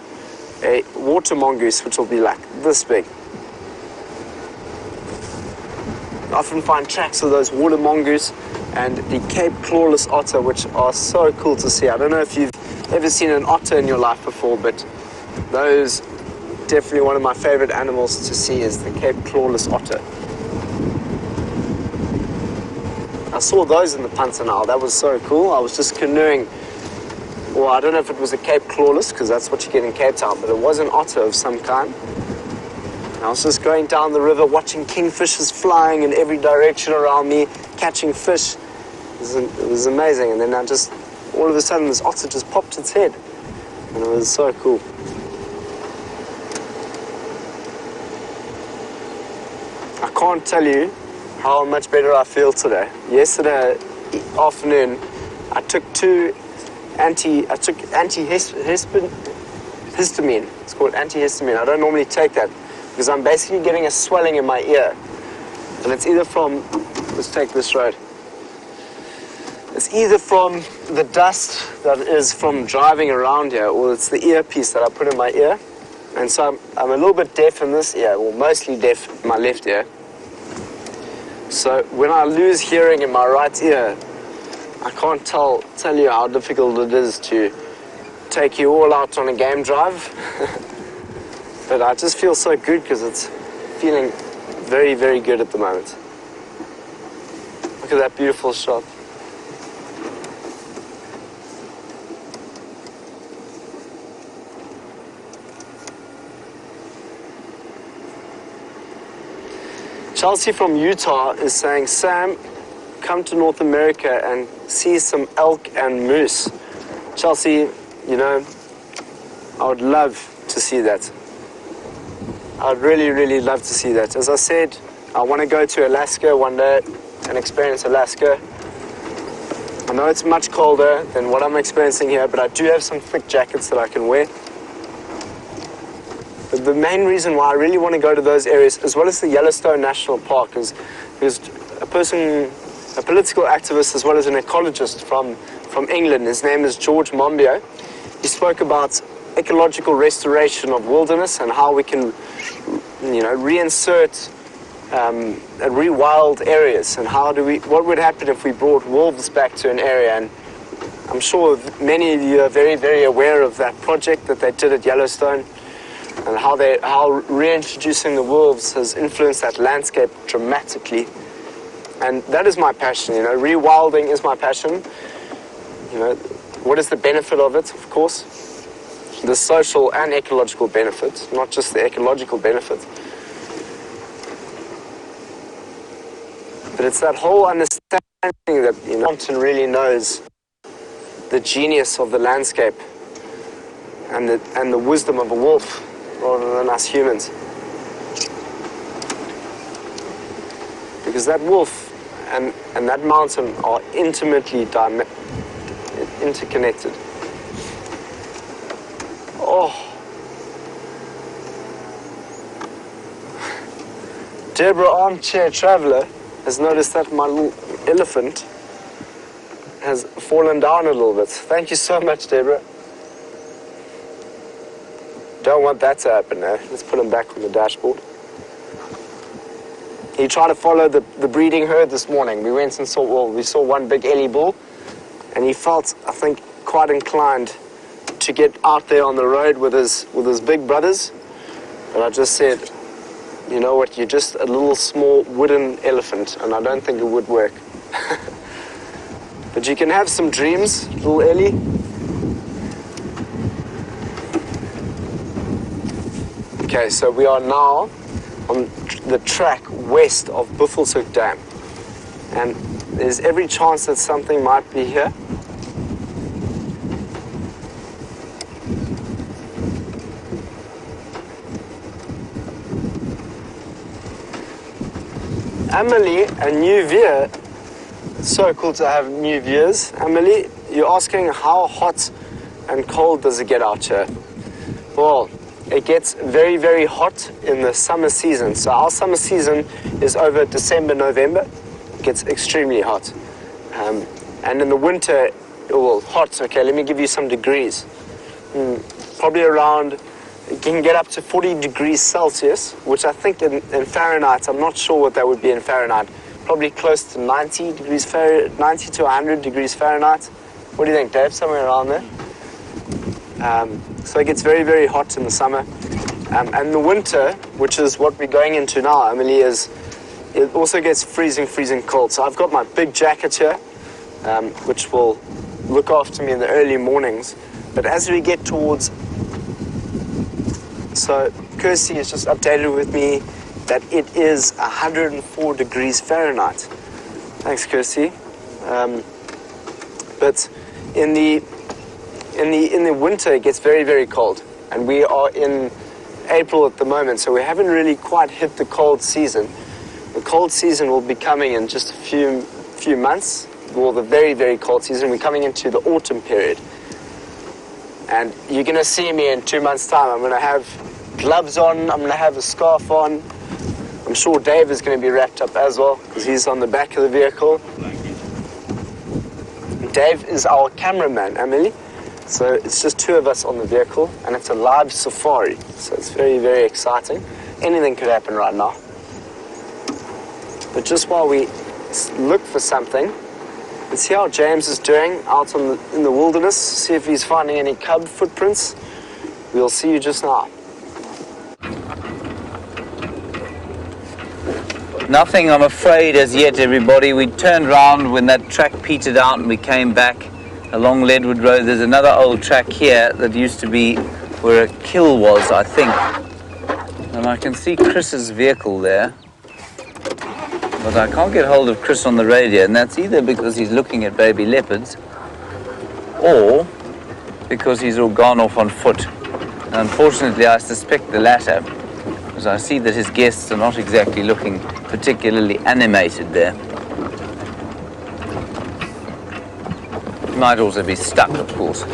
a water mongoose, which will be like this big. I often find tracks of those water mongoose and the Cape clawless otter, which are so cool to see. I don't know if you've ever seen an otter in your life before, but those definitely one of my favorite animals to see is the Cape clawless otter. I saw those in the Pantanal. That was so cool. I was just canoeing. Well, I don't know if it was a Cape clawless, because that's what you get in Cape Town, but it was an otter of some kind. And I was just going down the river, watching kingfishers flying in every direction around me, catching fish. It was amazing. And then all of a sudden, this otter just popped its head. And it was so cool. I can't tell you how much better I feel today. Yesterday afternoon, I took antihistamine. It's called antihistamine. I don't normally take that because I'm basically getting a swelling in my ear. And it's either from, let's take this road. It's either from the dust that is from driving around here, or it's the earpiece that I put in my ear. And so I'm a little bit deaf in this ear, or mostly deaf in my left ear. So when I lose hearing in my right ear, I can't tell you how difficult it is to take you all out on a game drive. But I just feel so good because it's feeling very, very good at the moment. Look at that beautiful shot. Chelsea from Utah is saying, Sam, come to North America and see some elk and moose. Chelsea, you know, I would love to see that. I'd really, really love to see that. As I said, I want to go to Alaska one day and experience Alaska. I know it's much colder than what I'm experiencing here, but I do have some thick jackets that I can wear. But the main reason why I really want to go to those areas, as well as the Yellowstone National Park, is a political activist as well as an ecologist from England. His name is George Monbiot. He spoke about ecological restoration of wilderness and how we can, you know, reinsert and rewild areas, and what would happen if we brought wolves back to an area. And I'm sure many of you are very, very aware of that project that they did at Yellowstone, and how reintroducing the wolves has influenced that landscape dramatically. And that is my passion, you know, rewilding is my passion. You know, what is the benefit of it? Of course, the social and ecological benefit, not just the ecological benefit. But it's that whole understanding that, you know, mountain really knows the genius of the landscape and the wisdom of a wolf rather than us humans. Because that wolf and that mountain are intimately interconnected. Oh. Deborah, armchair traveler, has noticed that my little elephant has fallen down a little bit. Thank you so much, Deborah. Don't want that to happen now. Let's put him back on the dashboard. He tried to follow the breeding herd this morning. We went and we saw one big ellie bull, and he felt, I think, quite inclined to get out there on the road with his big brothers. But I just said, you know what, you're just a little small wooden elephant, and I don't think it would work. But you can have some dreams, little Ellie. Okay, so we are now on the track west of Buffelshoek Dam. And there's every chance that something might be here. Amelie, a new viewer. It's so cool to have new viewers. Amelie, you're asking how hot and cold does it get out here? Well, it gets very, very hot in the summer season. So our summer season is over December, November. It gets extremely hot. And in the winter, well, hot, okay, let me give you some degrees. Probably around, it can get up to 40 degrees Celsius, which I think in Fahrenheit, I'm not sure what that would be in Fahrenheit, probably close to 90 degrees Fahrenheit, 90 to 100 degrees Fahrenheit. What do you think, Dave? Somewhere around there? So it gets very, very hot in the summer. And the winter, which is what we're going into now, Emily, it also gets freezing, freezing cold. So I've got my big jacket here, which will look after me in the early mornings. But as we get towards... So Kirsty has just updated with me that it is 104 degrees Fahrenheit. Thanks, Kirsty. But in the winter, it gets very, very cold. And we are in April at the moment, so we haven't really quite hit the cold season. The cold season will be coming in just a few months. Well, the very, very cold season. We're coming into the autumn period. And you're going to see me in 2 months' time. I'm going to have gloves on. I'm going to have a scarf on. I'm sure Dave is going to be wrapped up as well, because he's on the back of the vehicle. Dave is our cameraman, Emily. So it's just two of us on the vehicle, and it's a live safari. So it's very, very exciting. Anything could happen right now. But just while we look for something, let's see how James is doing out in the wilderness, see if he's finding any cub footprints. We'll see you just now. Nothing, I'm afraid, as yet, everybody. We turned round when that track petered out and we came back along Leadwood Road. There's another old track here that used to be where a kill was, I think. And I can see Chris's vehicle there. But I can't get hold of Chris on the radio, and that's either because he's looking at baby leopards or because he's all gone off on foot. And unfortunately, I suspect the latter, because I see that his guests are not exactly looking particularly animated there. He might also be stuck, of course.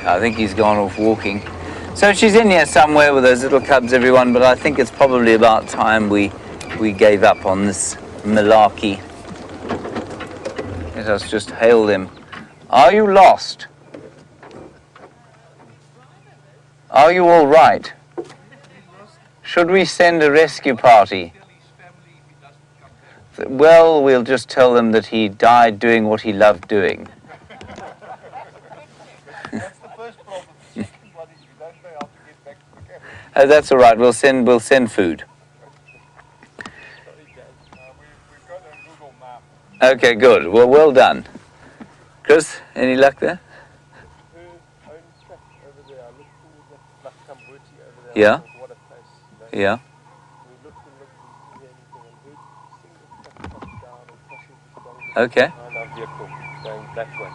I think he's gone off walking. So she's in here somewhere with those little cubs, everyone, but I think it's probably about time we gave up on this malarkey. Let us just hail them. Are you lost? Are you all right? Should we send a rescue party? Well, we'll just tell them that he died doing what he loved doing. That's the first problem. The second one is you don't know how to get back to the camp. Oh, that's all right. We'll send food. We've got a Google map. Okay, good. Well done. Chris, any luck there? Yeah. Yeah. Okay.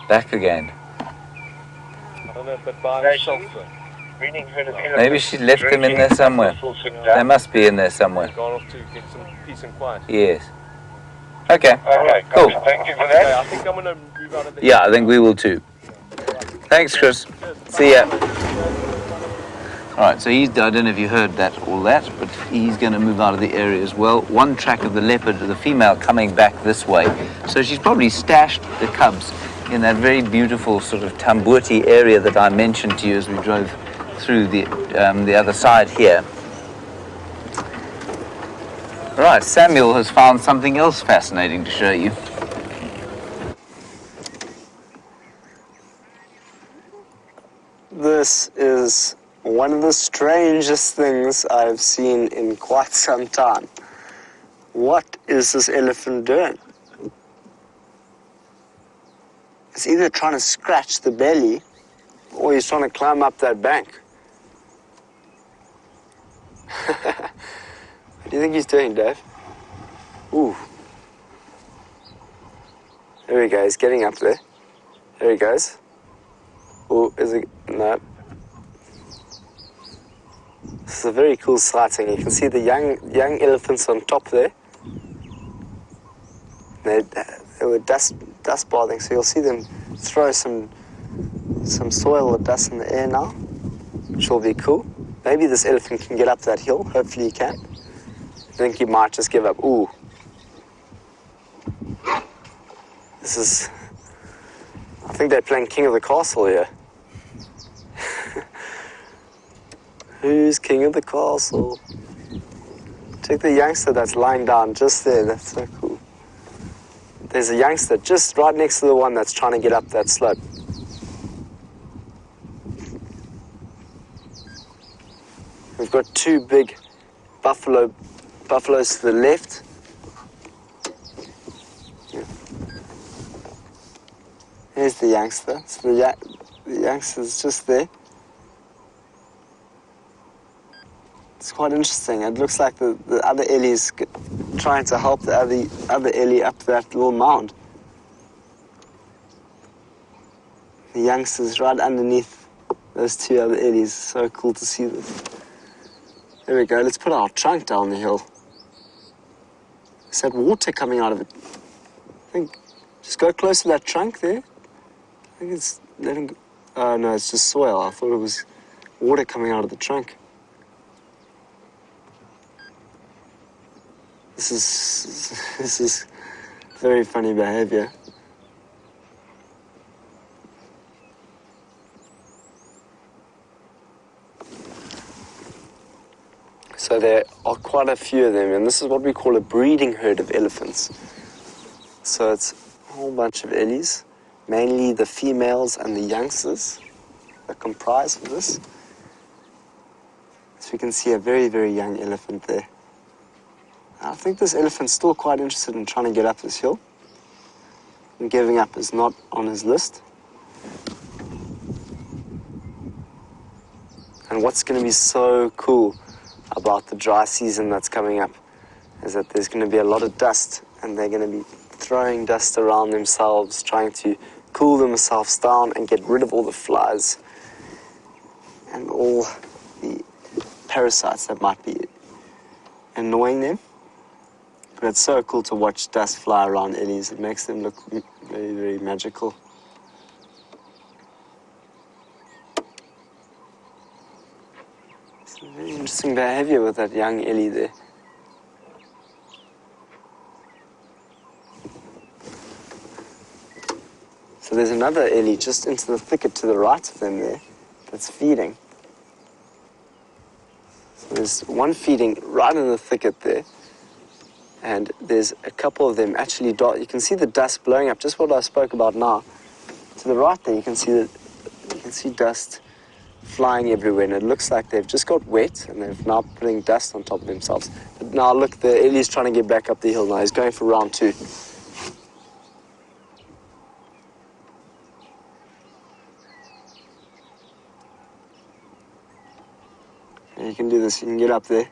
Back again. I don't know, but by herself. Maybe she left them in there somewhere. They must be in there somewhere. Gone off to get some peace and quiet. Yes. Okay. Okay, Cool. Thank you for Okay, that. I think I'm going to move out of the... Yeah, I think we will too. Thanks, Chris. See ya. All right, so I don't know if you heard all that, but he's going to move out of the area as well. One track of the leopard, the female coming back this way. So she's probably stashed the cubs in that very beautiful sort of Tambuti area that I mentioned to you as we drove through the other side here. Right, Samuel has found something else fascinating to show you. This is one of the strangest things I've seen in quite some time. What is this elephant doing? It's either trying to scratch the belly or he's trying to climb up that bank. What do you think he's doing, Dave? Ooh. There we go, he's getting up there. There he goes. Oh, is it? No. This is a very cool sighting. You can see the young elephants on top there. They were dust bathing, so you'll see them throw some soil or dust in the air now, which will be cool. Maybe this elephant can get up that hill. Hopefully he can. I think he might just give up. Ooh. This is... I think they're playing King of the Castle here. Who's King of the Castle? Check the youngster that's lying down just there. That's so cool. There's a youngster just right next to the one that's trying to get up that slope. We've got two big buffaloes to the left. Yeah. Here's the youngster. So the youngster's just there. It's quite interesting. It looks like the other ellie's trying to help the other ellie up that little mound. The youngster's right underneath those two other ellies. So cool to see this. There we go. Let's put our trunk down the hill. Is that water coming out of it? I think. Just go close to that trunk there. I think it's letting go. Oh no, it's just soil. I thought it was water coming out of the trunk. This is very funny behavior. So there are quite a few of them, and this is what we call a breeding herd of elephants. So it's a whole bunch of ellies, mainly the females and the youngsters that comprise of this. So you can see a very, very young elephant there. I think this elephant's still quite interested in trying to get up this hill. And giving up is not on his list. And what's going to be so cool about the dry season that's coming up is that there's going to be a lot of dust, and they're going to be throwing dust around themselves, trying to cool themselves down and get rid of all the flies and all the parasites that might be annoying them. But it's so cool to watch dust fly around ellies. It makes them look very, very magical. It's a very interesting behavior with that young ellie there. So there's another ellie just into the thicket to the right of them there that's feeding. So there's one feeding right in the thicket there. And there's a couple of them actually, you can see the dust blowing up, just what I spoke about now. To the right there, you can see dust flying everywhere, and it looks like they've just got wet, and they're now putting dust on top of themselves. But now look, the ellie's trying to get back up the hill now. He's going for round 2. And you can do this, you can get up there.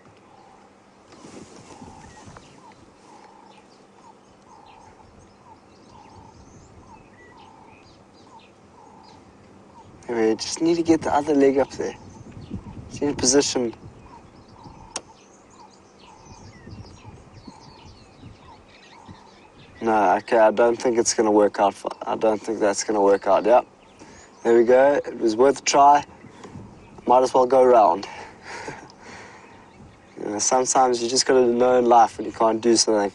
Anyway, just need to get the other leg up there. Just need to position. No, okay, I don't think it's going to work out. I don't think that's going to work out. Yep. There we go. It was worth a try. Might as well go round. You know, sometimes you just got to know in life when you can't do something.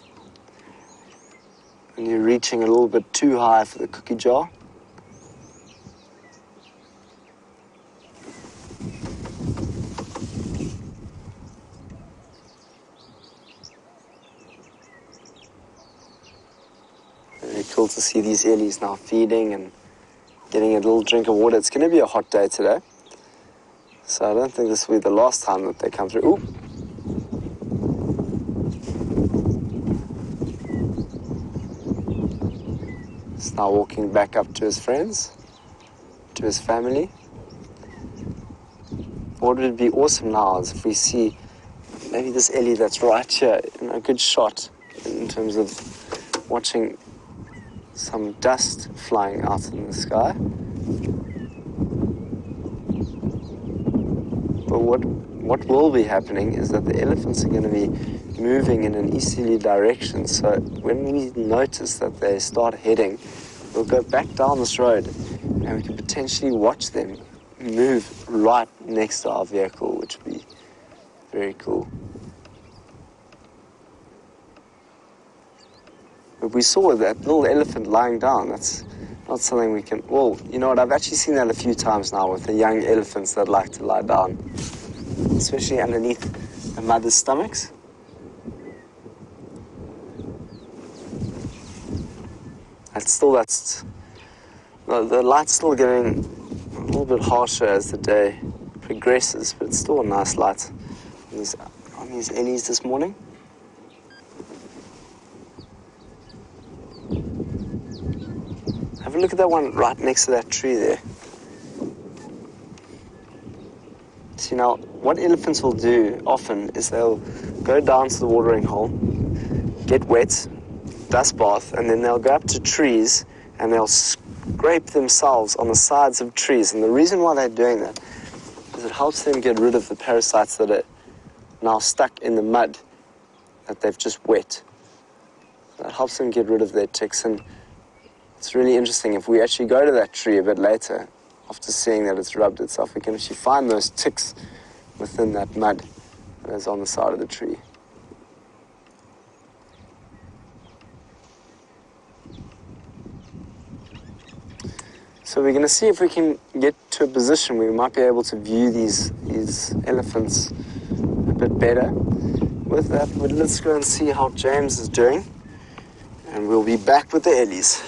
When you're reaching a little bit too high for the cookie jar. Very cool to see these ellies now feeding and getting a little drink of water. It's going to be a hot day today, so I don't think this will be the last time that they come through. Ooh. He's now walking back up to his friends, to his family. What would be awesome now is if we see maybe this ellie that's right here in a good shot in terms of watching some dust flying out in the sky. But what will be happening is that the elephants are going to be moving in an easterly direction. So when we notice that they start heading, we'll go back down this road and we can potentially watch them move right next to our vehicle, which would be very cool. But we saw that little elephant lying down. That's not something we can... Well, you know what? I've actually seen that a few times now with the young elephants that like to lie down, especially underneath the mother's stomachs. The light's still getting a little bit harsher as the day progresses, but it's still a nice light on these ellies this morning. Have a look at that one right next to that tree there. See now, what elephants will do often is they'll go down to the watering hole, get wet, dust bath, and then they'll go up to trees and they'll scrape themselves on the sides of trees. And the reason why they're doing that is it helps them get rid of the parasites that are now stuck in the mud that they've just wet. That helps them get rid of their ticks. And it's really interesting, if we actually go to that tree a bit later, after seeing that it's rubbed itself, we can actually find those ticks within that mud that is on the side of the tree. So we're going to see if we can get to a position where we might be able to view these elephants a bit better. With that, let's go and see how James is doing, and we'll be back with the ellies.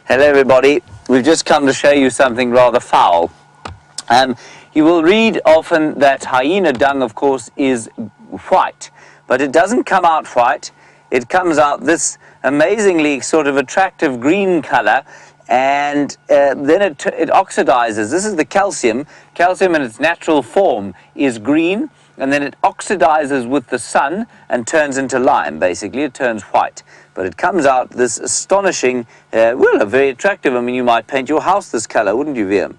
Hello everybody, we've just come to show you something rather foul. You will read often that hyena dung, of course, is white, but it doesn't come out white. It comes out this amazingly sort of attractive green color, and then it oxidizes. This is the calcium. Calcium in its natural form is green, and then it oxidizes with the sun and turns into lime. Basically, it turns white. But it comes out this astonishing, well, very attractive. I mean, you might paint your house this color, wouldn't you, Liam?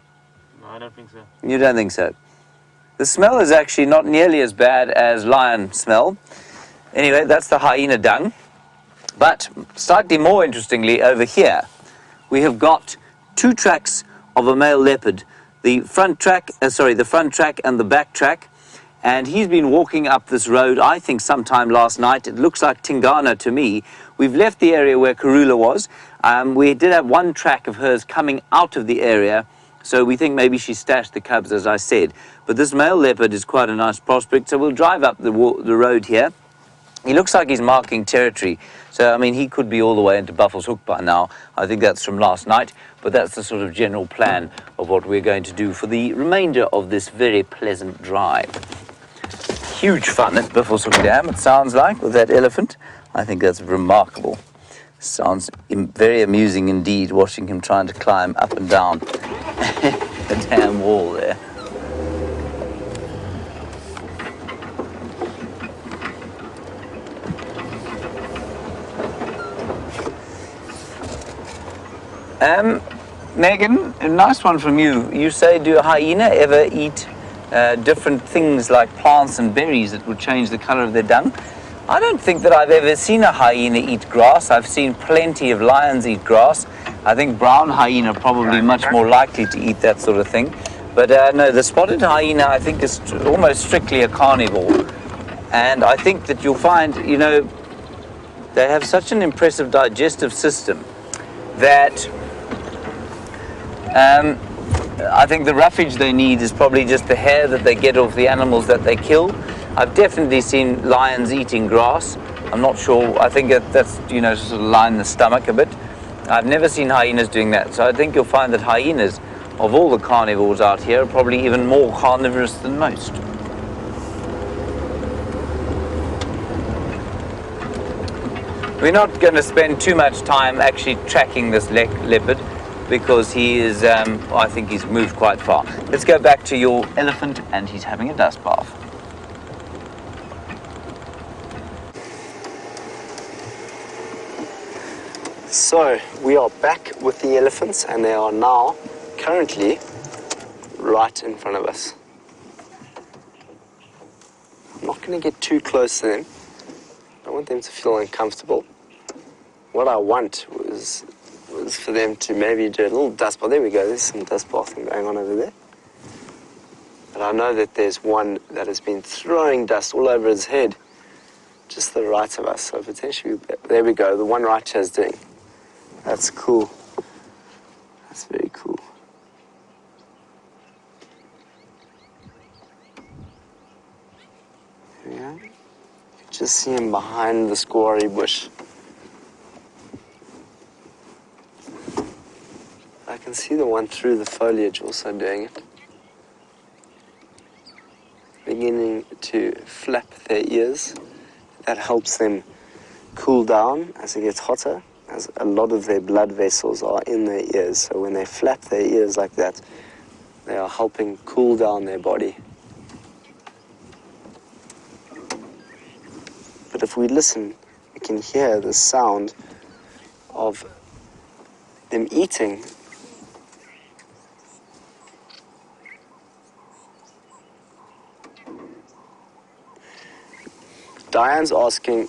No, I don't think so. You don't think so? The smell is actually not nearly as bad as lion smell. Anyway, that's the hyena dung. But slightly more interestingly, over here, we have got 2 tracks of a male leopard. The front track and the back track. And he's been walking up this road, I think, sometime last night. It looks like Tingana to me. We've left the area where Karula was. We did have 1 track of hers coming out of the area, so we think maybe she stashed the cubs, as I said. But this male leopard is quite a nice prospect, so we'll drive up the road here. He looks like he's marking territory, so I mean he could be all the way into Buffelshoek by now. I think that's from last night, but that's the sort of general plan of what we're going to do for the remainder of this very pleasant drive. Huge fun at Buffelshoek Dam, it sounds like, with that elephant. I think that's remarkable. Sounds very amusing indeed, watching him trying to climb up and down the dam wall there. Megan, a nice one from you. You say, do a hyena ever eat different things like plants and berries that would change the color of their dung? I don't think that I've ever seen a hyena eat grass. I've seen plenty of lions eat grass. I think brown hyena are probably much more likely to eat that sort of thing. But no, the spotted hyena I think is almost strictly a carnivore. And I think that you'll find, you know, they have such an impressive digestive system that I think the roughage they need is probably just the hair that they get off the animals that they kill. I've definitely seen lions eating grass. I'm not sure. I think that's, you know, sort of line the stomach a bit. I've never seen hyenas doing that. So I think you'll find that hyenas, of all the carnivores out here, are probably even more carnivorous than most. We're not going to spend too much time actually tracking this leopard, because he is, I think he's moved quite far. Let's go back to your elephant, and he's having a dust bath. So we are back with the elephants, and they are now currently right in front of us. I'm not going to get too close to them. I don't want them to feel uncomfortable. What I want was for them to maybe do a little dust bath. There we go, there's some dust bathing going on over there. But I know that there's one that has been throwing dust all over his head, just to the right of us. So potentially, there we go, the one right here is doing. That's cool. That's very cool. There we go. You can just see him behind the squarry bush. I can see the one through the foliage also doing it. Beginning to flap their ears. That helps them cool down as it gets hotter, as a lot of their blood vessels are in their ears. So when they flap their ears like that, they are helping cool down their body. But if we listen, we can hear the sound of them eating. Diane's asking,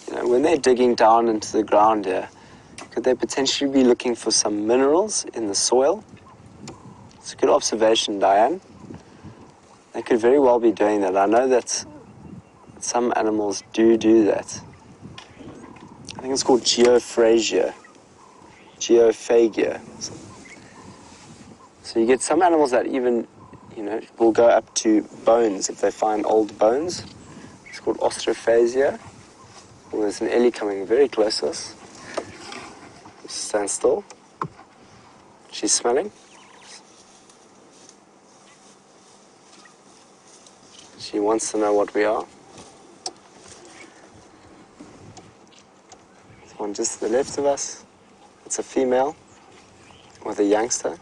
you know, when they're digging down into the ground here, could they potentially be looking for some minerals in the soil? It's a good observation, Diane. They could very well be doing that. I know that some animals do that. I think it's called geophagia. Geophagia. So you get some animals that even, will go up to bones if they find old bones. It's called ostrophagia. Well, there's an ellie coming very close to us. Stand still. She's smelling. She wants to know what we are. There's one just to the left of us. It's a female with a youngster.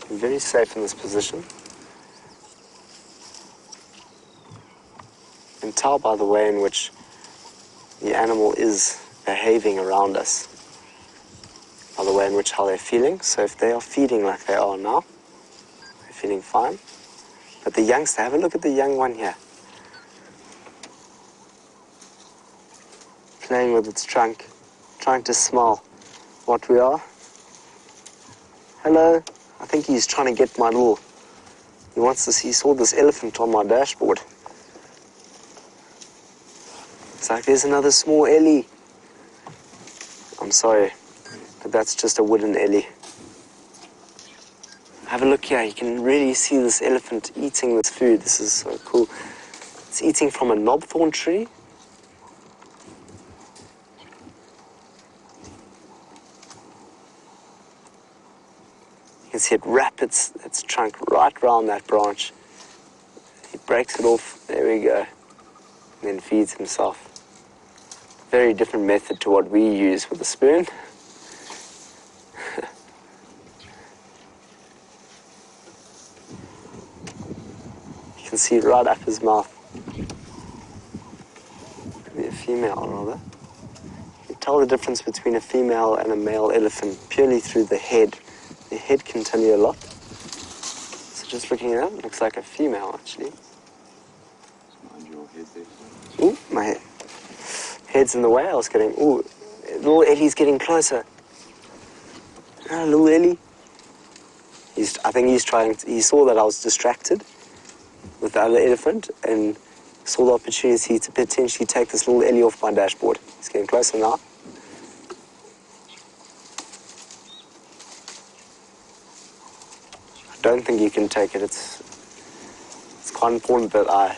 I'm very safe in this position. You can tell by the way in which the animal is behaving around us, by the way in which how they're feeling. So if they are feeding like they are now, they're feeling fine. But the youngster, have a look at the young one here. Playing with its trunk, trying to smell what we are. Hello. I think he's trying to get my little, he saw this elephant on my dashboard. It's like, there's another small ellie. I'm sorry, but that's just a wooden ellie. Have a look here, you can really see this elephant eating this food. This is so cool. It's eating from a knobthorn tree. You can see it wrap its trunk right around that branch. He breaks it off, there we go, and then feeds himself. Very different method to what we use with a spoon. You can see right up his mouth. Could be a female, rather. You can tell the difference between a female and a male elephant purely through the head. The head can tell you a lot. So just looking at it, looks like a female, actually. Mind your head there. Ooh, my head's in the way. I was getting, ooh, little Ellie's getting closer. Ah, little Ellie. I think he saw that I was distracted with the other elephant and saw the opportunity to potentially take this little Ellie off my dashboard. He's getting closer now. I don't think you can take it. It's quite important that I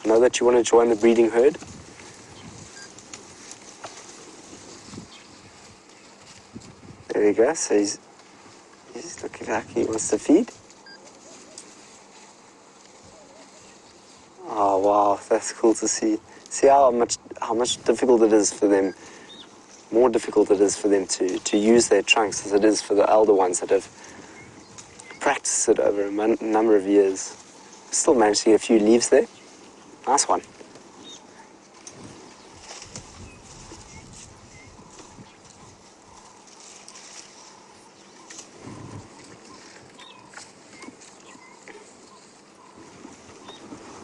know that you want to join the breeding herd. There we go. So he's looking like he wants to feed. Oh wow, that's cool to see. See how much difficult it is for them. More difficult it is for them to use their trunks as it is for the elder ones that have practiced it over a number of years. Still managed to get a few leaves there. Nice one.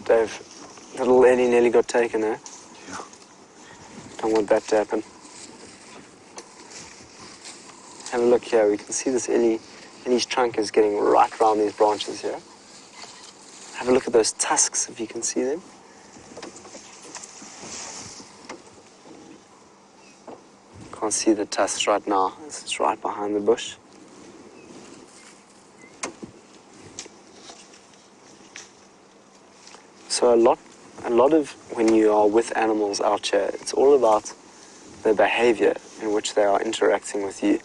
Dave, the little Ellie nearly got taken there. Yeah. Don't want that to happen. Have a look here. We can see this Ellie's trunk is getting right around these branches here. Have a look at those tusks, if you can see them. Can't see the tusks right now. It's right behind the bush. So a lot of when you are with animals out here, it's all about the behavior in which they are interacting with you.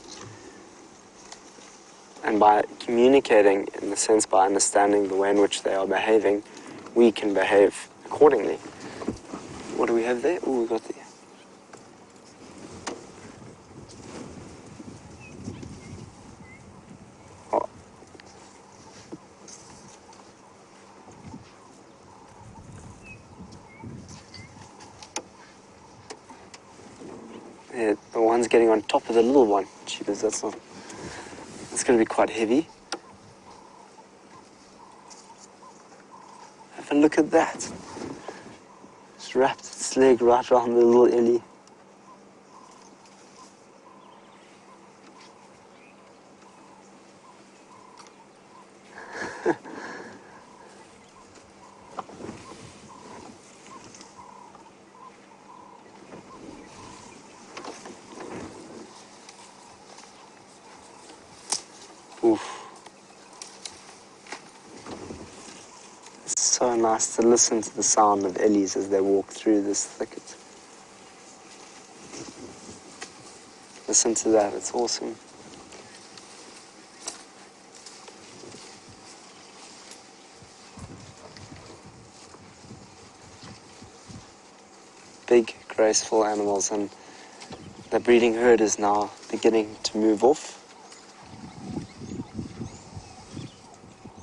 And by communicating, in the sense by understanding the way in which they are behaving, we can behave accordingly. What do we have there? Oh, we got the... Oh. Yeah, the one's getting on top of the little one. Jeepers, that's going to be quite heavy. Have a look at that. It's wrapped its leg right around the little Ellie. Oof. It's so nice to listen to the sound of ellies as they walk through this thicket. Listen to that, it's awesome. Big, graceful animals, and the breeding herd is now beginning to move off.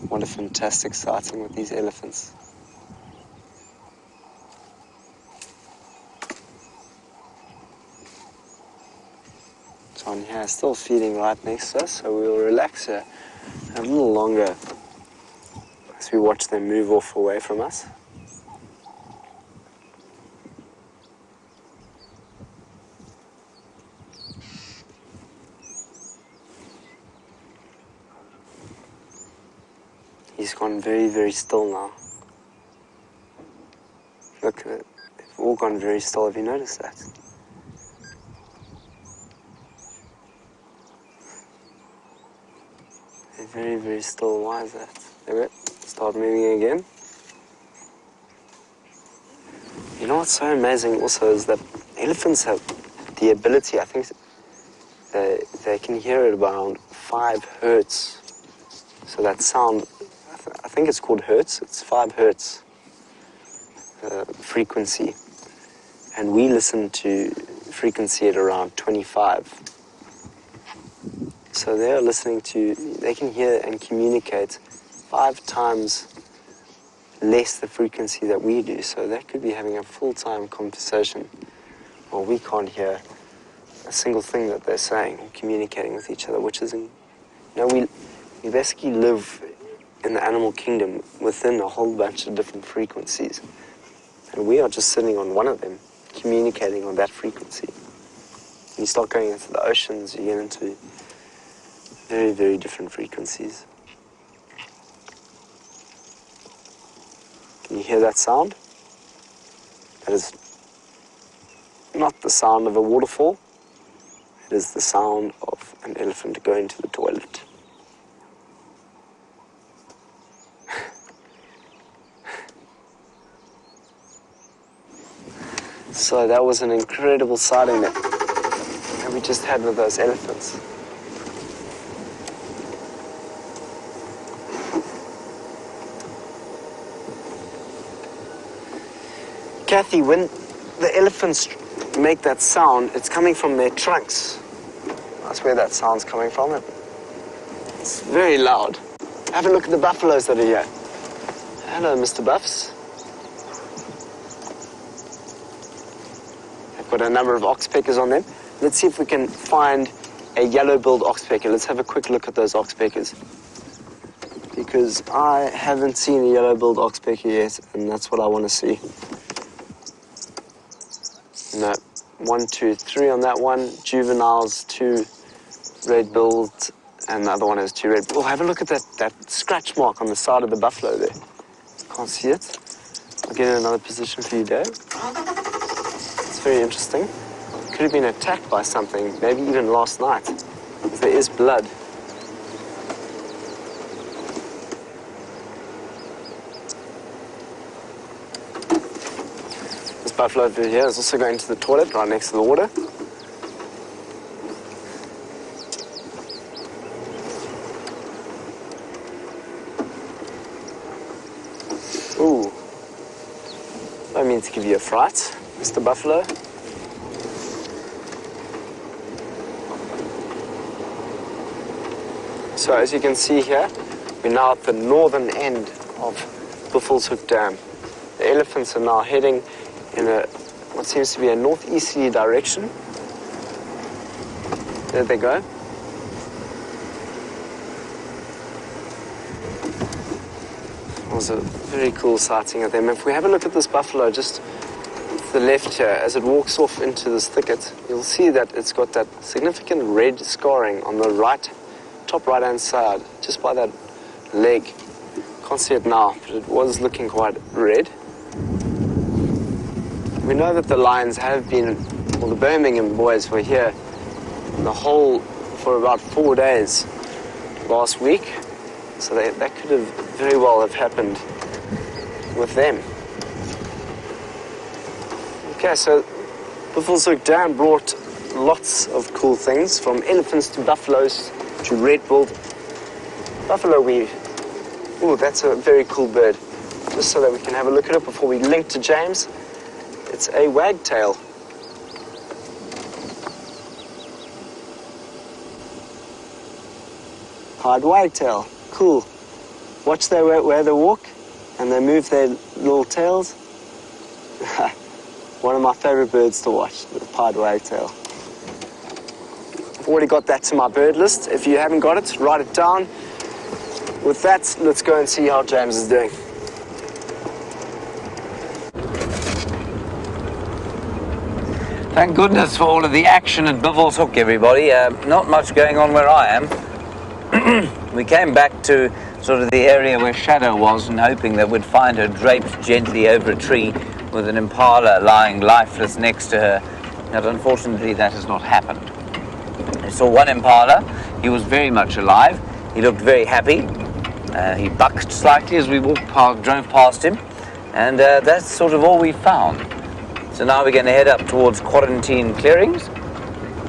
What a fantastic sighting with these elephants. John here is still feeding right next to us, so we will relax here a little longer as we watch them move off away from us. He's gone very, very still now. Look, they've all gone very still. Have you noticed that? They're very, very still. Why is that? There we go. Start moving again. You know what's so amazing also is that elephants have the ability, I think they can hear it around 5 hertz. So that sound, I think it's called hertz, it's 5 hertz frequency. And we listen to frequency at around 25. So they're listening to, they can hear and communicate 5 times less the frequency that we do. So they could be having a full-time conversation. Well, we can't hear a single thing that they're saying or communicating with each other, which is, we basically live in the animal kingdom within a whole bunch of different frequencies. And we are just sitting on one of them, communicating on that frequency. When you start going into the oceans, you get into very, very different frequencies. Can you hear that sound? That is not the sound of a waterfall. It is the sound of an elephant going to the toilet. So that was an incredible sighting that we just had with those elephants. Kathy, when the elephants make that sound, it's coming from their trunks. That's where that sound's coming from. It's very loud. Have a look at the buffaloes that are here. Hello, Mr. Buffs. They've got a number of oxpeckers on them. Let's see if we can find a yellow-billed oxpecker. Let's have a quick look at those oxpeckers. Because I haven't seen a yellow-billed oxpecker yet, and that's what I want to see. No, 1, 2, 3 on that one. Juveniles, 2 red-billed, and the other one has 2 red. Oh, have a look at that scratch mark on the side of the buffalo there. Can't see it. I'll get in another position for you, Dave. It's very interesting. Could have been attacked by something, maybe even last night. Because there is blood. Buffalo over here is also going to the toilet right next to the water. Ooh. I mean to give you a fright, Mr. Buffalo. So as you can see here, we're now at the northern end of Buffelshoek Dam. The elephants are now heading in what seems to be a northeasterly direction. There they go. It was a very cool sighting of them. If we have a look at this buffalo just to the left here, as it walks off into this thicket, you'll see that it's got that significant red scarring on the top right-hand side, just by that leg. Can't see it now, but it was looking quite red. We know that the lions have been, well, the Birmingham boys were here in the hole for about 4 days last week. So that could have very well have happened with them. Okay, so Buffelshoek Dam brought lots of cool things, from elephants to buffaloes to red-billed buffalo weed. Ooh, that's a very cool bird. Just so that we can have a look at it before we link to James. It's a wagtail. Hard wagtail. Cool. Watch where they walk and they move their little tails. One of my favorite birds to watch, the pied wagtail. I've already got that to my bird list. If you haven't got it, write it down. With that, let's go and see how James is doing. Thank goodness for all of the action at Buffelshoek, everybody. Not much going on where I am. We came back to sort of the area where Shadow was and hoping that we'd find her draped gently over a tree with an impala lying lifeless next to her. But unfortunately, that has not happened. I saw one impala. He was very much alive. He looked very happy. He bucked slightly as we drove past him. And that's sort of all we found. So now we're going to head up towards quarantine clearings,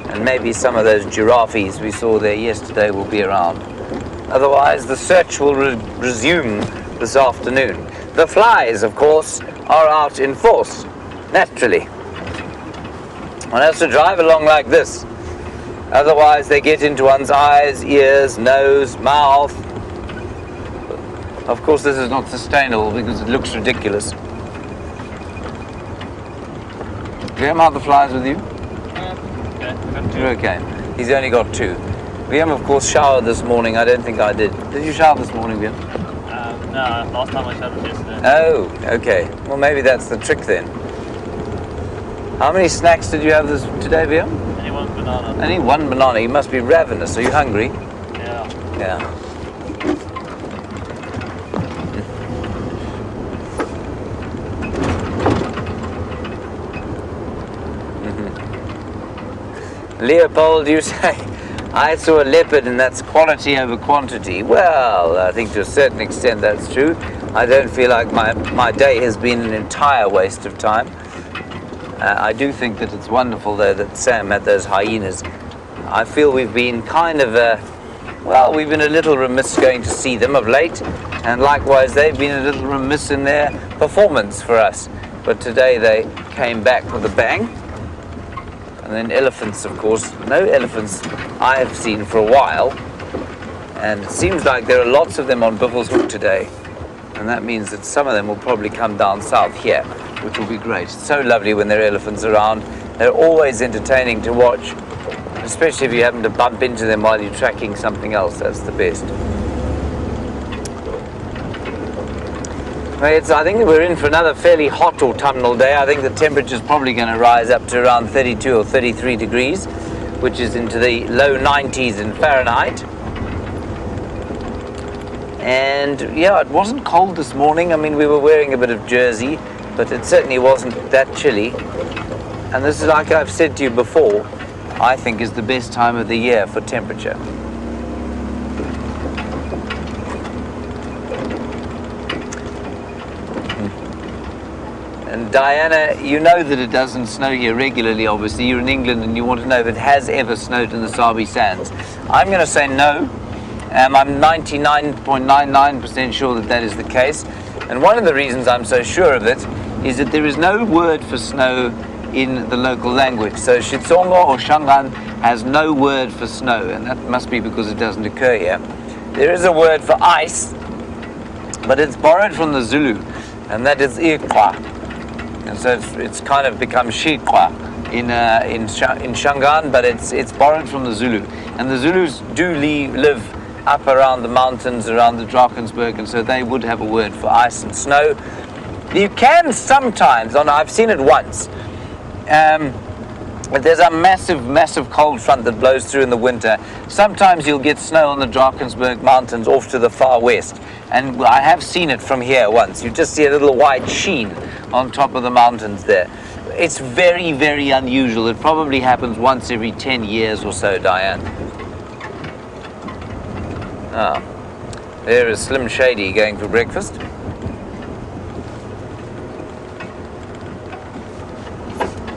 and maybe some of those giraffes we saw there yesterday will be around. Otherwise, the search will resume this afternoon. The flies, of course, are out in force, naturally. One has to drive along like this. Otherwise, they get into one's eyes, ears, nose, mouth. Of course, this is not sustainable because it looks ridiculous. Liam, how are the flies with you? Okay. You're okay. He's only got 2. Liam, of course, showered this morning. I don't think I did. Did you shower this morning, Liam? No, last time I showered was yesterday. Oh, okay. Well, maybe that's the trick then. How many snacks did you have today, Liam? Only 1 banana. Only 1 banana. You must be ravenous. Are you hungry? Yeah. Yeah. Leopold, you say? I saw a leopard and that's quality over quantity. Well, I think to a certain extent that's true. I don't feel like my day has been an entire waste of time. I do think that it's wonderful, though, that Sam had those hyenas. I feel we've been kind of, we've been a little remiss going to see them of late. And likewise, they've been a little remiss in their performance for us. But today they came back with a bang. And then elephants, of course. No elephants I have seen for a while. And it seems like there are lots of them on Buffelshoek today. And that means that some of them will probably come down south here, which will be great. It's so lovely when there are elephants around. They're always entertaining to watch, especially if you happen to bump into them while you're tracking something else. That's the best. I think we're in for another fairly hot autumnal day. I think the temperature's probably going to rise up to around 32 or 33 degrees, which is into the low 90s in Fahrenheit. And yeah, it wasn't cold this morning. I mean, we were wearing a bit of jersey, but it certainly wasn't that chilly. And this is, like I've said to you before, I think is the best time of the year for temperature. And Diana, you know that it doesn't snow here regularly, obviously. You're in England and you want to know if it has ever snowed in the Sabi Sands. I'm going to say no. I'm 99.99% sure that that is the case. And one of the reasons I'm so sure of it is that there is no word for snow in the local language. So Xitsonga or Shangaan has no word for snow, and that must be because it doesn't occur here. There is a word for ice, but it's borrowed from the Zulu, and that is Iqwa. And so it's kind of become Shikwa in Shangaan, but it's borrowed from the Zulu. And the Zulus do live up around the mountains, around the Drakensberg, and so they would have a word for ice and snow. You can sometimes, I've seen it once, but there's a massive cold front that blows through in the winter. Sometimes you'll get snow on the Drakensberg mountains off to the far west, and I have seen it from here once. You just see a little white sheen on top of the mountains there. It's very, very unusual. It probably happens once every 10 years or so, Diane. Ah, there is Slim Shady going for breakfast.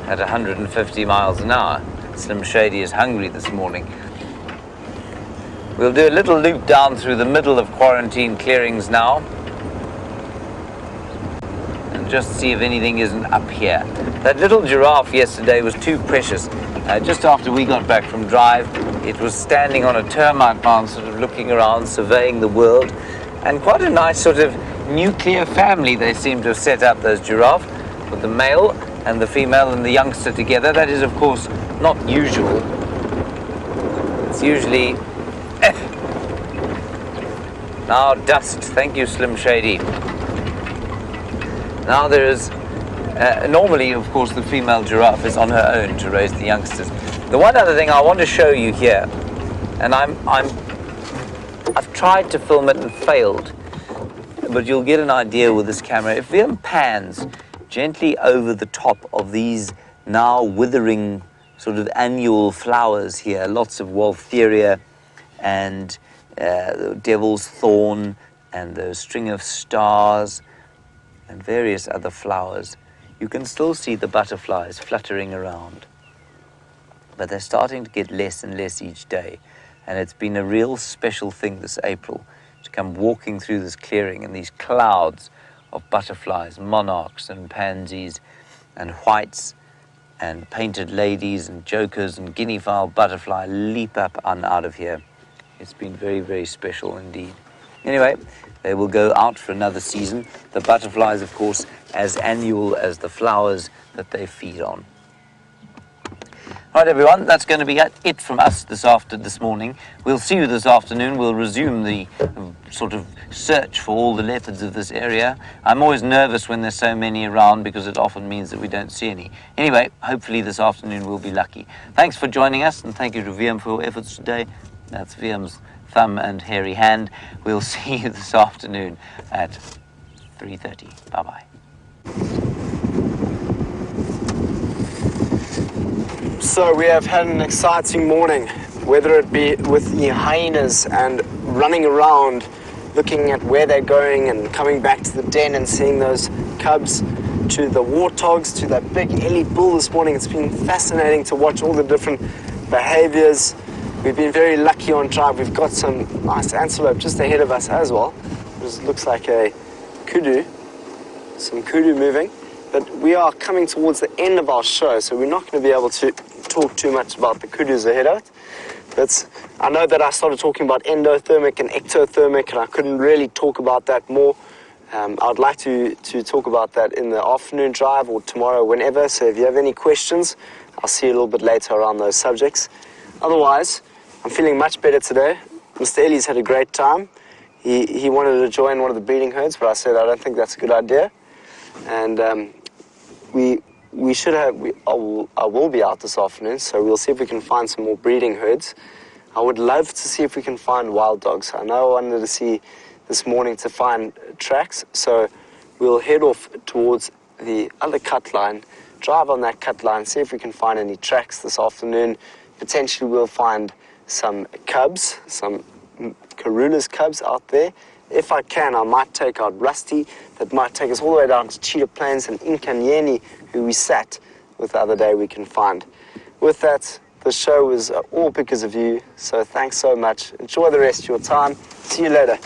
At 150 miles an hour. Slim Shady is hungry this morning. We'll do a little loop down through the middle of quarantine clearings now. And just see if anything isn't up here. That little giraffe yesterday was too precious. Just after we got back from drive, it was standing on a termite mound, sort of looking around, surveying the world. And quite a nice sort of nuclear family they seem to have set up, those giraffe, with the male and the female and the youngster together. That is, of course, not usual. It's usually... Now dust. Thank you, Slim Shady. Now there is... normally, of course, the female giraffe is on her own to raise the youngsters. The one other thing I want to show you here, and I've tried to film it and failed, but you'll get an idea with this camera. If Liam pans gently over the top of these now withering sort of annual flowers here, lots of Waltheria and the devil's thorn and the string of stars and various other flowers, you can still see the butterflies fluttering around. But they're starting to get less and less each day. And it's been a real special thing this April to come walking through this clearing and these clouds of butterflies, monarchs and pansies and whites and painted ladies and jokers and guinea fowl butterfly leap up and out of here. It's been very, very special indeed. Anyway, they will go out for another season. The butterflies, of course, as annual as the flowers that they feed on. Right, everyone, that's going to be it from us this morning. We'll see you this afternoon. We'll resume the sort of search for all the leopards of this area. I'm always nervous when there's so many around because it often means that we don't see any. Anyway, hopefully this afternoon we'll be lucky. Thanks for joining us, and thank you to VM for your efforts today. That's VM's thumb and hairy hand. We'll see you this afternoon at 3:30. Bye-bye. So we have had an exciting morning, whether it be with the hyenas and running around, looking at where they're going and coming back to the den and seeing those cubs, to the warthogs, to that big ellie bull this morning. It's been fascinating to watch all the different behaviors. We've been very lucky on drive. We've got some nice antelope just ahead of us as well. It looks like a kudu, some kudu moving. But we are coming towards the end of our show, so we're not going to be able to talk too much about the kudus ahead of it. But I know that I started talking about endothermic and ectothermic, and I couldn't really talk about that more. I'd like to talk about that in the afternoon drive or tomorrow, whenever. So if you have any questions, I'll see you a little bit later around those subjects. Otherwise, I'm feeling much better today. Mr. Ellie's had a great time. He wanted to join one of the breeding herds, but I said I don't think that's a good idea. And we should have. I will be out this afternoon, so we'll see if we can find some more breeding herds. I would love to see if we can find wild dogs. I know I wanted to see this morning to find tracks, so we'll head off towards the other cut line, drive on that cut line, see if we can find any tracks this afternoon. Potentially we'll find some cubs, some Karula's cubs out there. If I can, I might take out Rusty. That might take us all the way down to Cheetah Plains, and Inkanyeni, who we sat with the other day, we can find. With that, the show was all because of you, so thanks so much. Enjoy the rest of your time. See you later.